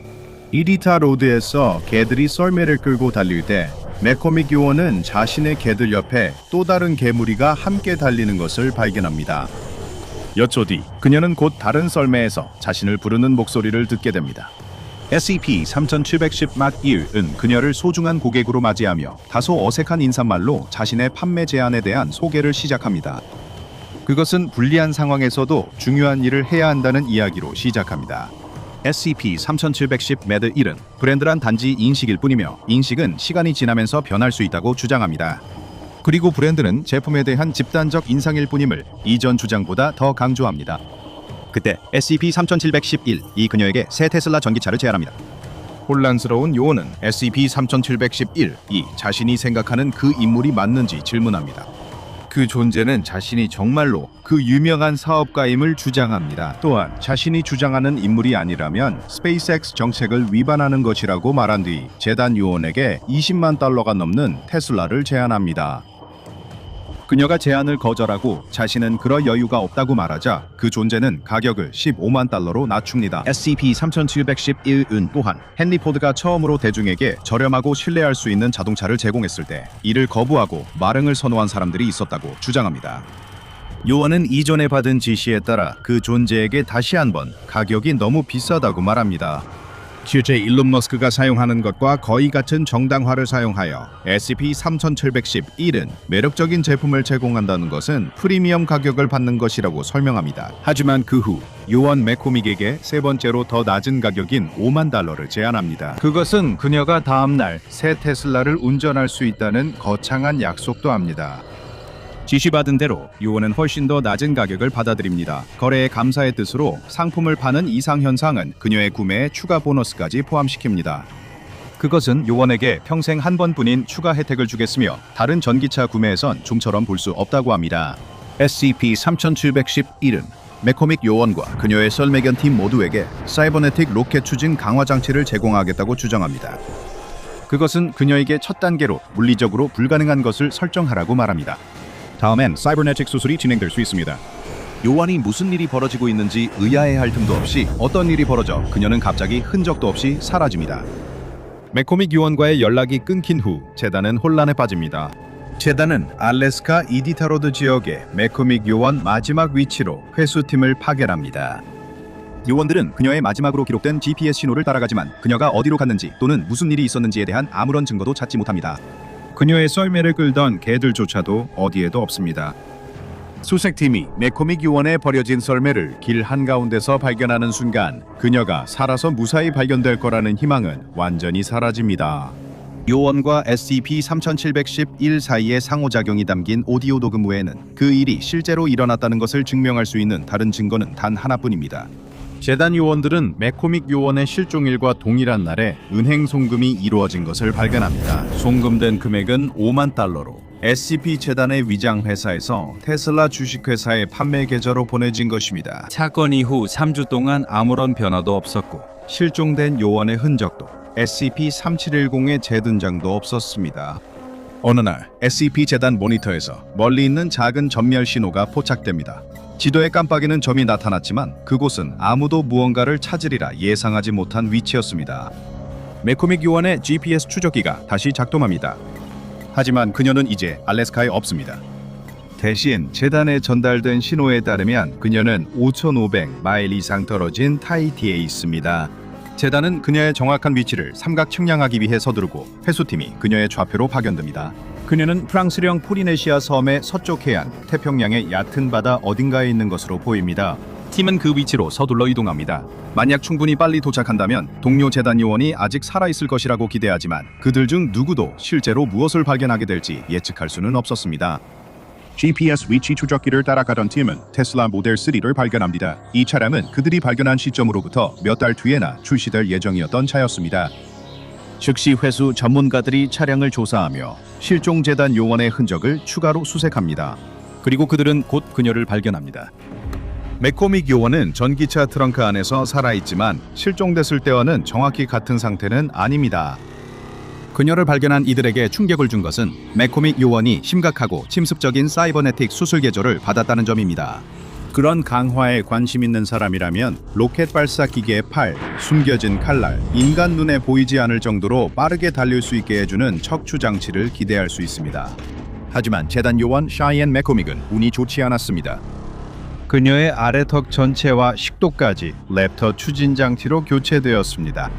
이디타 로드에서 개들이 썰매를 끌고 달릴 때 매코믹 요원은 자신의 개들 옆에 또 다른 개무리가 함께 달리는 것을 발견합니다. 몇 초 뒤 그녀는 곧 다른 썰매에서 자신을 부르는 목소리를 듣게 됩니다. SCP-3710-1은 그녀를 소중한 고객으로 맞이하며 다소 어색한 인사말로 자신의 판매 제안에 대한 소개를 시작합니다. 그것은 불리한 상황에서도 중요한 일을 해야 한다는 이야기로 시작합니다. SCP-3710-1은 브랜드란 단지 인식일 뿐이며 인식은 시간이 지나면서 변할 수 있다고 주장합니다. 그리고 브랜드는 제품에 대한 집단적 인상일 뿐임을 이전 주장보다 더 강조합니다. 그때 SCP-3711이 그녀에게 새 테슬라 전기차를 제안합니다. 혼란스러운 요원은 SCP-3711이 자신이 생각하는 그 인물이 맞는지 질문합니다. 그 존재는 자신이 정말로 그 유명한 사업가임을 주장합니다. 또한 자신이 주장하는 인물이 아니라면 스페이스X 정책을 위반하는 것이라고 말한 뒤 재단 요원에게 20만 달러가 넘는 테슬라를 제안합니다. 그녀가 제안을 거절하고 자신은 그럴 여유가 없다고 말하자 그 존재는 가격을 15만 달러로 낮춥니다. SCP-3711은 또한 헨리 포드가 처음으로 대중에게 저렴하고 신뢰할 수 있는 자동차를 제공했을 때 이를 거부하고 마릉을 선호한 사람들이 있었다고 주장합니다. 요원은 이전에 받은 지시에 따라 그 존재에게 다시 한번 가격이 너무 비싸다고 말합니다. 실제 일론 머스크가 사용하는 것과 거의 같은 정당화를 사용하여 SCP-3711은 매력적인 제품을 제공한다는 것은 프리미엄 가격을 받는 것이라고 설명합니다. 하지만 그 후 요원 매코믹에게 세 번째로 더 낮은 가격인 5만 달러를 제안합니다. 그것은 그녀가 다음 날 새 테슬라를 운전할 수 있다는 거창한 약속도 합니다. 지시받은 대로 요원은 훨씬 더 낮은 가격을 받아들입니다. 거래의 감사의 뜻으로 상품을 파는 이상 현상은 그녀의 구매에 추가 보너스까지 포함시킵니다. 그것은 요원에게 평생 한 번뿐인 추가 혜택을 주겠으며 다른 전기차 구매에선 좀처럼 볼 수 없다고 합니다. SCP-3711은 매코믹 요원과 그녀의 썰매견 팀 모두에게 사이버네틱 로켓 추진 강화 장치를 제공하겠다고 주장합니다. 그것은 그녀에게 첫 단계로 물리적으로 불가능한 것을 설정하라고 말합니다. 다음엔 사이버네틱 수술이 진행될 수 있습니다. 요원이 무슨 일이 벌어지고 있는지 의아해할 틈도 없이 어떤 일이 벌어져 그녀는 갑자기 흔적도 없이 사라집니다. 매코믹 요원과의 연락이 끊긴 후 재단은 혼란에 빠집니다. 재단은 알래스카 이디타로드 지역의 매코믹 요원 마지막 위치로 회수팀을 파견합니다. 요원들은 그녀의 마지막으로 기록된 GPS 신호를 따라가지만 그녀가 어디로 갔는지 또는 무슨 일이 있었는지에 대한 아무런 증거도 찾지 못합니다. 그녀의 썰매를 끌던 개들조차도 어디에도 없습니다. 수색팀이 매코믹 요원에 버려진 썰매를 길 한가운데서 발견하는 순간 그녀가 살아서 무사히 발견될 거라는 희망은 완전히 사라집니다. 요원과 SCP-3711 사이의 상호작용이 담긴 오디오 녹음 외에는 그 일이 실제로 일어났다는 것을 증명할 수 있는 다른 증거는 단 하나뿐입니다. 재단 요원들은 매코믹 요원의 실종일과 동일한 날에 은행 송금이 이루어진 것을 발견합니다. 송금된 금액은 5만 달러로 SCP 재단의 위장 회사에서 테슬라 주식회사의 판매 계좌로 보내진 것입니다. 사건 이후 3주 동안 아무런 변화도 없었고 실종된 요원의 흔적도 SCP-3710의 재둔장도 없었습니다. 어느 날 SCP 재단 모니터에서 멀리 있는 작은 전멸 신호가 포착됩니다. 지도에 깜빡이는 점이 나타났지만 그곳은 아무도 무언가를 찾으리라 예상하지 못한 위치였습니다. 매코믹 요원의 GPS 추적기가 다시 작동합니다. 하지만 그녀는 이제 알래스카에 없습니다. 대신 재단에 전달된 신호에 따르면 그녀는 5,500마일 이상 떨어진 타히티에 있습니다. 재단은 그녀의 정확한 위치를 삼각 측량하기 위해 서두르고 회수팀이 그녀의 좌표로 파견됩니다. 그녀는 프랑스령 포리네시아 섬의 서쪽 해안, 태평양의 얕은 바다 어딘가에 있는 것으로 보입니다. 팀은 그 위치로 서둘러 이동합니다. 만약 충분히 빨리 도착한다면 동료 재단 요원이 아직 살아있을 것이라고 기대하지만 그들 중 누구도 실제로 무엇을 발견하게 될지 예측할 수는 없었습니다. GPS 위치 추적기를 따라가던 팀은 테슬라 모델 3를 발견합니다. 이 차량은 그들이 발견한 시점으로부터 몇 달 뒤에나 출시될 예정이었던 차였습니다. 즉시 회수 전문가들이 차량을 조사하며 실종 재단 요원의 흔적을 추가로 수색합니다. 그리고 그들은 곧 그녀를 발견합니다. 맥코믹 요원은 전기차 트렁크 안에서 살아있지만 실종됐을 때와는 정확히 같은 상태는 아닙니다. 그녀를 발견한 이들에게 충격을 준 것은 맥코믹 요원이 심각하고 침습적인 사이버네틱 수술 개조를 받았다는 점입니다. 그런 강화에 관심 있는 사람이라면 로켓 발사 기계의 팔, 숨겨진 칼날, 인간 눈에 보이지 않을 정도로 빠르게 달릴 수 있게 해주는 척추 장치를 기대할 수 있습니다. 하지만 재단 요원 샤이앤 맥코믹은 운이 좋지 않았습니다. 그녀의 아래턱 전체와 식도까지 랩터 추진 장치로 교체되었습니다.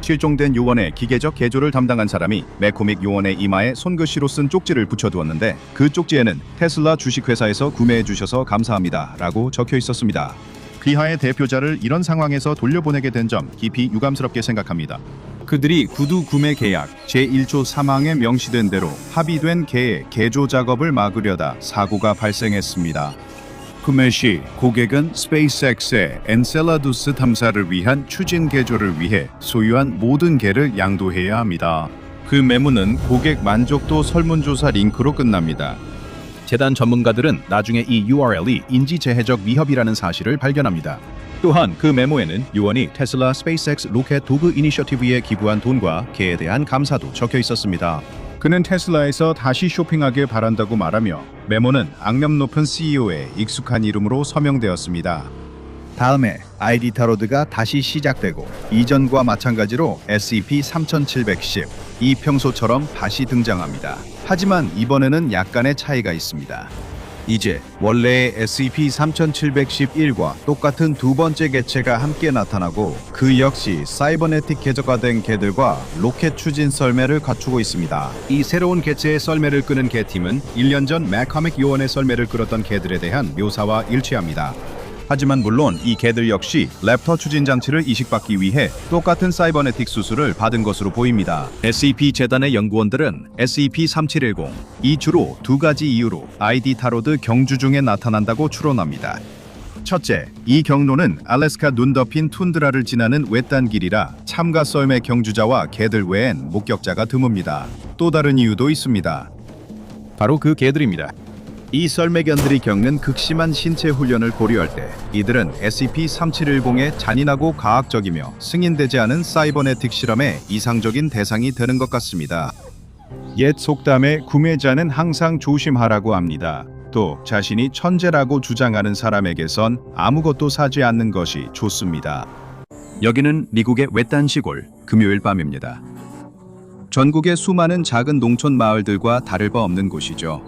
실종된 요원의 기계적 개조를 담당한 사람이 맥코믹 요원의 이마에 손글씨로 쓴 쪽지를 붙여두었는데 그 쪽지에는 테슬라 주식회사에서 구매해 주셔서 감사합니다 라고 적혀 있었습니다. 귀하의 대표자를 이런 상황에서 돌려보내게 된 점 깊이 유감스럽게 생각합니다. 그들이 구두 구매 계약 제1조 3항에 명시된 대로 합의된 개의 개조 작업을 막으려다 사고가 발생했습니다. 구매 시 고객은 스페이스X의 엔셀라두스 탐사를 위한 추진 개조를 위해 소유한 모든 개를 양도해야 합니다. 그 매무는 고객 만족도 설문조사 링크로 끝납니다. 재단 전문가들은 나중에 이 URL이 인지재해적 위협이라는 사실을 발견합니다. 또한 그 메모에는 요원이 테슬라 스페이스X 로켓 도그 이니셔티브에 기부한 돈과 개에 대한 감사도 적혀 있었습니다. 그는 테슬라에서 다시 쇼핑하길 바란다고 말하며 메모는 악명 높은 CEO의 익숙한 이름으로 서명되었습니다. 다음에 ID 타로드가 다시 시작되고 이전과 마찬가지로 SCP-3710 이 평소처럼 다시 등장합니다. 하지만 이번에는 약간의 차이가 있습니다. 이제 원래의 SCP-3711과 똑같은 두 번째 개체가 함께 나타나고 그 역시 사이버네틱 개조화된 개들과 로켓 추진 썰매를 갖추고 있습니다. 이 새로운 개체의 썰매를 끄는 개팀은 1년 전 맥코믹 요원의 썰매를 끌었던 개들에 대한 묘사와 일치합니다. 하지만 물론 이 개들 역시 랩터 추진 장치를 이식받기 위해 똑같은 사이버네틱 수술을 받은 것으로 보입니다. SCP 재단의 연구원들은 SCP-3710 이 주로 두 가지 이유로 ID 타로드 경주 중에 나타난다고 추론합니다. 첫째, 이 경로는 알래스카 눈 덮인 툰드라를 지나는 외딴 길이라 참가 썰매 경주자와 개들 외엔 목격자가 드뭅니다. 또 다른 이유도 있습니다. 바로 그 개들입니다. 이 썰매견들이 겪는 극심한 신체 훈련을 고려할 때 이들은 SCP-3710의 잔인하고 과학적이며 승인되지 않은 사이버네틱 실험의 이상적인 대상이 되는 것 같습니다. 옛 속담에 구매자는 항상 조심하라고 합니다. 또 자신이 천재라고 주장하는 사람에게선 아무것도 사지 않는 것이 좋습니다. 여기는 미국의 외딴 시골 금요일 밤입니다. 전국의 수많은 작은 농촌 마을들과 다를 바 없는 곳이죠.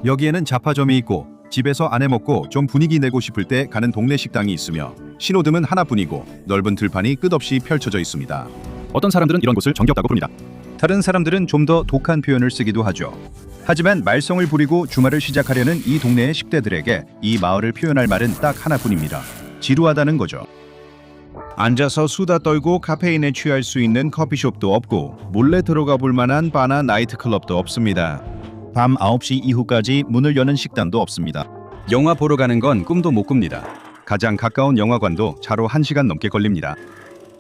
여기에는 잡화점이 있고 집에서 안 해먹고 좀 분위기 내고 싶을 때 가는 동네 식당이 있으며 신호등은 하나뿐이고 넓은 들판이 끝없이 펼쳐져 있습니다. 어떤 사람들은 이런 곳을 정겹다고 부릅니다. 다른 사람들은 좀 더 독한 표현을 쓰기도 하죠. 하지만 말썽을 부리고 주말을 시작하려는 이 동네의 10대들에게 이 마을을 표현할 말은 딱 하나뿐입니다. 지루하다는 거죠. 앉아서 수다 떨고 카페인에 취할 수 있는 커피숍도 없고 몰래 들어가 볼 만한 바나 나이트클럽도 없습니다. 밤 9시 이후까지 문을 여는 식당도 없습니다. 영화 보러 가는 건 꿈도 못 꿉니다. 가장 가까운 영화관도 차로 1시간 넘게 걸립니다.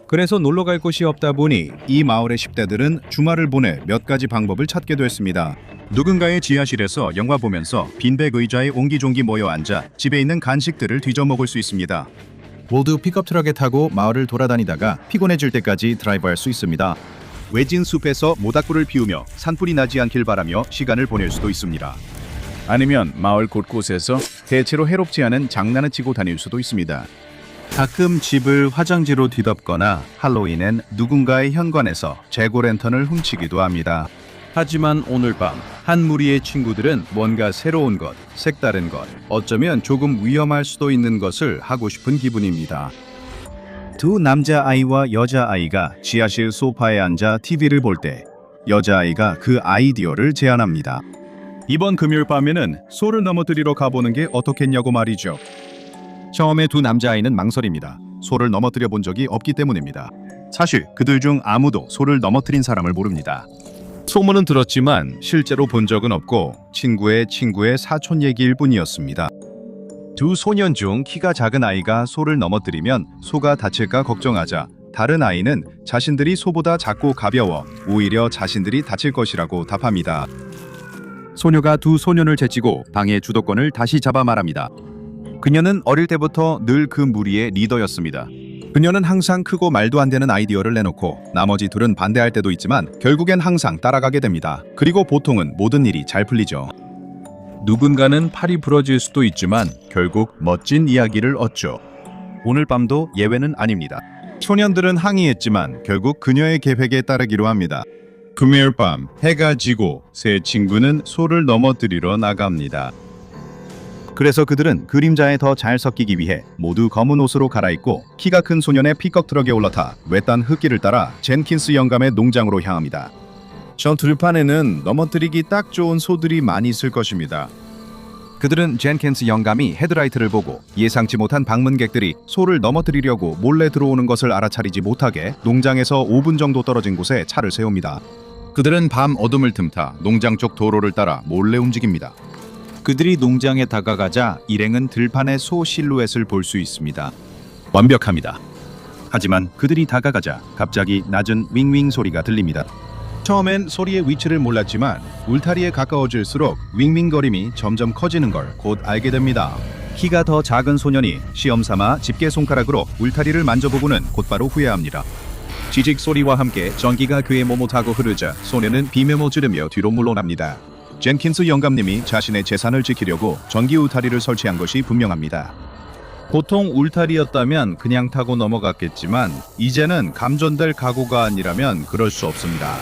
그래서 놀러 갈 곳이 없다 보니 이 마을의 10대들은 주말을 보내 몇 가지 방법을 찾게 됐습니다. 누군가의 지하실에서 영화 보면서 빈백 의자에 옹기종기 모여 앉아 집에 있는 간식들을 뒤져 먹을 수 있습니다. 모두 픽업 트럭에 타고 마을을 돌아다니다가 피곤해질 때까지 드라이브할 수 있습니다. 외진 숲에서 모닥불을 피우며 산불이 나지 않길 바라며 시간을 보낼 수도 있습니다. 아니면 마을 곳곳에서 대체로 해롭지 않은 장난을 치고 다닐 수도 있습니다. 가끔 집을 화장지로 뒤덮거나 할로윈엔 누군가의 현관에서 재고 랜턴을 훔치기도 합니다. 하지만 오늘 밤 한 무리의 친구들은 뭔가 새로운 것, 색다른 것, 어쩌면 조금 위험할 수도 있는 것을 하고 싶은 기분입니다. 두 남자아이와 여자아이가 지하실 소파에 앉아 TV를 볼 때 여자아이가 그 아이디어를 제안합니다. 이번 금요일 밤에는 소를 넘어뜨리러 가보는 게 어떻겠냐고 말이죠. 처음에 두 남자아이는 망설입니다. 소를 넘어뜨려 본 적이 없기 때문입니다. 사실 그들 중 아무도 소를 넘어뜨린 사람을 모릅니다. 소문은 들었지만 실제로 본 적은 없고 친구의 사촌 얘기일 뿐이었습니다. 두 소년 중 키가 작은 아이가 소를 넘어뜨리면 소가 다칠까 걱정하자 다른 아이는 자신들이 소보다 작고 가벼워 오히려 자신들이 다칠 것이라고 답합니다. 소녀가 두 소년을 제치고 방의 주도권을 다시 잡아 말합니다. 그녀는 어릴 때부터 늘 그 무리의 리더였습니다. 그녀는 항상 크고 말도 안 되는 아이디어를 내놓고 나머지 둘은 반대할 때도 있지만 결국엔 항상 따라가게 됩니다. 그리고 보통은 모든 일이 잘 풀리죠. 누군가는 팔이 부러질 수도 있지만 결국 멋진 이야기를 얻죠. 오늘 밤도 예외는 아닙니다. 소년들은 항의했지만 결국 그녀의 계획에 따르기로 합니다. 금요일 밤 해가 지고 세 친구는 소를 넘어뜨리러 나갑니다. 그래서 그들은 그림자에 더 잘 섞이기 위해 모두 검은 옷으로 갈아입고 키가 큰 소년의 피걱 트럭에 올라타 외딴 흙길을 따라 젠킨스 영감의 농장으로 향합니다. 저 들판에는 넘어뜨리기 딱 좋은 소들이 많이 있을 것입니다. 그들은 젠킨스 영감이 헤드라이트를 보고 예상치 못한 방문객들이 소를 넘어뜨리려고 몰래 들어오는 것을 알아차리지 못하게 농장에서 5분 정도 떨어진 곳에 차를 세웁니다. 그들은 밤 어둠을 틈타 농장 쪽 도로를 따라 몰래 움직입니다. 그들이 농장에 다가가자 일행은 들판의 소 실루엣을 볼 수 있습니다. 완벽합니다. 하지만 그들이 다가가자 갑자기 낮은 윙윙 소리가 들립니다. 처음엔 소리의 위치를 몰랐지만 울타리에 가까워질수록 윙윙거림이 점점 커지는 걸 곧 알게 됩니다. 키가 더 작은 소년이 시험삼아 집게 손가락으로 울타리를 만져보고는 곧바로 후회합니다. 지직 소리와 함께 전기가 그의 몸을 타고 흐르자 소년은 비명을 지르며 뒤로 물러납니다. 젠킨스 영감님이 자신의 재산을 지키려고 전기 울타리를 설치한 것이 분명합니다. 보통 울타리였다면 그냥 타고 넘어갔겠지만 이제는 감전될 각오가 아니라면 그럴 수 없습니다.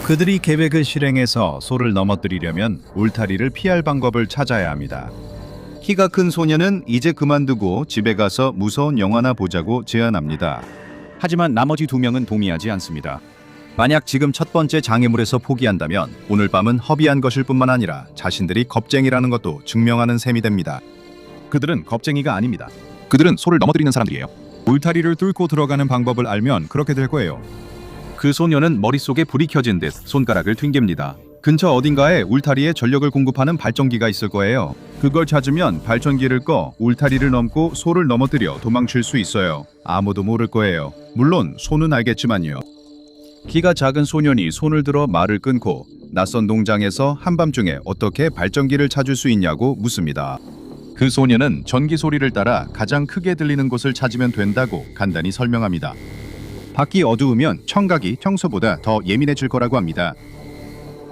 그들이 계획을 실행해서 소를 넘어뜨리려면 울타리를 피할 방법을 찾아야 합니다. 키가 큰 소녀는 이제 그만두고 집에 가서 무서운 영화나 보자고 제안합니다. 하지만 나머지 두 명은 동의하지 않습니다. 만약 지금 첫 번째 장애물에서 포기한다면 오늘 밤은 허비한 것일 뿐만 아니라 자신들이 겁쟁이라는 것도 증명하는 셈이 됩니다. 그들은 겁쟁이가 아닙니다. 그들은 소를 넘어뜨리는 사람들이에요. 울타리를 뚫고 들어가는 방법을 알면 그렇게 될 거예요. 그 소녀는 머릿속에 불이 켜진 듯 손가락을 튕깁니다. 근처 어딘가에 울타리에 전력을 공급하는 발전기가 있을 거예요. 그걸 찾으면 발전기를 꺼 울타리를 넘고 소를 넘어뜨려 도망칠 수 있어요. 아무도 모를 거예요. 물론 소는 알겠지만요. 키가 작은 소년이 손을 들어 말을 끊고 낯선 농장에서 한밤중에 어떻게 발전기를 찾을 수 있냐고 묻습니다. 그 소년은 전기 소리를 따라 가장 크게 들리는 곳을 찾으면 된다고 간단히 설명합니다. 밖이 어두우면 청각이 평소보다 더 예민해질 거라고 합니다.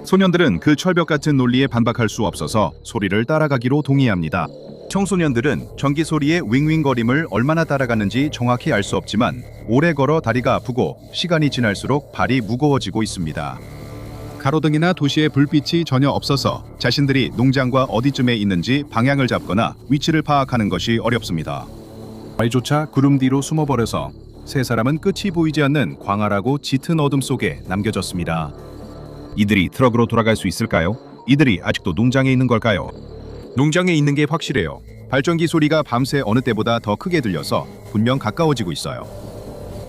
소년들은 그 철벽 같은 논리에 반박할 수 없어서 소리를 따라가기로 동의합니다. 청소년들은 전기 소리의 윙윙거림을 얼마나 따라갔는지 정확히 알 수 없지만 오래 걸어 다리가 아프고 시간이 지날수록 발이 무거워지고 있습니다. 가로등이나 도시의 불빛이 전혀 없어서 자신들이 농장과 어디쯤에 있는지 방향을 잡거나 위치를 파악하는 것이 어렵습니다. 말조차 구름 뒤로 숨어버려서 세 사람은 끝이 보이지 않는 광활하고 짙은 어둠 속에 남겨졌습니다. 이들이 트럭으로 돌아갈 수 있을까요? 이들이 아직도 농장에 있는 걸까요? 농장에 있는 게 확실해요. 발전기 소리가 밤새 어느 때보다 더 크게 들려서 분명 가까워지고 있어요.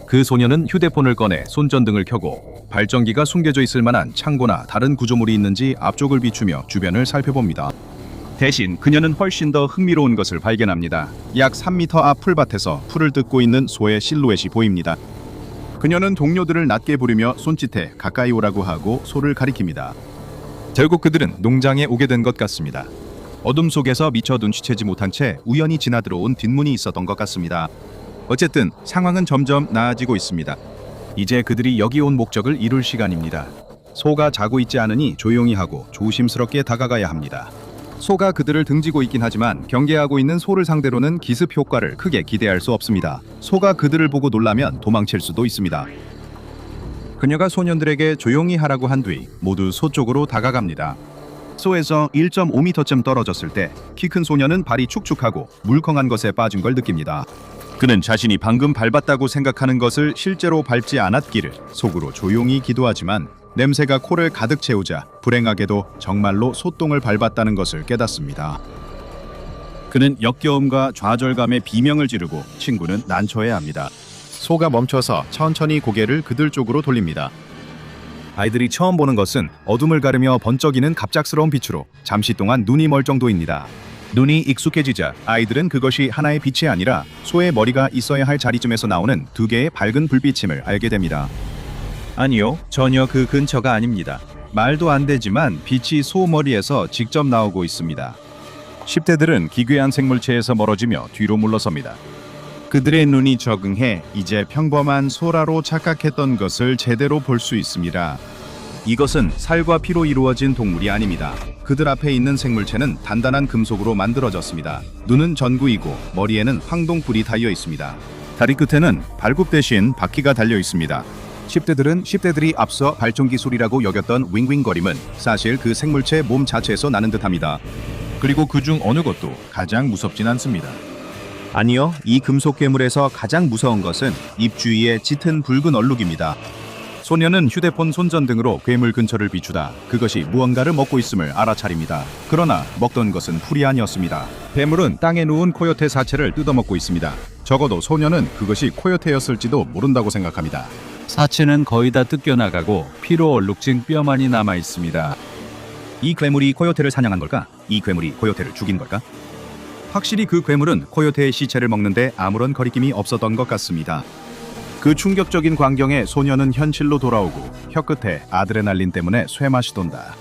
그 소녀는 휴대폰을 꺼내 손전등을 켜고 발전기가 숨겨져 있을 만한 창고나 다른 구조물이 있는지 앞쪽을 비추며 주변을 살펴봅니다. 대신 그녀는 훨씬 더 흥미로운 것을 발견합니다. 약 3m 앞 풀밭에서 풀을 뜯고 있는 소의 실루엣이 보입니다. 그녀는 동료들을 낮게 부르며 손짓해 가까이 오라고 하고 소를 가리킵니다. 결국 그들은 농장에 오게 된 것 같습니다. 어둠 속에서 미처 눈치채지 못한 채 우연히 지나들어온 뒷문이 있었던 것 같습니다. 어쨌든 상황은 점점 나아지고 있습니다. 이제 그들이 여기 온 목적을 이룰 시간입니다. 소가 자고 있지 않으니 조용히 하고 조심스럽게 다가가야 합니다. 소가 그들을 등지고 있긴 하지만 경계하고 있는 소를 상대로는 기습 효과를 크게 기대할 수 없습니다. 소가 그들을 보고 놀라면 도망칠 수도 있습니다. 그녀가 소년들에게 조용히 하라고 한 뒤 모두 소 쪽으로 다가갑니다. 소에서 1.5m쯤 떨어졌을 때 키 큰 소년은 발이 축축하고 물컹한 것에 빠진 걸 느낍니다. 그는 자신이 방금 밟았다고 생각하는 것을 실제로 밟지 않았기를 속으로 조용히 기도하지만 냄새가 코를 가득 채우자 불행하게도 정말로 소똥을 밟았다는 것을 깨닫습니다. 그는 역겨움과 좌절감에 비명을 지르고 친구는 난처해합니다. 소가 멈춰서 천천히 고개를 그들 쪽으로 돌립니다. 아이들이 처음 보는 것은 어둠을 가르며 번쩍이는 갑작스러운 빛으로 잠시 동안 눈이 멀 정도입니다. 눈이 익숙해지자 아이들은 그것이 하나의 빛이 아니라 소의 머리가 있어야 할 자리쯤에서 나오는 두 개의 밝은 불빛임을 알게 됩니다. 아니요, 전혀 그 근처가 아닙니다. 말도 안 되지만 빛이 소 머리에서 직접 나오고 있습니다. 10대들은 기괴한 생물체에서 멀어지며 뒤로 물러섭니다. 그들의 눈이 적응해 이제 평범한 소라로 착각했던 것을 제대로 볼 수 있습니다. 이것은 살과 피로 이루어진 동물이 아닙니다. 그들 앞에 있는 생물체는 단단한 금속으로 만들어졌습니다. 눈은 전구이고 머리에는 황동뿔이 달려 있습니다. 다리 끝에는 발굽 대신 바퀴가 달려 있습니다. 10대들이 앞서 발전기 소리라고 여겼던 윙윙거림은 사실 그 생물체 몸 자체에서 나는 듯합니다. 그리고 그중 어느 것도 가장 무섭진 않습니다. 아니요, 이 금속 괴물에서 가장 무서운 것은 입 주위의 짙은 붉은 얼룩입니다. 소녀는 휴대폰 손전등으로 괴물 근처를 비추다 그것이 무언가를 먹고 있음을 알아차립니다. 그러나 먹던 것은 풀이 아니었습니다. 괴물은 땅에 누운 코요테 사체를 뜯어먹고 있습니다. 적어도 소녀는 그것이 코요테였을지도 모른다고 생각합니다. 사체는 거의 다 뜯겨나가고 피로 얼룩진 뼈만이 남아 있습니다. 이 괴물이 코요테를 사냥한 걸까? 이 괴물이 코요테를 죽인 걸까? 확실히 그 괴물은 코요테의 시체를 먹는데 아무런 거리낌이 없었던 것 같습니다. 그 충격적인 광경에 소녀는 현실로 돌아오고 혀끝에 아드레날린 때문에 쇠맛이 돈다.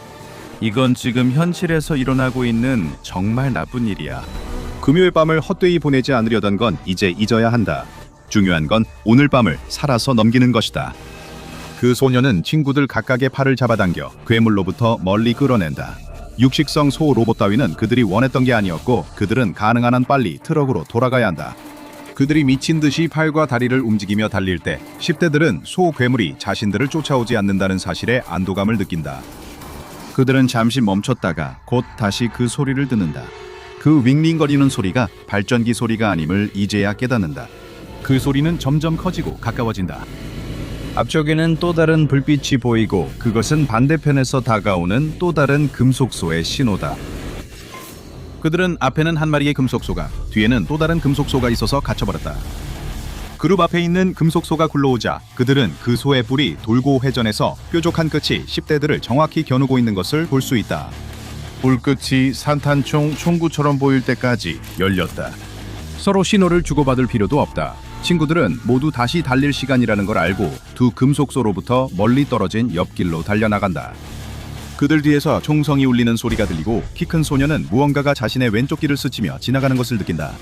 이건 지금 현실에서 일어나고 있는 정말 나쁜 일이야. 금요일 밤을 헛되이 보내지 않으려던 건 이제 잊어야 한다. 중요한 건 오늘 밤을 살아서 넘기는 것이다. 그 소녀는 친구들 각각의 팔을 잡아당겨 괴물로부터 멀리 끌어낸다. 육식성 소 로봇 따위는 그들이 원했던 게 아니었고 그들은 가능한 한 빨리 트럭으로 돌아가야 한다. 그들이 미친 듯이 팔과 다리를 움직이며 달릴 때 10대들은 소 괴물이 자신들을 쫓아오지 않는다는 사실에 안도감을 느낀다. 그들은 잠시 멈췄다가 곧 다시 그 소리를 듣는다. 그 윙윙거리는 소리가 발전기 소리가 아님을 이제야 깨닫는다. 그 소리는 점점 커지고 가까워진다. 앞쪽에는 또 다른 불빛이 보이고 그것은 반대편에서 다가오는 또 다른 금속소의 신호다. 그들은 앞에는 한 마리의 금속소가, 뒤에는 또 다른 금속소가 있어서 갇혀버렸다. 그룹 앞에 있는 금속소가 굴러오자 그들은 그 소의 뿔이 돌고 회전해서 뾰족한 끝이 10대들을 정확히 겨누고 있는 것을 볼 수 있다. 뿔끝이 산탄총 총구처럼 보일 때까지 열렸다. 서로 신호를 주고받을 필요도 없다. 친구들은 모두 다시 달릴 시간이라는 걸 알고 두 금속소로부터 멀리 떨어진 옆길로 달려나간다. 그들 뒤에서 총성이 울리는 소리가 들리고 키 큰 소녀는 무언가가 자신의 왼쪽 귀를 스치며 지나가는 것을 느낀다.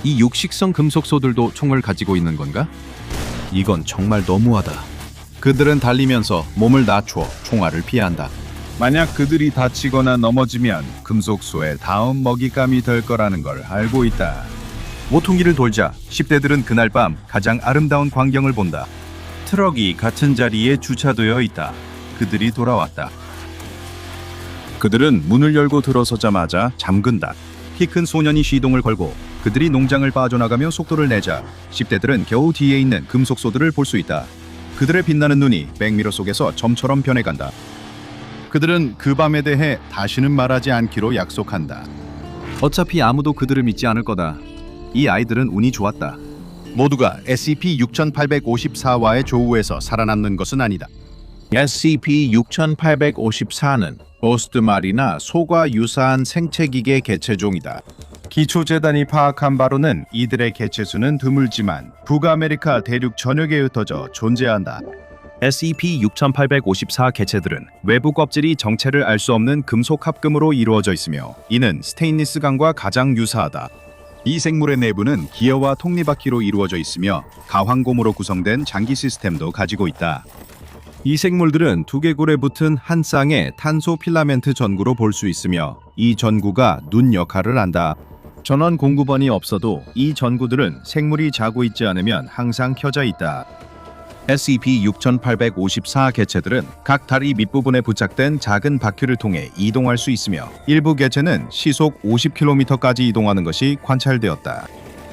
이 육식성 금속소들도 총을 가지고 있는 건가? 이건 정말 너무하다. 그들은 달리면서 몸을 낮추어 총알을 피한다. 만약 그들이 다치거나 넘어지면 금속소의 다음 먹잇감이 될 거라는 걸 알고 있다. 모퉁이를 돌자 10대들은 그날 밤 가장 아름다운 광경을 본다. 트럭이 같은 자리에 주차되어 있다. 그들이 돌아왔다. 그들은 문을 열고 들어서자마자 잠근다. 키 큰 소년이 시동을 걸고 그들이 농장을 빠져나가며 속도를 내자 10대들은 겨우 뒤에 있는 금속소들을 볼 수 있다. 그들의 빛나는 눈이 백미러 속에서 점처럼 변해간다. 그들은 그 밤에 대해 다시는 말하지 않기로 약속한다. 어차피 아무도 그들을 믿지 않을 거다. 이 아이들은 운이 좋았다. 모두가 SCP-6854와의 조우에서 살아남는 것은 아니다. SCP-6854는 보스트말이나 소과 유사한 생체기계 개체종이다. 기초재단이 파악한 바로는 이들의 개체수는 드물지만 북아메리카 대륙 전역에 흩어져 존재한다. SCP-6854 개체들은 외부 껍질이 정체를 알 수 없는 금속 합금으로 이루어져 있으며 이는 스테인리스강과 가장 유사하다. 이 생물의 내부는 기어와 톱니바퀴로 이루어져 있으며 가황곰으로 구성된 장기 시스템도 가지고 있다. 이 생물들은 두개골에 붙은 한 쌍의 탄소 필라멘트 전구로 볼 수 있으며 이 전구가 눈 역할을 한다. 전원 공구번이 없어도 이 전구들은 생물이 자고 있지 않으면 항상 켜져 있다. SCP-6854 개체들은 각 다리 밑부분에 부착된 작은 바퀴를 통해 이동할 수 있으며 일부 개체는 시속 50km까지 이동하는 것이 관찰되었다.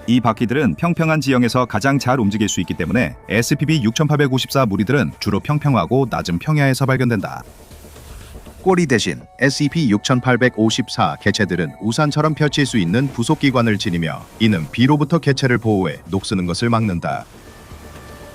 이 바퀴들은 평평한 지형에서 가장 잘 움직일 수 있기 때문에 SCP-6854 무리들은 주로 평평하고 낮은 평야에서 발견된다. 꼬리 대신 SCP-6854 개체들은 우산처럼 펼칠 수 있는 부속기관을 지니며 이는 비로부터 개체를 보호해 녹쓰는 것을 막는다.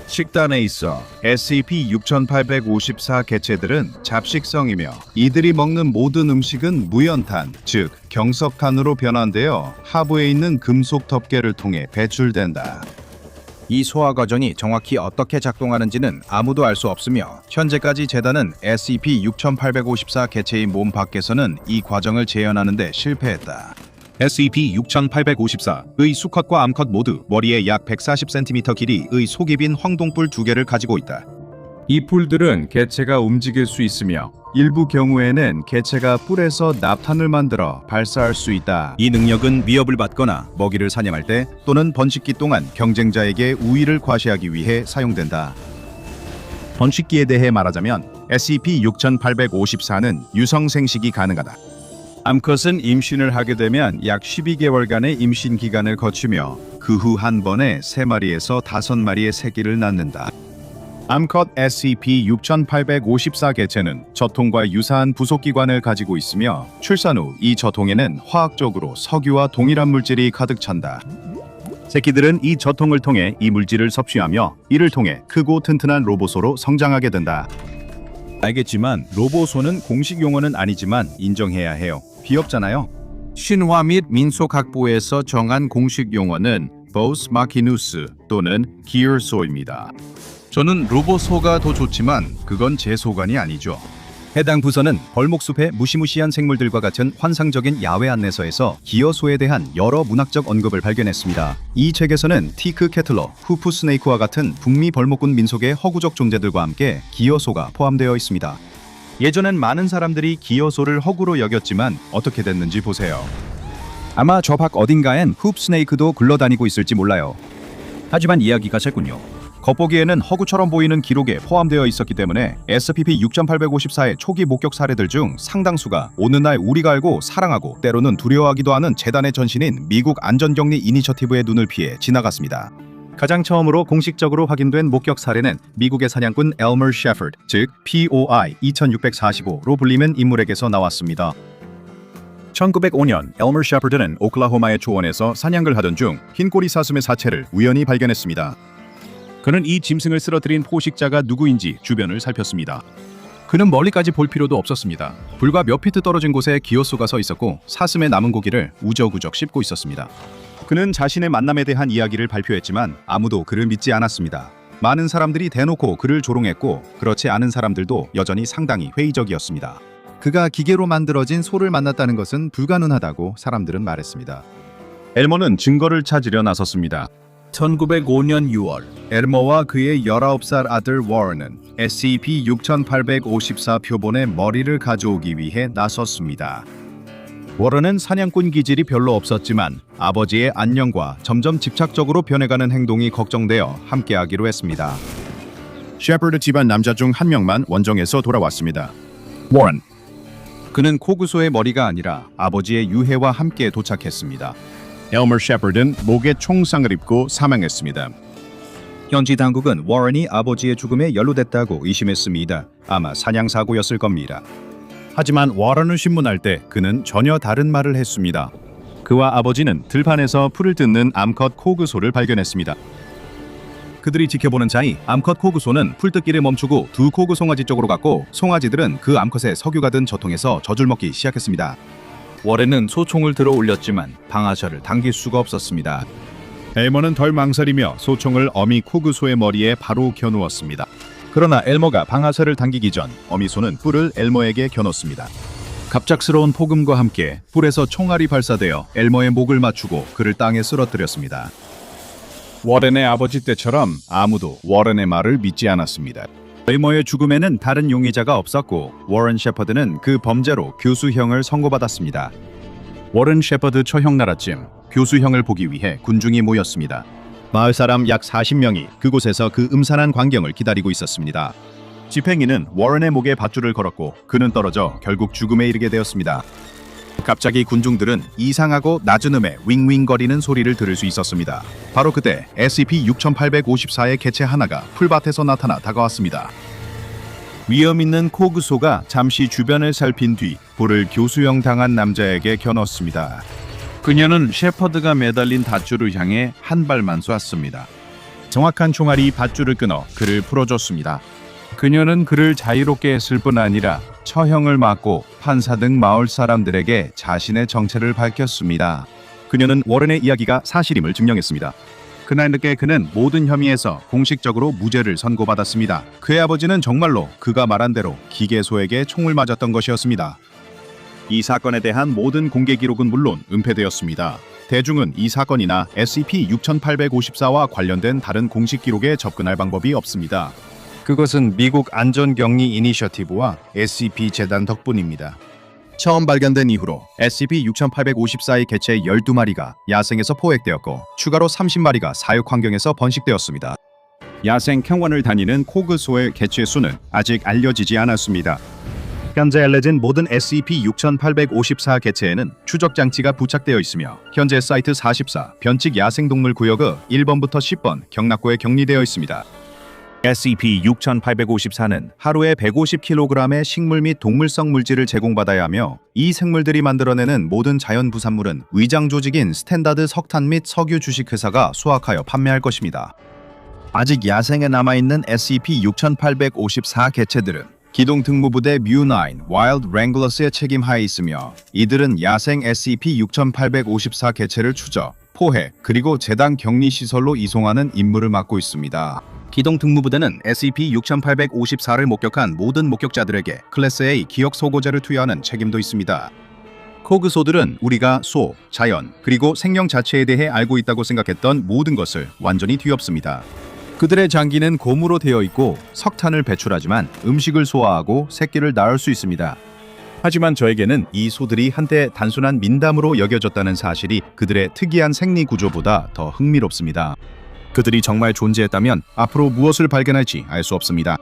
식단에 있어 SCP-6854 개체들은 잡식성이며 이들이 먹는 모든 음식은 무연탄, 즉 경석탄으로 변환되어 하부에 있는 금속 덮개를 통해 배출된다. 이 소화 과정이 정확히 어떻게 작동하는지는 아무도 알 수 없으며 현재까지 재단은 SCP-6854 개체의 몸 밖에서는 이 과정을 재현하는 데 실패했다. SCP-6854의 수컷과 암컷 모두 머리에 약 140cm 길이의 속이 빈 황동뿔 2개를 가지고 있다. 이 뿔들은 개체가 움직일 수 있으며 일부 경우에는 개체가 뿔에서 납탄을 만들어 발사할 수 있다. 이 능력은 위협을 받거나 먹이를 사냥할 때 또는 번식기 동안 경쟁자에게 우위를 과시하기 위해 사용된다. 번식기에 대해 말하자면 SCP-6854는 유성 생식이 가능하다. 암컷은 임신을 하게 되면 약 12개월간의 임신 기간을 거치며 그 후 한 번에 3마리에서 5마리의 새끼를 낳는다. 암컷 SCP-6854 개체는 저통과 유사한 부속기관을 가지고 있으며 출산 후 이 저통에는 화학적으로 석유와 동일한 물질이 가득 찬다. 새끼들은 이 저통을 통해 이 물질을 섭취하며 이를 통해 크고 튼튼한 로보소로 성장하게 된다. 알겠지만 로보소는 공식 용어는 아니지만 인정해야 해요. 귀엽잖아요. 신화 및 민속학부에서 정한 공식 용어는 보스 마키누스 또는 기어소입니다. 저는 로보소가 더 좋지만 그건 제 소관이 아니죠. 해당 부서는 벌목숲의 무시무시한 생물들과 같은 환상적인 야외 안내서에서 기어소에 대한 여러 문학적 언급을 발견했습니다. 이 책에서는 티크 캐틀러, 후프 스네이크와 같은 북미 벌목군 민속의 허구적 존재들과 함께 기어소가 포함되어 있습니다. 예전엔 많은 사람들이 기어소를 허구로 여겼지만 어떻게 됐는지 보세요. 아마 저 밖 어딘가엔 후프 스네이크도 굴러다니고 있을지 몰라요. 하지만 이야기가 짧군요. 겉보기에는 허구처럼 보이는 기록에 포함되어 있었기 때문에 SCP-6854의 초기 목격 사례들 중 상당수가 오늘날 우리가 알고 사랑하고 때로는 두려워하기도 하는 재단의 전신인 미국 안전격리 이니셔티브의 눈을 피해 지나갔습니다. 가장 처음으로 공식적으로 확인된 목격 사례는 미국의 사냥꾼 엘머 셰퍼드, 즉 POI 2645로 불리는 인물에게서 나왔습니다. 1905년 엘머 셰퍼드는 오클라호마의 초원에서 사냥을 하던 중 흰꼬리 사슴의 사체를 우연히 발견했습니다. 그는 이 짐승을 쓰러뜨린 포식자가 누구인지 주변을 살폈습니다. 그는 멀리까지 볼 필요도 없었습니다. 불과 몇 피트 떨어진 곳에 기어소가 서 있었고 사슴의 남은 고기를 우적우적 씹고 있었습니다. 그는 자신의 만남에 대한 이야기를 발표했지만 아무도 그를 믿지 않았습니다. 많은 사람들이 대놓고 그를 조롱했고 그렇지 않은 사람들도 여전히 상당히 회의적이었습니다. 그가 기계로 만들어진 소를 만났다는 것은 불가능하다고 사람들은 말했습니다. 엘머는 증거를 찾으려 나섰습니다. 1905년 6월 엘머와 그의 19살 아들 워런은 SCP-6854 표본의 머리를 가져오기 위해 나섰습니다. 워런은 사냥꾼 기질이 별로 없었지만 아버지의 안녕과 점점 집착적으로 변해가는 행동이 걱정되어 함께하기로 했습니다. 셰퍼드 집안 남자 중 한 명만 원정에서 돌아왔습니다. 워런. 그는 코그소의 머리가 아니라 아버지의 유해와 함께 도착했습니다. 엘머 셰퍼드는 목에 총상을 입고 사망했습니다. 현지 당국은 워런이 아버지의 죽음에 연루됐다고 의심했습니다. 아마 사냥 사고였을 겁니다. 하지만 워런을 신문할 때 그는 전혀 다른 말을 했습니다. 그와 아버지는 들판에서 풀을 뜯는 암컷 코그소를 발견했습니다. 그들이 지켜보는 사이 암컷 코그소는 풀뜯기를 멈추고 두 코그 송아지 쪽으로 갔고 송아지들은 그 암컷의 석유가 든 저통에서 젖을 먹기 시작했습니다. 워렌은 소총을 들어 올렸지만 방아쇠를 당길 수가 없었습니다. 엘머는 덜 망설이며 소총을 어미 코그소의 머리에 바로 겨누었습니다. 그러나 엘머가 방아쇠를 당기기 전 어미소는 뿔을 엘머에게 겨눴습니다. 갑작스러운 폭음과 함께 뿔에서 총알이 발사되어 엘머의 목을 맞추고 그를 땅에 쓰러뜨렸습니다. 워렌의 아버지 때처럼 아무도 워렌의 말을 믿지 않았습니다. 엘머의 죽음에는 다른 용의자가 없었고 워런 셰퍼드는 그 범죄로 교수형을 선고받았습니다. 워런 셰퍼드 처형 나라쯤 교수형을 보기 위해 군중이 모였습니다. 마을 사람 약 40명이 그곳에서 그 음산한 광경을 기다리고 있었습니다. 집행이는 워런의 목에 밧줄을 걸었고 그는 떨어져 결국 죽음에 이르게 되었습니다. 갑자기 군중들은 이상하고 낮은 음의 윙윙거리는 소리를 들을 수 있었습니다. 바로 그때 SCP-6854의 개체 하나가 풀밭에서 나타나 다가왔습니다. 위험 있는 코그소가 잠시 주변을 살핀 뒤 불을 교수형 당한 남자에게 겨눴습니다. 그녀는 셰퍼드가 매달린 밧줄을 향해 한 발만 쐈습니다. 정확한 총알이 밧줄을 끊어 그를 풀어줬습니다. 그녀는 그를 자유롭게 했을 뿐 아니라 처형을 맞고 판사 등 마을 사람들에게 자신의 정체를 밝혔습니다. 그녀는 워런의 이야기가 사실임을 증명했습니다. 그날 늦게 그는 모든 혐의에서 공식적으로 무죄를 선고받았습니다. 그의 아버지는 정말로 그가 말한 대로 기계소에게 총을 맞았던 것이었습니다. 이 사건에 대한 모든 공개 기록은 물론 은폐되었습니다. 대중은 이 사건이나 SCP-6854와 관련된 다른 공식 기록에 접근할 방법이 없습니다. 그것은 미국 안전경리 이니셔티브와 SCP 재단 덕분입니다. 처음 발견된 이후로 SCP-6854의 개체 12마리가 야생에서 포획되었고 추가로 30마리가 사육 환경에서 번식되었습니다. 야생 평원을 다니는 코그소의 개체 수는 아직 알려지지 않았습니다. 현재 알려진 모든 SCP-6854 개체에는 추적 장치가 부착되어 있으며 현재 사이트 44 변칙 야생동물 구역의 1번부터 10번 경락고에 격리되어 있습니다. SCP-6854는 하루에 150kg의 식물 및 동물성 물질을 제공받아야 하며 이 생물들이 만들어내는 모든 자연 부산물은 위장 조직인 스탠다드 석탄 및 석유 주식회사가 수확하여 판매할 것입니다. 아직 야생에 남아있는 SCP-6854 개체들은 기동 특무부대 뮤9 와일드 랭글러스의 책임하에 있으며 이들은 야생 SCP-6854 개체를 추적, 포획, 그리고 재단 격리시설로 이송하는 임무를 맡고 있습니다. 기동 특무부대는 SCP-6854를 목격한 모든 목격자들에게 클래스 A 기억 소고제를 투여하는 책임도 있습니다. 코그소들은 우리가 소, 자연, 그리고 생명 자체에 대해 알고 있다고 생각했던 모든 것을 완전히 뒤엎습니다. 그들의 장기는 고무로 되어 있고 석탄을 배출하지만 음식을 소화하고 새끼를 낳을 수 있습니다. 하지만 저에게는 이 소들이 한때 단순한 민담으로 여겨졌다는 사실이 그들의 특이한 생리 구조보다 더 흥미롭습니다. 그들이 정말 존재했다면 앞으로 무엇을 발견할지 알 수 없습니다.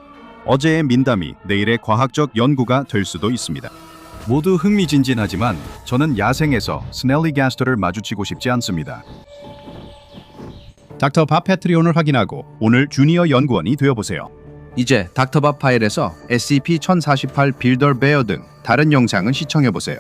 어제의 민담이 내일의 과학적 연구가 될 수도 있습니다. 모두 흥미진진하지만 저는 야생에서 스넬리 가스터를 마주치고 싶지 않습니다. 닥터 밥 패트리온을 확인하고 오늘 주니어 연구원이 되어보세요. 이제 닥터밥 파일에서 SCP-1048 빌더 베어 등 다른 영상을 시청해보세요.